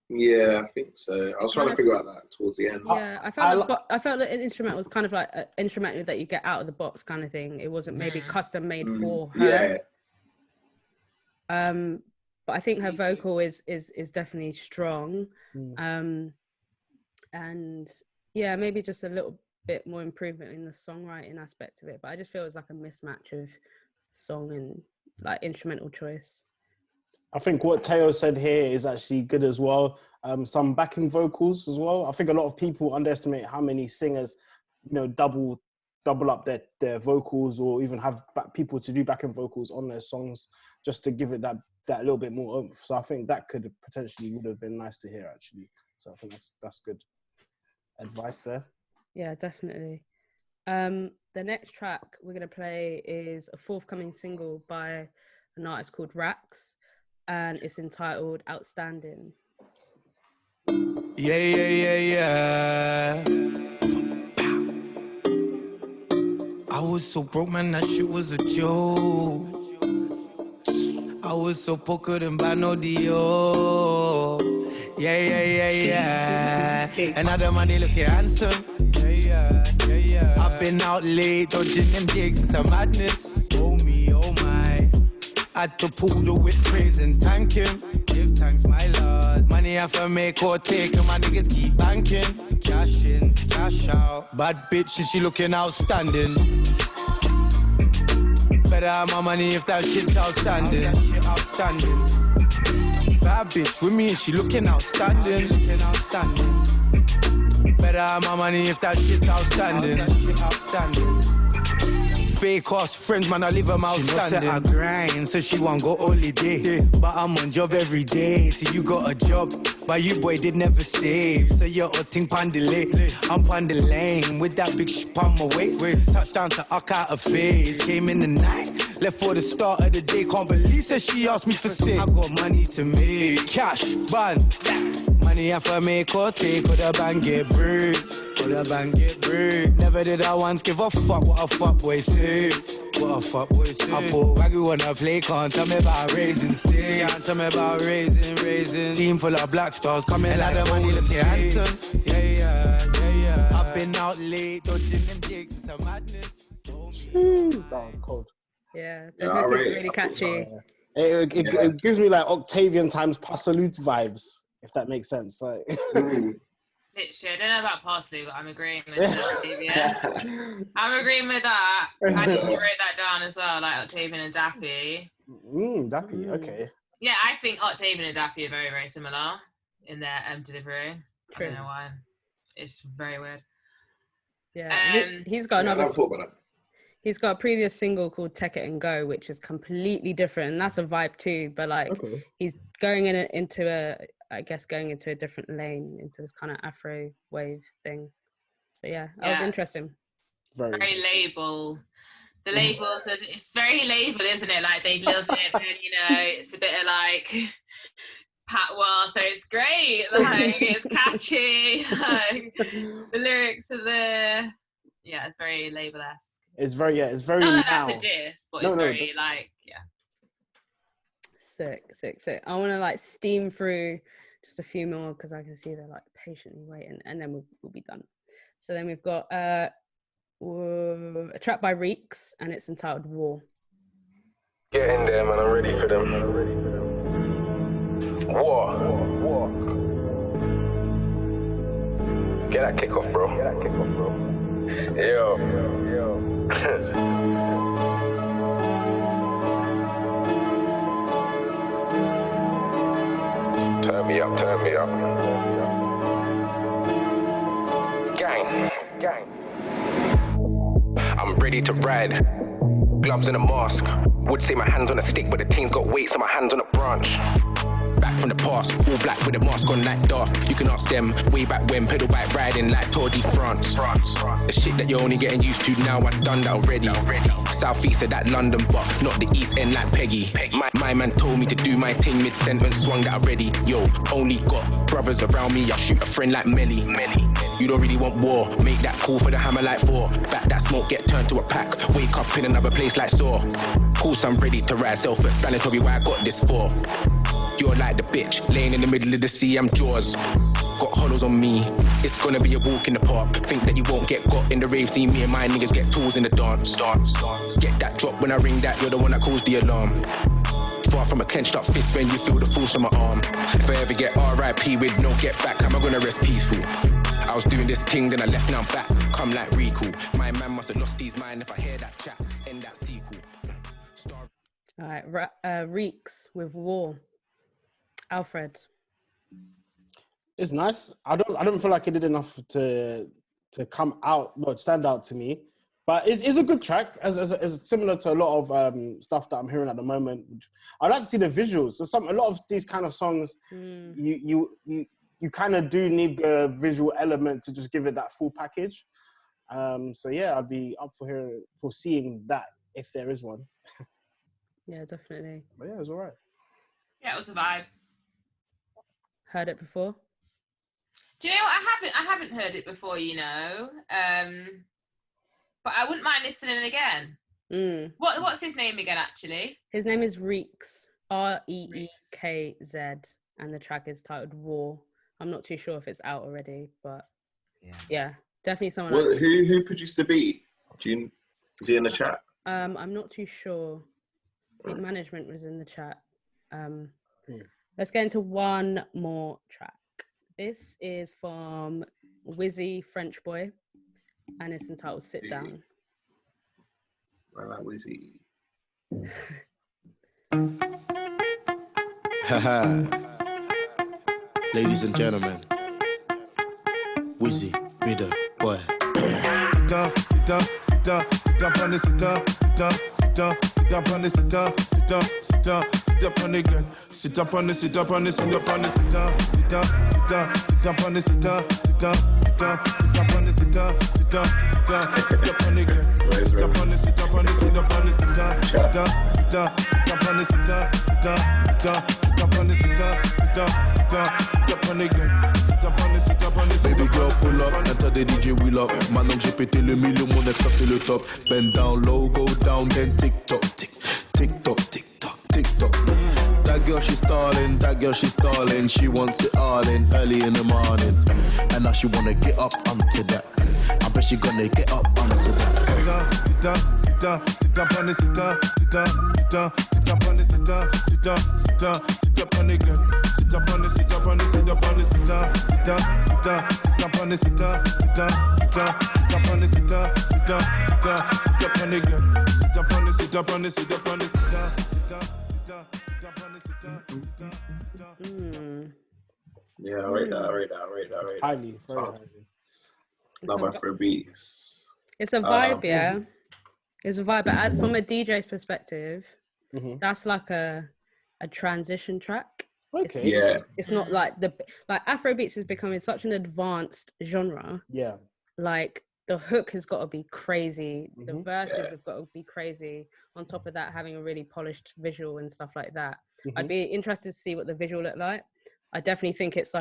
Yeah, I think so. I was trying to figure out that towards the end. Yeah, I felt that an instrumental was kind of like an instrumental that you get out of the box kind of thing. It wasn't maybe custom made for her. Yeah. But I think her vocal is definitely strong. And yeah, maybe just a little bit more improvement in the songwriting aspect of it. But I just feel it's like a mismatch of song and like instrumental choice. I think what Teo said here is actually good as well. Some backing vocals as well. I think a lot of people underestimate how many singers, double up their vocals, or even have people to do backing vocals on their songs just to give it that little bit more oomph. So I think that would have been nice to hear actually. So I think that's good advice there. Yeah, definitely. The next track we're gonna play is a forthcoming single by an artist called Rax, and it's entitled Outstanding. Yeah. I was so broke, man, that shit was a joke. I I was so poor, couldn't buy no Dior. Yeah. Another money looking handsome. Yeah. I've been out late, dodging them jigs, it's a madness. Oh me, oh my. Had to pull the whip, praise and thank him. Give thanks, my lord. Money I for make or take, and my niggas keep banking. Cash in, cash out. Bad bitch, and she looking outstanding. Better have my money if that shit's outstanding. Bad bitch with me, and she looking outstanding. Better have my money if that shit's outstanding. Fake ass friends, man, I leave them outstanding. She knows that I grind, so she won't go holiday. But I'm on job every day, so you got a job. But you boy did never save, so you're a ting pandele. I'm on the lane with that big ship on my waist. Touchdown to Uck out of face. Came in the night, left for the start of the day. Can't believe that she asked me for stay. I got money to make, cash, bands. Money I for make or take, or the bank get bread. Never did I once give a fuck what a fuck boy say. I put Wagyu on a play, can't tell me about raising stakes. Can't tell me about raising. Team full of black stars coming like the money looking handsome. Yeah. I've been out late, dodging them jigs, it's a madness. That was cold. Yeah, the hook is really catchy. It gives me like Octavian times Passalute vibes, if that makes sense. Like. Literally, I don't know about parsley, but I'm agreeing with Octavian. I'm agreeing with that. I literally wrote that down as well, like Octavian and Dappy. Dappy, okay. Yeah, I think Octavian and Dappy are very, very similar in their delivery. True. I don't know why. It's very weird. Yeah, he's got another. He's got a previous single called Take It and Go, which is completely different, and that's a vibe too. But like, he's going into a different lane, into this kind of Afro wave thing. So yeah, that was interesting. Very label. The labels, it's very label, isn't it? Like they love it, and it's a bit of like patois, so it's great. Like it's catchy. Like, the lyrics are there. Yeah, it's very label-esque. It's very Not that that's a diss, but it's very like Sick. I want to like steam through just a few more because I can see they're like patiently waiting, and then we'll be done. So then we've got a track by Reeks, and it's entitled War. Get in there, man. I'm ready for them. War. Get that kick off, bro. Yo. Turn me up. Gang. I'm ready to ride. Gloves and a mask. Would say my hands on a stick, but the team's got weight, so my hands on a branch. Back from the past, all black with a mask on like Darth. You can ask them, way back when, pedal bike riding like Tour de France. The shit that you're only getting used to now, I've done that already. Southeast of that London, but not the East End like Peggy. My man told me to do my thing mid-sentence, swung that already. Yo, only got brothers around me, I'll shoot a friend like Melly. You don't really want war, make that call for the hammer like 4. Back that smoke, get turned to a pack, wake up in another place like Saw. Course I'm ready to ride, self-explanatory where I got this for. You're like the bitch, laying in the middle of the sea, I'm Jaws. Got hollows on me, it's gonna be a walk in the park. Think that you won't get got in the rave, see me and my niggas get tools in the dance. Get that drop when I ring that, you're the one that calls the alarm. Far from a clenched up fist when you feel the force from my arm. If I ever get RIP with no get back, how am I gonna rest peaceful? I was doing this thing, then I left, now I'm back. Come like recall. My man must have lost his mind if I hear that chat, end that sequel. Alright, Reeks with War. Alfred. It's nice. I don't feel like it did enough to come out, not stand out to me. But it's a good track, as similar to a lot of stuff that I'm hearing at the moment. I'd like to see the visuals. So a lot of these kind of songs, you kind of do need the visual element to just give it that full package. So yeah, I'd be up for seeing that if there is one. Yeah, definitely. But yeah, it was all right. Yeah, it was a vibe. Heard it before? Do you know what? I haven't heard it before, but I wouldn't mind listening again. What's his name again, actually? His name is Reeks. REEKZ, and the track is titled War. I'm not too sure if it's out already, but yeah, definitely someone. Well, who produced the beat? Is he in the chat? I'm not too sure. I think management was in the chat. Let's get into one more track. This is from Wizzy French Boy, and it's entitled Sit Down. I like Wizzy. Ladies and gentlemen, Wizzy, Bidder, boy. Sit down, sit down, sit down, sit down, pon it, sit down, sit down, sit down, sit down, pon it, sit down, sit down, sit down, sit down, pon it, girl. Sit down, pon it, sit down, pon it, sit down, pon it, sit down, sit down, sit down, sit down, pon it, sit down, sit down, sit down, sit down, pon it, sit down, sit down, sit down, sit down, pon it, girl. Sit down, pon it, sit down, pon it, sit down, pon it, sit down, sit down, sit down, sit down, pon it, sit down, sit down, sit down, sit down, pon it, sit down, sit down, sit down, sit down, pon it, girl. Sit down, pon it, sit down, pon it, sit down. Baby girl, pull up, enter the DJ wheel up. Maintenant que j'ai pété le million, mon ex c'est le top. Bend down low, go down, then tick-tock, tick-tock, tick-tock, tick-tock. That girl, she's stalling, that girl, she's stalling. She wants it all in early in the morning. And now she wanna get up onto that. I bet she gonna get up onto that. Sit down, sit down, sit down, sit down, pon it, sit down, sit down, sit down, sit down, pon it, sit down, sit down, sit down, sit down, pon it, girl. Sit down, pon it, sit down, pon it, sit down, pon it, sit down, sit down, sit down, sit down, pon it, sit down, sit down, sit down, sit down, pon it, sit down, sit down, sit down, sit down, pon it, girl. Sit down, pon it, sit down, pon it, sit down, pon it, sit down, sit down, sit down, sit down, pon it, sit down, sit down, sit down. Yeah, I rate that. Highly, very highly. Love Afro beats. It's a vibe, yeah. It's a vibe, but from a DJ's perspective, that's like a transition track. Okay. It's not like Afrobeats is becoming such an advanced genre. Yeah. Like the hook has got to be crazy. The verses have got to be crazy. On top of that, having a really polished visual and stuff like that. I'd be interested to see what the visual look like. I definitely think it's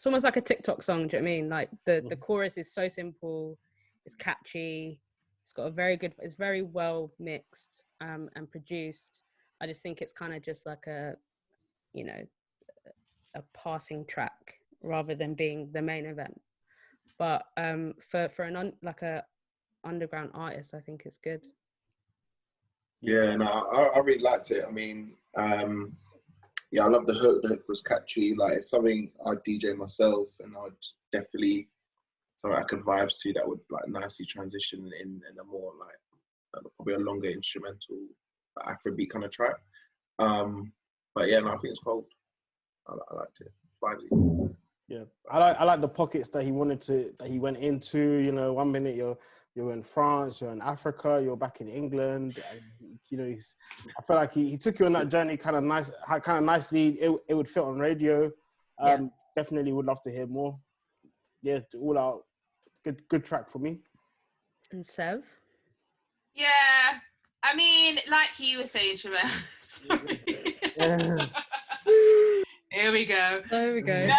almost like a TikTok song. Do you know what I mean? Like the chorus is so simple, it's catchy, it's got it's very well mixed and produced. I just think it's kind of just like a passing track rather than being the main event. But for a underground artist, I think it's good. Yeah, no, I really liked it. I mean, yeah, I love the hook. The hook was catchy. Like, it's something I'd DJ myself, and I'd definitely something I could vibes to that would like nicely transition in a more like probably a longer instrumental Afrobeat kind of track. But yeah, no, I think it's cold. I liked it. Vibesy. Yeah, I like the pockets that he went into. You know, 1 minute you're in France, you're in Africa, you're back in England. And, you know, I feel like he took you on that journey kind of nicely. It would fit on radio. Definitely would love to hear more. Yeah, all out. Good track for me. And Sev? Yeah, I mean, like you were saying, Tramell. Yeah. Here we go. There we go. Yeah,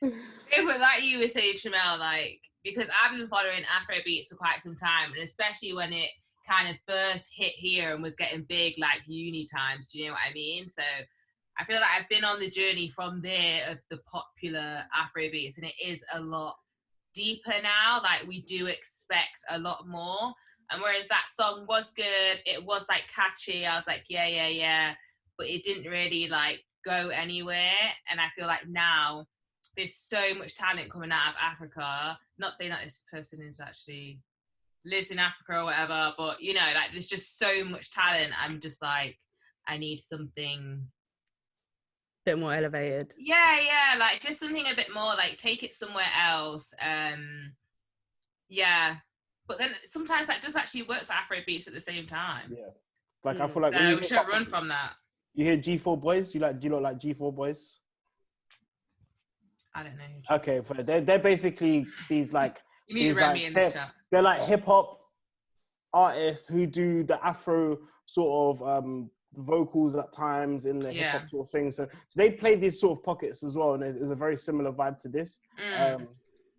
but like you were saying, Tramell, like, because I've been following Afrobeats for quite some time, and especially when it kind of first hit here and was getting big, like uni times, do you know what I mean? So I feel like I've been on the journey from there of the popular Afrobeats, and it is a lot deeper now. Like, we do expect a lot more. And whereas that song was good, it was like catchy, I was like, yeah, but it didn't really like go anywhere. And I feel like now there's so much talent coming out of Africa. Not saying that this person is actually lives in Africa or whatever, but you know, like there's just so much talent. I'm just like, I need something a bit more elevated. Yeah, like just something a bit more, like take it somewhere else. Yeah. But then sometimes that does actually work for Afrobeats at the same time. Yeah. Like I feel like we should run from that. You hear G4 Boys? Do you look like G4 Boys? I don't know. Okay, they're basically these like. You need to run me in this chat. They're like hip hop artists who do the Afro sort of vocals at times in the hip hop sort of thing. So they play these sort of pockets as well, and it's a very similar vibe to this.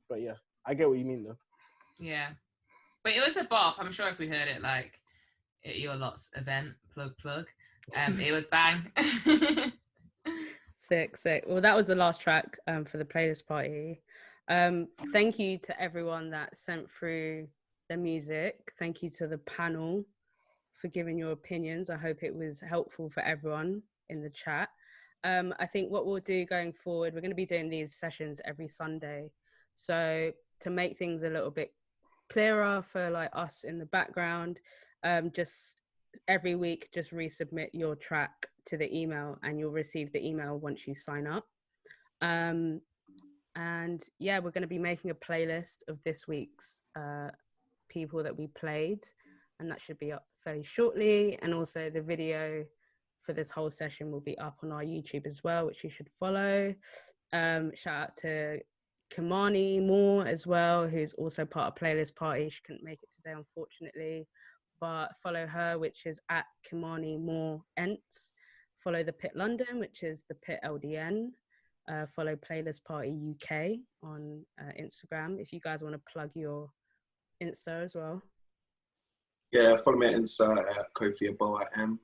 But yeah, I get what you mean though. Yeah, but it was a bop. I'm sure if we heard it like at your lot's event, plug. It would bang. Sick. Well, that was the last track for the playlist party. Thank you to everyone that sent through their music. Thank you to the panel for giving your opinions. I hope it was helpful for everyone in the chat. I think what we'll do going forward, we're going to be doing these sessions every Sunday. So to make things a little bit clearer for like us in the background, just every week, just resubmit your track to the email and you'll receive the email once you sign up. And yeah, we're going to be making a playlist of this week's people that we played, and that should be up fairly shortly. And also the video for this whole session will be up on our YouTube as well, which you should follow. Shout out to Kimani Moore as well, who's also part of Playlist Party. She couldn't make it today, unfortunately, but follow her, which is at Kimani Moore Ents. Follow the Pit London, which is the Pit LDN. Follow Playlist Party UK on Instagram if you guys want to plug your Insta as well. Yeah, follow me at Insta at Kofi Yeboah-M.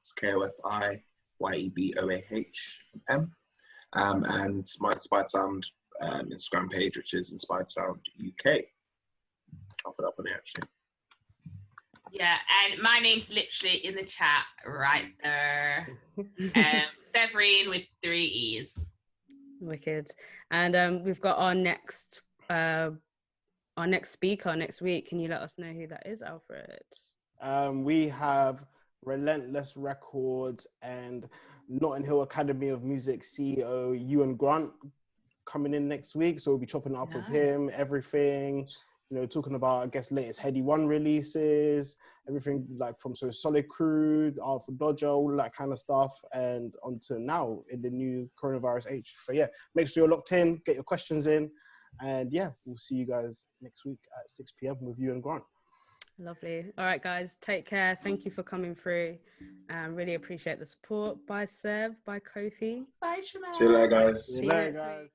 It's KOFIYEBOAHM. And my Inspired Sound Instagram page, which is Inspired Sound UK. I'll put it up on here actually. Yeah, and my name's literally in the chat right there. Severine with 3 E's. Wicked. And we've got our next speaker next week. Can you let us know who that is, Alfred? We have Relentless Records and Notting Hill Academy of Music CEO Ewan Grant coming in next week. So we'll be chopping it up with him, everything, you know, talking about, I guess, latest Heady One releases, everything like from Solid Crew, Alfred Dodger, all that kind of stuff, and onto now in the new coronavirus age. So yeah, make sure you're locked in, get your questions in, and yeah, we'll see you guys next week at 6 p.m. with Ewan Grant. Lovely. All right, guys, take care. Thank you for coming through. Really appreciate the support. Bye, Sev. Bye, Kofi. Bye, Tramell. See you later, guys. See you next week.